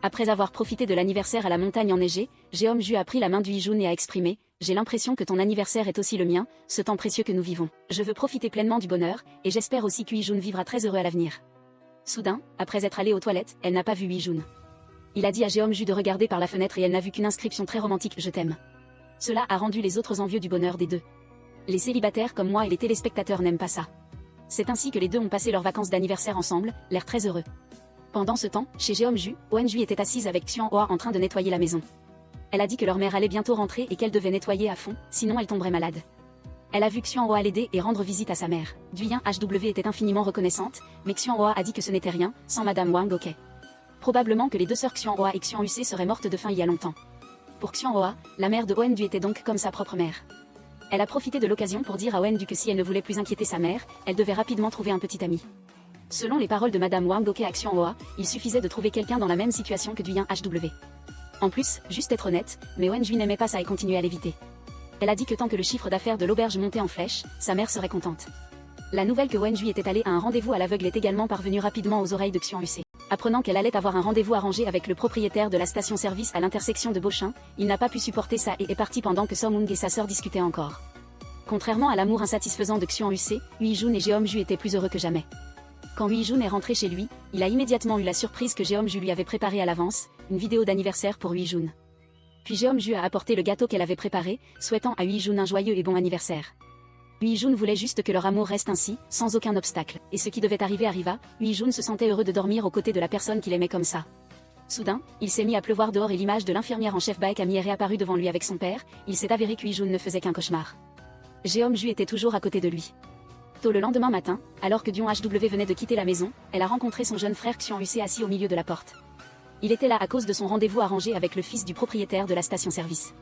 Après avoir profité de l'anniversaire à la montagne enneigée, Jeong-ju a pris la main du Hui-jun et a exprimé « J'ai l'impression que ton anniversaire est aussi le mien, ce temps précieux que nous vivons. Je veux profiter pleinement du bonheur, et j'espère aussi que Hui-jun vivra très heureux à l'avenir. » Soudain, après être allée aux toilettes, elle n'a pas vu Hui-jun. Il a dit à Jeong-ju de regarder par la fenêtre et elle n'a vu qu'une inscription très romantique « Je t'aime ». Cela a rendu les autres envieux du bonheur des deux. Les célibataires comme moi et les téléspectateurs n'aiment pas ça. C'est ainsi que les deux ont passé leurs vacances d'anniversaire ensemble, l'air très heureux. Pendant ce temps, chez Jeong-ju, Won-ju était assise avec Kyung-hwa en train de nettoyer la maison. Elle a dit que leur mère allait bientôt rentrer et qu'elle devait nettoyer à fond, sinon elle tomberait malade. Elle a vu Kyung-hwa l'aider et rendre visite à sa mère. Duyen-hw était infiniment reconnaissante, mais Kyung-hwa a dit que ce n'était rien, sans Madame Wang Ok. Probablement que les deux sœurs Kyung-hwa et Kyung-hw seraient mortes de faim il y a longtemps. Pour Kyung-hwa, la mère de Won-du était donc comme sa propre mère. Elle a profité de l'occasion pour dire à Won-du que si elle ne voulait plus inquiéter sa mère, elle devait rapidement trouver un petit ami. Selon les paroles de Madame Wang Ok à Kyung-hwa, il suffisait de trouver quelqu'un dans la même situation que Duyen-hw. En plus, juste être honnête, mais Wenjui n'aimait pas ça et continuait à l'éviter. Elle a dit que tant que le chiffre d'affaires de l'auberge montait en flèche, sa mère serait contente. La nouvelle que Wenjui était allée à un rendez-vous à l'aveugle est également parvenue rapidement aux oreilles de Xian Hussé. Apprenant qu'elle allait avoir un rendez-vous arrangé avec le propriétaire de la station-service à l'intersection de Beauchin, il n'a pas pu supporter ça et est parti pendant que Song-Hung et sa sœur discutaient encore. Contrairement à l'amour insatisfaisant de Xian Hussé, Hui-jun et Jeom-ju étaient plus heureux que jamais. Quand Hui-jun est rentré chez lui, il a immédiatement eu la surprise que Jeom-ju lui avait préparée à l'avance, une vidéo d'anniversaire pour Hui-jun. Puis Jeom-ju a apporté le gâteau qu'elle avait préparé, souhaitant à Hui-jun un joyeux et bon anniversaire. Hui-jun voulait juste que leur amour reste ainsi, sans aucun obstacle, et ce qui devait arriver arriva. Hui-jun se sentait heureux de dormir aux côtés de la personne qu'il aimait comme ça. Soudain, il s'est mis à pleuvoir dehors et l'image de l'infirmière en chef Baek Ami est réapparue devant lui avec son père. Il s'est avéré que Hui-jun ne faisait qu'un cauchemar. Jeom-ju était toujours à côté de lui. Tôt le lendemain matin, alors que Dion-hw venait de quitter la maison, elle a rencontré son jeune frère Xian Hussé assis au milieu de la porte. Il était là à cause de son rendez-vous arrangé avec le fils du propriétaire de la station-service.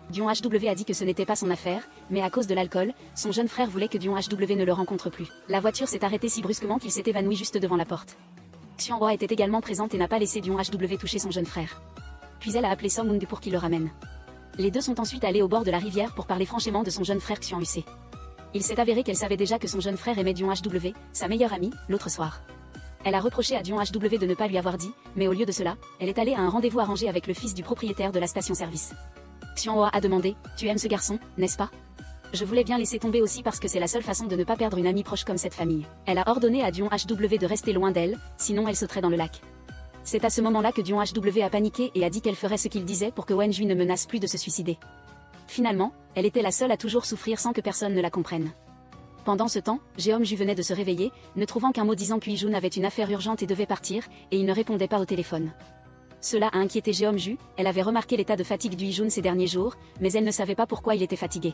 Dion-hw a dit que ce n'était pas son affaire, mais à cause de l'alcool, son jeune frère voulait que Dion-hw ne le rencontre plus. La voiture s'est arrêtée si brusquement qu'il s'est évanoui juste devant la porte. Xianghua était également présente et n'a pas laissé Dion-hw toucher son jeune frère. Puis elle a appelé Song-hung pour qu'il le ramène. Les deux sont ensuite allés au bord de la rivière pour parler franchement de son jeune frère Xian Hussé. Il s'est avéré qu'elle savait déjà que son jeune frère aimait Dion-hw, sa meilleure amie, l'autre soir. Elle a reproché à Dion-hw de ne pas lui avoir dit, mais au lieu de cela, elle est allée à un rendez-vous arrangé avec le fils du propriétaire de la station-service. Xianghua a demandé, « Tu aimes ce garçon, n'est-ce pas ?» Je voulais bien laisser tomber aussi parce que c'est la seule façon de ne pas perdre une amie proche comme cette famille. Elle a ordonné à Dion-hw de rester loin d'elle, sinon elle sauterait dans le lac. C'est à ce moment-là que Dion-hw a paniqué et a dit qu'elle ferait ce qu'il disait pour que Wenjui ne menace plus de se suicider. Finalement, elle était la seule à toujours souffrir sans que personne ne la comprenne. Pendant ce temps, Jeom-ju venait de se réveiller, ne trouvant qu'un mot disant qu'Hui-jun avait une affaire urgente et devait partir, et il ne répondait pas au téléphone. Cela a inquiété Jeom-ju, elle avait remarqué l'état de fatigue d'Hui-jun ces derniers jours, mais elle ne savait pas pourquoi il était fatigué.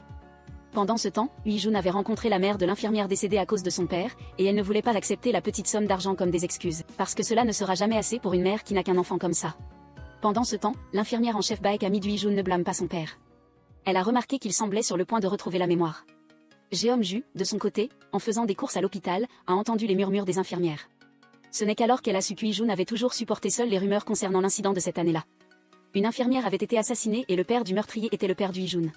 Pendant ce temps, Hui-jun avait rencontré la mère de l'infirmière décédée à cause de son père, et elle ne voulait pas accepter la petite somme d'argent comme des excuses, parce que cela ne sera jamais assez pour une mère qui n'a qu'un enfant comme ça. Pendant ce temps, l'infirmière en chef Baek Ami d'Hui-jun ne blâme pas son père. Elle a remarqué qu'il semblait sur le point de retrouver la mémoire. Jeom-ju, de son côté, en faisant des courses à l'hôpital, a entendu les murmures des infirmières. Ce n'est qu'alors qu'elle a su qu'Hui-jun avait toujours supporté seul les rumeurs concernant l'incident de cette année-là. Une infirmière avait été assassinée et le père du meurtrier était le père d'Hui-jun.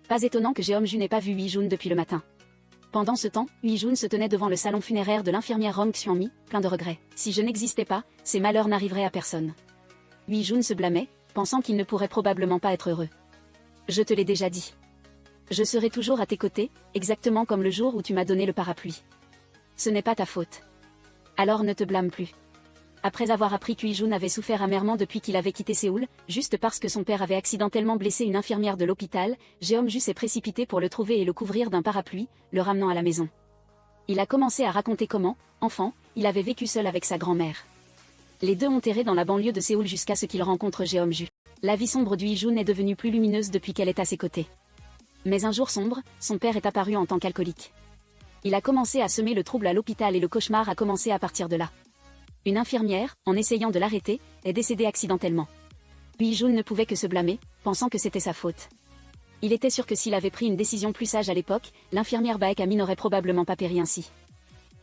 Pas étonnant que Jeom-ju n'ait pas vu Hui-jun depuis le matin. Pendant ce temps, Hui-jun se tenait devant le salon funéraire de l'infirmière Rong Xianmi, plein de regrets. Si je n'existais pas, ces malheurs n'arriveraient à personne. Hui-jun se blâmait, pensant qu'il ne pourrait probablement pas être heureux. Je te l'ai déjà dit. Je serai toujours à tes côtés, exactement comme le jour où tu m'as donné le parapluie. Ce n'est pas ta faute. Alors ne te blâme plus. Après avoir appris qu'Hui-jun avait souffert amèrement depuis qu'il avait quitté Séoul, juste parce que son père avait accidentellement blessé une infirmière de l'hôpital, Jeom-ju s'est précipité pour le trouver et le couvrir d'un parapluie, le ramenant à la maison. Il a commencé à raconter comment, enfant, il avait vécu seul avec sa grand-mère. Les deux ont erré dans la banlieue de Séoul jusqu'à ce qu'ils rencontrent Jeom-ju. La vie sombre d'Hui-jun est devenue plus lumineuse depuis qu'elle est à ses côtés. Mais un jour sombre, son père est apparu en tant qu'alcoolique. Il a commencé à semer le trouble à l'hôpital et le cauchemar a commencé à partir de là. Une infirmière, en essayant de l'arrêter, est décédée accidentellement. Hui-jun ne pouvait que se blâmer, pensant que c'était sa faute. Il était sûr que s'il avait pris une décision plus sage à l'époque, l'infirmière Baek Ami n'aurait probablement pas péri ainsi.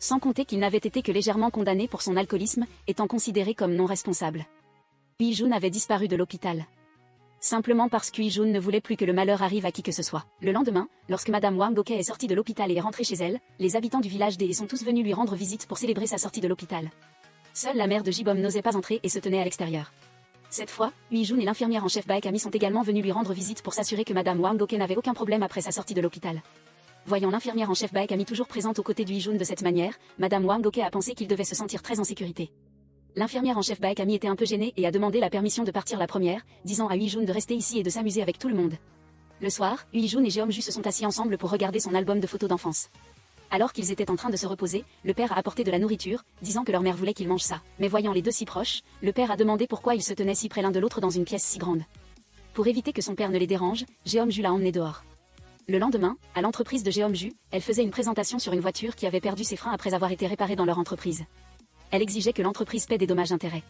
Sans compter qu'il n'avait été que légèrement condamné pour son alcoolisme, étant considéré comme non responsable. Hui-jun avait disparu de l'hôpital. Simplement parce qu'Hui-jun ne voulait plus que le malheur arrive à qui que ce soit. Le lendemain, lorsque Madame Wang Ok est sortie de l'hôpital et est rentrée chez elle, les habitants du village D sont tous venus lui rendre visite pour célébrer sa sortie de l'hôpital. Seule la mère de Jibom n'osait pas entrer et se tenait à l'extérieur. Cette fois, Hui-jun et l'infirmière en chef Baek Ami sont également venus lui rendre visite pour s'assurer que Madame Wang Ok n'avait aucun problème après sa sortie de l'hôpital. Voyant l'infirmière en chef Baek Ami toujours présente aux côtés d'Hui-jun de cette manière, Madame Wang Ok a pensé qu'il devait se sentir très en sécurité. L'infirmière en chef Baek Ami était un peu gênée et a demandé la permission de partir la première, disant à Hui-jun de rester ici et de s'amuser avec tout le monde. Le soir, Hui-jun et Jeom-ju se sont assis ensemble pour regarder son album de photos d'enfance. Alors qu'ils étaient en train de se reposer, le père a apporté de la nourriture, disant que leur mère voulait qu'ils mangent ça. Mais voyant les deux si proches, le père a demandé pourquoi ils se tenaient si près l'un de l'autre dans une pièce si grande. Pour éviter que son père ne les dérange, Jeom-ju l'a emmené dehors. Le lendemain, à l'entreprise de Jeom-ju, elle faisait une présentation sur une voiture qui avait perdu ses freins après avoir été réparée dans leur entreprise. Elle exigeait que l'entreprise paie des dommages-intérêts.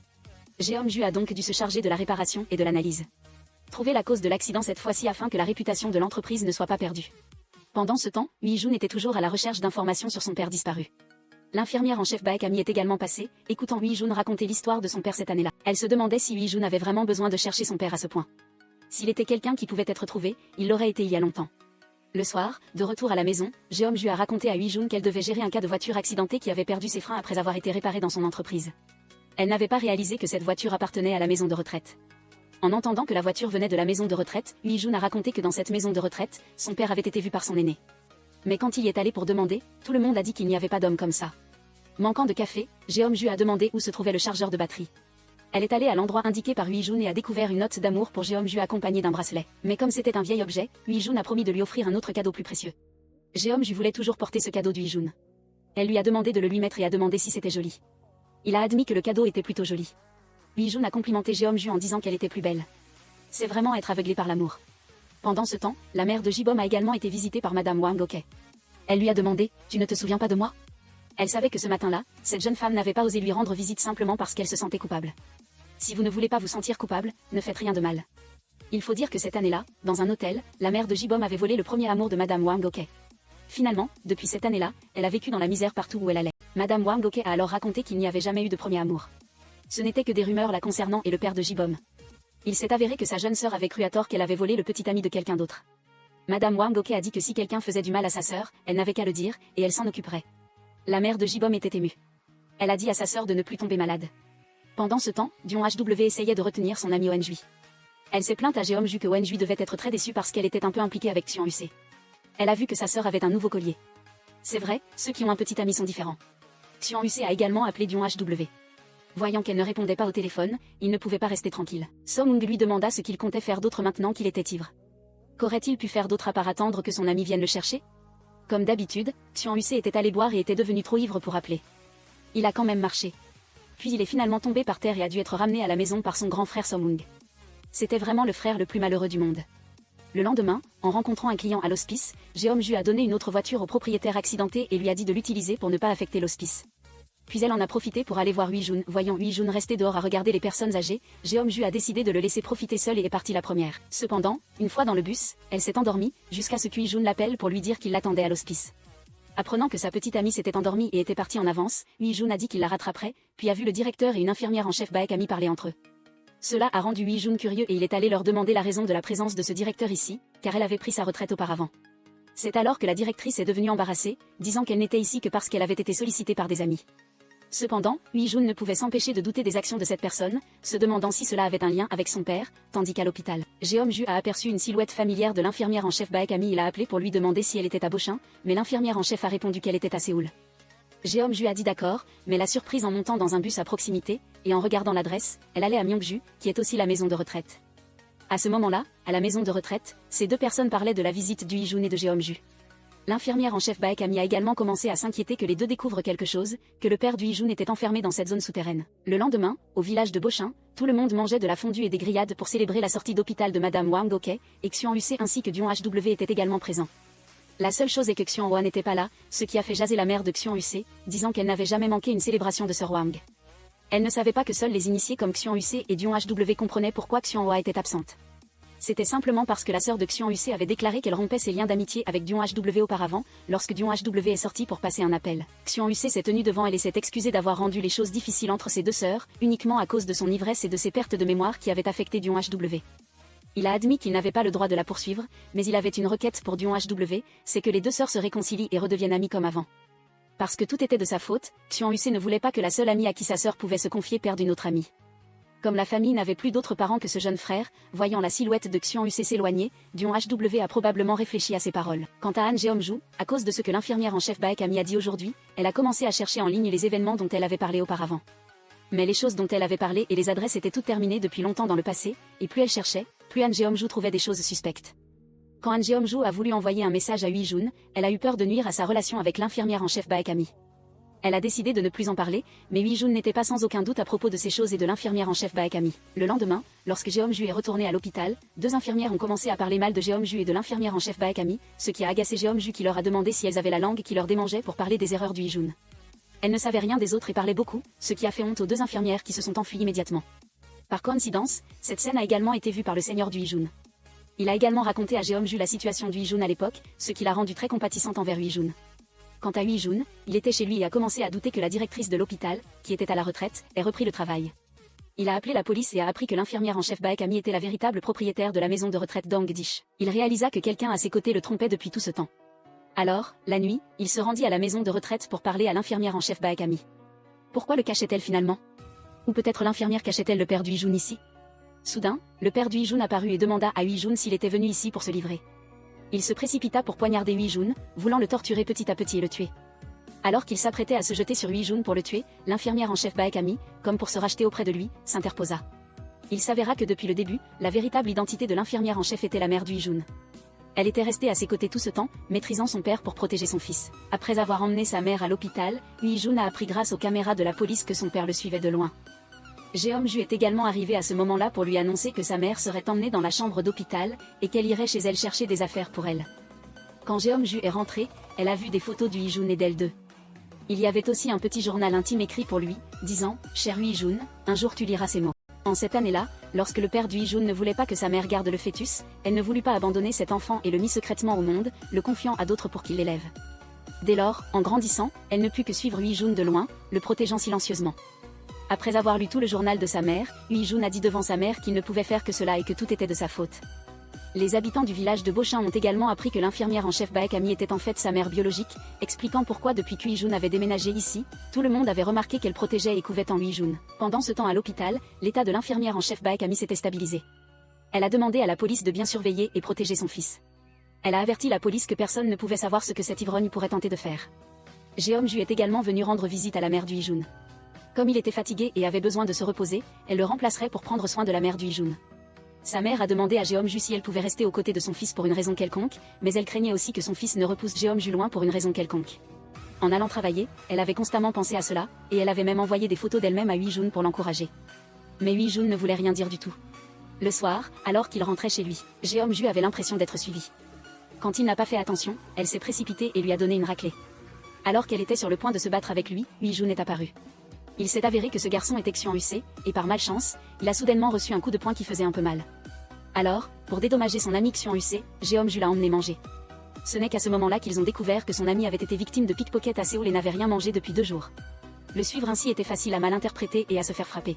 Jeom-ju a donc dû se charger de la réparation et de l'analyse. Trouver la cause de l'accident cette fois-ci afin que la réputation de l'entreprise ne soit pas perdue. Pendant ce temps, Hui-jun était toujours à la recherche d'informations sur son père disparu. L'infirmière en chef Baek Ami est également passée, écoutant Hui-jun raconter l'histoire de son père cette année-là. Elle se demandait si Hui-jun avait vraiment besoin de chercher son père à ce point. S'il était quelqu'un qui pouvait être trouvé, il l'aurait été il y a longtemps. Le soir, de retour à la maison, Jeom-ju a raconté à Hui-jun qu'elle devait gérer un cas de voiture accidentée qui avait perdu ses freins après avoir été réparée dans son entreprise. Elle n'avait pas réalisé que cette voiture appartenait à la maison de retraite. En entendant que la voiture venait de la maison de retraite, Hui-jun a raconté que dans cette maison de retraite, son père avait été vu par son aîné. Mais quand il y est allé pour demander, tout le monde a dit qu'il n'y avait pas d'homme comme ça. Manquant de café, Jeom-ju a demandé où se trouvait le chargeur de batterie. Elle est allée à l'endroit indiqué par Hui-jun et a découvert une note d'amour pour Jeom-ju accompagnée d'un bracelet. Mais comme c'était un vieil objet, Hui-jun a promis de lui offrir un autre cadeau plus précieux. Jeom-ju voulait toujours porter ce cadeau d'Hui-jun. Elle lui a demandé de le lui mettre et a demandé si c'était joli. Il a admis que le cadeau était plutôt joli. Hui-jun a complimenté Jeom-ju en disant qu'elle était plus belle. C'est vraiment être aveuglé par l'amour. Pendant ce temps, la mère de Jibom a également été visitée par Madame Wang Ok. Elle lui a demandé « Tu ne te souviens pas de moi ?» Elle savait que ce matin-là, cette jeune femme n'avait pas osé lui rendre visite simplement parce qu'elle se sentait coupable. Si vous ne voulez pas vous sentir coupable, ne faites rien de mal. Il faut dire que cette année-là, dans un hôtel, la mère de Jibom avait volé le premier amour de Madame Wang Ok. Finalement, depuis cette année-là, elle a vécu dans la misère partout où elle allait. Madame Wang Ok a alors raconté qu'il n'y avait jamais eu de premier amour. Ce n'était que des rumeurs la concernant et le père de Jibom. Il s'est avéré que sa jeune sœur avait cru à tort qu'elle avait volé le petit ami de quelqu'un d'autre. Madame Wang Ok a dit que si quelqu'un faisait du mal à sa sœur, elle n'avait qu'à le dire, et elle s'en occuperait. La mère de Jibom était émue. Elle a dit à sa sœur de ne plus tomber malade. Pendant ce temps, Dion HW essayait de retenir son ami Wenjui. Elle s'est plainte à Jeom-ju que Wenjui devait être très déçue parce qu'elle était un peu impliquée avec Xion Husé. Elle a vu que sa sœur avait un nouveau collier. C'est vrai, ceux qui ont un petit ami sont différents. Xion Husé a également appelé Dion HW. Voyant qu'elle ne répondait pas au téléphone, il ne pouvait pas rester tranquille. Song lui demanda ce qu'il comptait faire d'autre maintenant qu'il était ivre. Qu'aurait-il pu faire d'autre à part attendre que son ami vienne le chercher? Comme d'habitude, Xion Husé était allé boire et était devenu trop ivre pour appeler. Il a quand même marché. Puis il est finalement tombé par terre et a dû être ramené à la maison par son grand frère Somung. C'était vraiment le frère le plus malheureux du monde. Le lendemain, en rencontrant un client à l'hospice, Jeom-ju a donné une autre voiture au propriétaire accidenté et lui a dit de l'utiliser pour ne pas affecter l'hospice. Puis elle en a profité pour aller voir Hui-jun. Voyant Hui-jun rester dehors à regarder les personnes âgées, Jeom-ju a décidé de le laisser profiter seul et est partie la première. Cependant, une fois dans le bus, elle s'est endormie, jusqu'à ce que Hui-jun l'appelle pour lui dire qu'il l'attendait à l'hospice. Apprenant que sa petite amie s'était endormie et était partie en avance, Hui-jun a dit qu'il la rattraperait, puis a vu le directeur et une infirmière en chef Baek Ami parler entre eux. Cela a rendu Hui-jun curieux et il est allé leur demander la raison de la présence de ce directeur ici, car elle avait pris sa retraite auparavant. C'est alors que la directrice est devenue embarrassée, disant qu'elle n'était ici que parce qu'elle avait été sollicitée par des amis. Cependant, Hui-jun ne pouvait s'empêcher de douter des actions de cette personne, se demandant si cela avait un lien avec son père, tandis qu'à l'hôpital, Jeom-ju a aperçu une silhouette familière de l'infirmière en chef Baek Ami. Il a appelé pour lui demander si elle était à Bochin, mais l'infirmière en chef a répondu qu'elle était à Séoul. Jeom-ju a dit d'accord, mais la surprise en montant dans un bus à proximité, et en regardant l'adresse, elle allait à Myeongju, qui est aussi la maison de retraite. À ce moment-là, à la maison de retraite, ces deux personnes parlaient de la visite du Hui-jun et de Jeom-ju. L'infirmière en chef Baek Ami a également commencé à s'inquiéter que les deux découvrent quelque chose, que le père du Hui-jun était enfermé dans cette zone souterraine. Le lendemain, au village de Bochin, tout le monde mangeait de la fondue et des grillades pour célébrer la sortie d'hôpital de Madame Wang Ok, et Xion Husé ainsi que Dion HW étaient également présents. La seule chose est que Xion Hwa n'était pas là, ce qui a fait jaser la mère de Xion Husé, disant qu'elle n'avait jamais manqué une célébration de Sœur Wang. Elle ne savait pas que seuls les initiés comme Xion Husé et Dion HW comprenaient pourquoi Xion Hwa était absente. C'était simplement parce que la sœur de Xion Husé avait déclaré qu'elle rompait ses liens d'amitié avec Dion HW auparavant, lorsque Dion HW est sorti pour passer un appel. Xion Husé s'est tenu devant elle et s'est excusé d'avoir rendu les choses difficiles entre ses deux sœurs, uniquement à cause de son ivresse et de ses pertes de mémoire qui avaient affecté Dion HW. Il a admis qu'il n'avait pas le droit de la poursuivre, mais il avait une requête pour Dion HW, c'est que les deux sœurs se réconcilient et redeviennent amies comme avant. Parce que tout était de sa faute, Xion Husé ne voulait pas que la seule amie à qui sa sœur pouvait se confier perde une autre amie. Comme la famille n'avait plus d'autres parents que ce jeune frère, voyant la silhouette de Xion Husé s'éloigner, Dion HW a probablement réfléchi à ses paroles. Quant à Han Jeom-ju, à cause de ce que l'infirmière en chef Baek Ami a dit aujourd'hui, elle a commencé à chercher en ligne les événements dont elle avait parlé auparavant. Mais les choses dont elle avait parlé et les adresses étaient toutes terminées depuis longtemps dans le passé, et plus elle cherchait, plus Han Jeom-ju trouvait des choses suspectes. Quand Han Jeom-ju a voulu envoyer un message à Hui-jun, elle a eu peur de nuire à sa relation avec l'infirmière en chef Baek Ami. Elle a décidé de ne plus en parler, mais Hui-jun n'était pas sans aucun doute à propos de ces choses et de l'infirmière en chef Baek Ami. Le lendemain, lorsque Jeom-ju est retourné à l'hôpital, deux infirmières ont commencé à parler mal de Jeom-ju et de l'infirmière en chef Baek Ami, ce qui a agacé Jeom-ju qui leur a demandé si elles avaient la langue qui leur démangeait pour parler des erreurs du Hui-jun. Elles ne savaient rien des autres et parlaient beaucoup, ce qui a fait honte aux deux infirmières qui se sont enfuies immédiatement. Par coïncidence, cette scène a également été vue par le seigneur du Hui-jun. Il a également raconté à Jeom-ju la situation du Hui-jun à l'époque, ce qui l'a rendue très compatissante envers Hui-jun. Quant à Hui-jun, il était chez lui et a commencé à douter que la directrice de l'hôpital, qui était à la retraite, ait repris le travail. Il a appelé la police et a appris que l'infirmière en chef Baek Ami était la véritable propriétaire de la maison de retraite d'Angdish. Il réalisa que quelqu'un à ses côtés le trompait depuis tout ce temps. Alors, la nuit, il se rendit à la maison de retraite pour parler à l'infirmière en chef Baek Ami. Pourquoi le cachait-elle finalement? Ou peut-être l'infirmière cachait-elle le père du Hee-jun ici? Soudain, le père du Hee-jun apparut et demanda à Hee-jun s'il était venu ici pour se livrer. Il se précipita pour poignarder Hee-jun, voulant le torturer petit à petit et le tuer. Alors qu'il s'apprêtait à se jeter sur Hee-jun pour le tuer, l'infirmière en chef Baek Ami, comme pour se racheter auprès de lui, s'interposa. Il s'avéra que depuis le début, la véritable identité de l'infirmière en chef était la mère du Hee-jun. Elle était restée à ses côtés tout ce temps, maîtrisant son père pour protéger son fils. Après avoir emmené sa mère à l'hôpital, Hee-jun a appris grâce aux caméras de la police que son père le suivait de loin. Jeom-ju est également arrivé à ce moment-là pour lui annoncer que sa mère serait emmenée dans la chambre d'hôpital, et qu'elle irait chez elle chercher des affaires pour elle. Quand Jeom-ju est rentrée, elle a vu des photos du Hee-jun et d'elle deux. Il y avait aussi un petit journal intime écrit pour lui, disant « Cher Hee-jun, un jour tu liras ces mots ». En cette année-là, lorsque le père du Hee-jun ne voulait pas que sa mère garde le fœtus, elle ne voulut pas abandonner cet enfant et le mit secrètement au monde, le confiant à d'autres pour qu'il l'élève. Dès lors, en grandissant, elle ne put que suivre Hee-jun de loin, le protégeant silencieusement. Après avoir lu tout le journal de sa mère, Hee-jun a dit devant sa mère qu'il ne pouvait faire que cela et que tout était de sa faute. Les habitants du village de Bochin ont également appris que l'infirmière en chef Baek Ami était en fait sa mère biologique, expliquant pourquoi depuis que Hee-jun avait déménagé ici, tout le monde avait remarqué qu'elle protégeait et couvait en Hee-jun. Pendant ce temps à l'hôpital, l'état de l'infirmière en chef Baek Ami s'était stabilisé. Elle a demandé à la police de bien surveiller et protéger son fils. Elle a averti la police que personne ne pouvait savoir ce que cet ivrogne pourrait tenter de faire. Jeom-ju est également venu rendre visite à la mère du Hee-jun. Comme il était fatigué et avait besoin de se reposer, elle le remplacerait pour prendre soin de la mère du Hee-jun. Sa mère a demandé à Jeom-ju si elle pouvait rester aux côtés de son fils pour une raison quelconque, mais elle craignait aussi que son fils ne repousse Jeom-ju loin pour une raison quelconque. En allant travailler, elle avait constamment pensé à cela, et elle avait même envoyé des photos d'elle-même à Hee-jun pour l'encourager. Mais Hee-jun ne voulait rien dire du tout. Le soir, alors qu'il rentrait chez lui, Jeom-ju avait l'impression d'être suivi. Quand il n'a pas fait attention, elle s'est précipitée et lui a donné une raclée. Alors qu'elle était sur le point de se battre avec lui, Hee-jun est apparu. Il s'est avéré que ce garçon était Xian-Use, et par malchance, il a soudainement reçu un coup de poing qui faisait un peu mal. Alors, pour dédommager son ami Xian-Use, Jeom-ju l'a emmené manger. Ce n'est qu'à ce moment-là qu'ils ont découvert que son ami avait été victime de pickpocket à Séoul et n'avait rien mangé depuis 2 jours. Le suivre ainsi était facile à mal interpréter et à se faire frapper.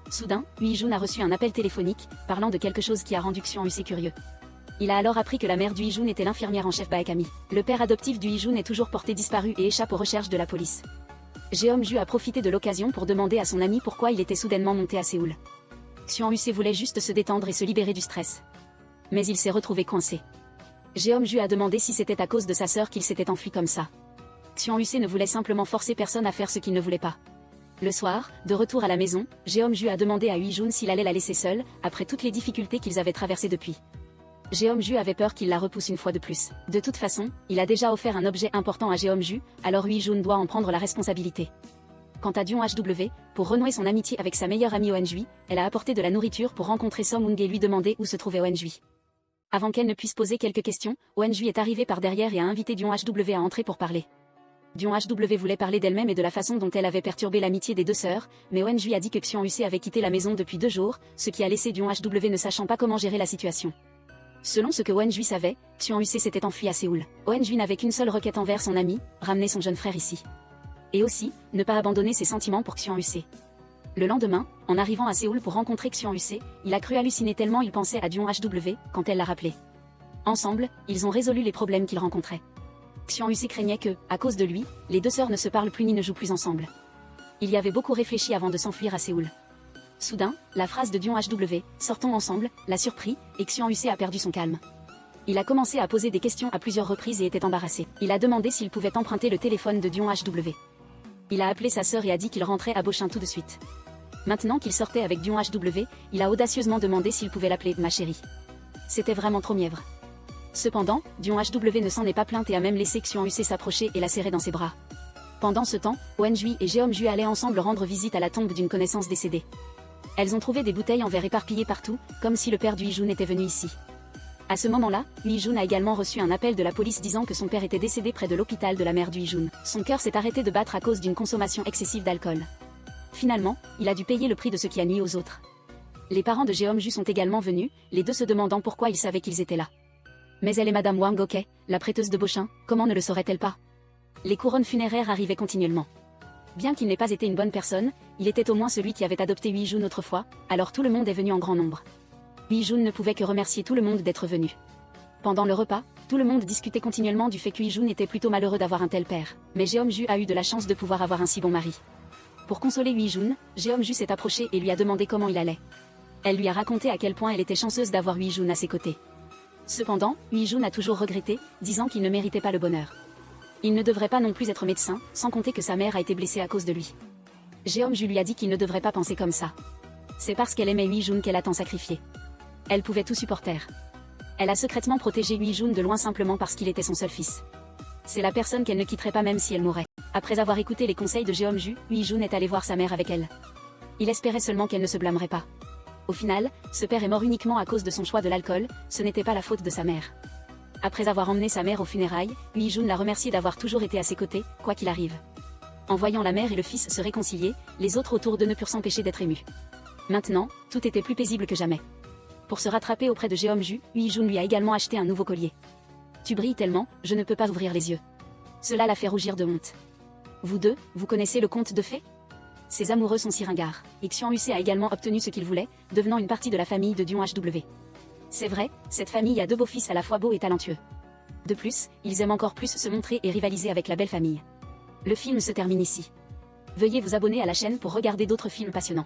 Soudain, Hee-jun a reçu un appel téléphonique, parlant de quelque chose qui a rendu Xian-Use curieux. Il a alors appris que la mère du Hee-jun était l'infirmière en chef Baek Ami. Le père adoptif du Hee-jun est toujours porté disparu et échappe aux recherches de la police. Jeom-ju a profité de l'occasion pour demander à son ami pourquoi il était soudainement monté à Séoul. Xian-Use voulait juste se détendre et se libérer du stress. Mais il s'est retrouvé coincé. Jeom-ju a demandé si c'était à cause de sa sœur qu'il s'était enfui comme ça. Xian-Use ne voulait simplement forcer personne à faire ce qu'il ne voulait pas. Le soir, de retour à la maison, Jeom-ju a demandé à Hee-jun s'il allait la laisser seule, après toutes les difficultés qu'ils avaient traversées depuis. Jeom-ju avait peur qu'il la repousse une fois de plus. De toute façon, il a déjà offert un objet important à Jeom-ju, alors Hee-jun doit en prendre la responsabilité. Quant à Dion-hw, pour renouer son amitié avec sa meilleure amie Oh-jui, elle a apporté de la nourriture pour rencontrer Som-woong et lui demander où se trouvait Oh-jui. Avant qu'elle ne puisse poser quelques questions, Oh-jui est arrivé par derrière et a invité Dion-hw à entrer pour parler. Dion-hw voulait parler d'elle-même et de la façon dont elle avait perturbé l'amitié des deux sœurs, mais Oh-jui a dit que Xian-Use avait quitté la maison depuis 2 jours, ce qui a laissé Dion-hw ne sachant pas comment gérer la situation. Selon ce que Oh-jui savait, Xian-Use s'était enfui à Séoul. Oh-jui n'avait qu'une seule requête envers son ami, ramener son jeune frère ici. Et aussi, ne pas abandonner ses sentiments pour Xian-Use. Le lendemain, en arrivant à Séoul pour rencontrer Xian-Use, il a cru halluciner tellement il pensait à Dion-hw, quand elle l'a rappelé. Ensemble, ils ont résolu les problèmes qu'ils rencontraient. Xian-Use craignait que, à cause de lui, les deux sœurs ne se parlent plus ni ne jouent plus ensemble. Il y avait beaucoup réfléchi avant de s'enfuir à Séoul. Soudain, la phrase de Dion-hw, « Sortons ensemble », l'a surpris, et Xian-Use a perdu son calme. Il a commencé à poser des questions à plusieurs reprises et était embarrassé. Il a demandé s'il pouvait emprunter le téléphone de Dion-hw. Il a appelé sa sœur et a dit qu'il rentrait à Bochin tout de suite. Maintenant qu'il sortait avec Dion-hw, il a audacieusement demandé s'il pouvait l'appeler « ma chérie ». C'était vraiment trop mièvre. Cependant, Dion-hw ne s'en est pas plainte et a même laissé Xian-Use s'approcher et la serrer dans ses bras. Pendant ce temps, Oh-jui et Jeom-ju allaient ensemble rendre visite à la tombe d'une connaissance décédée. Elles ont trouvé des bouteilles en verre éparpillées partout, comme si le père du Hee-jun était venu ici. À ce moment-là, Hee-jun a également reçu un appel de la police disant que son père était décédé près de l'hôpital de la mère du Hee-jun. Son cœur s'est arrêté de battre à cause d'une consommation excessive d'alcool. Finalement, il a dû payer le prix de ce qui a nui aux autres. Les parents de Jeom-ju sont également venus, les deux se demandant pourquoi ils savaient qu'ils étaient là. Mais elle est Madame Wang Ok, la prêteuse de Bochin, comment ne le saurait-elle pas? Les couronnes funéraires arrivaient continuellement. Bien qu'il n'ait pas été une bonne personne, il était au moins celui qui avait adopté Hui-jun autrefois, alors tout le monde est venu en grand nombre. Hui-jun ne pouvait que remercier tout le monde d'être venu. Pendant le repas, tout le monde discutait continuellement du fait que Hui-jun était plutôt malheureux d'avoir un tel père, mais Jeom-ju a eu de la chance de pouvoir avoir un si bon mari. Pour consoler Hui-jun, Jeom-ju s'est approchée et lui a demandé comment il allait. Elle lui a raconté à quel point elle était chanceuse d'avoir Hui-jun à ses côtés. Cependant, Hui-jun a toujours regretté, disant qu'il ne méritait pas le bonheur. Il ne devrait pas non plus être médecin, sans compter que sa mère a été blessée à cause de lui. Jeom-ju lui a dit qu'il ne devrait pas penser comme ça. C'est parce qu'elle aimait Hui-jun qu'elle a tant sacrifié. Elle pouvait tout supporter. Elle a secrètement protégé Hui-jun de loin simplement parce qu'il était son seul fils. C'est la personne qu'elle ne quitterait pas même si elle mourait. Après avoir écouté les conseils de Jeom-ju, Hui-jun est allé voir sa mère avec elle. Il espérait seulement qu'elle ne se blâmerait pas. Au final, ce père est mort uniquement à cause de son choix de l'alcool, ce n'était pas la faute de sa mère. Après avoir emmené sa mère aux funérailles, Hui-jun l'a remercié d'avoir toujours été à ses côtés, quoi qu'il arrive. En voyant la mère et le fils se réconcilier, les autres autour d'eux ne purent s'empêcher d'être émus. Maintenant, tout était plus paisible que jamais. Pour se rattraper auprès de Jeom-ju, Hui-jun lui a également acheté un nouveau collier. Tu brilles tellement, je ne peux pas ouvrir les yeux. Cela l'a fait rougir de honte. Vous deux, vous connaissez le conte de fées? Ces amoureux sont si ringards. Xian-Huc a également obtenu ce qu'il voulait, devenant une partie de la famille de Dion HW. C'est vrai, cette famille a deux beaux-fils à la fois beaux et talentueux. De plus, ils aiment encore plus se montrer et rivaliser avec la belle famille. Le film se termine ici. Veuillez vous abonner à la chaîne pour regarder d'autres films passionnants.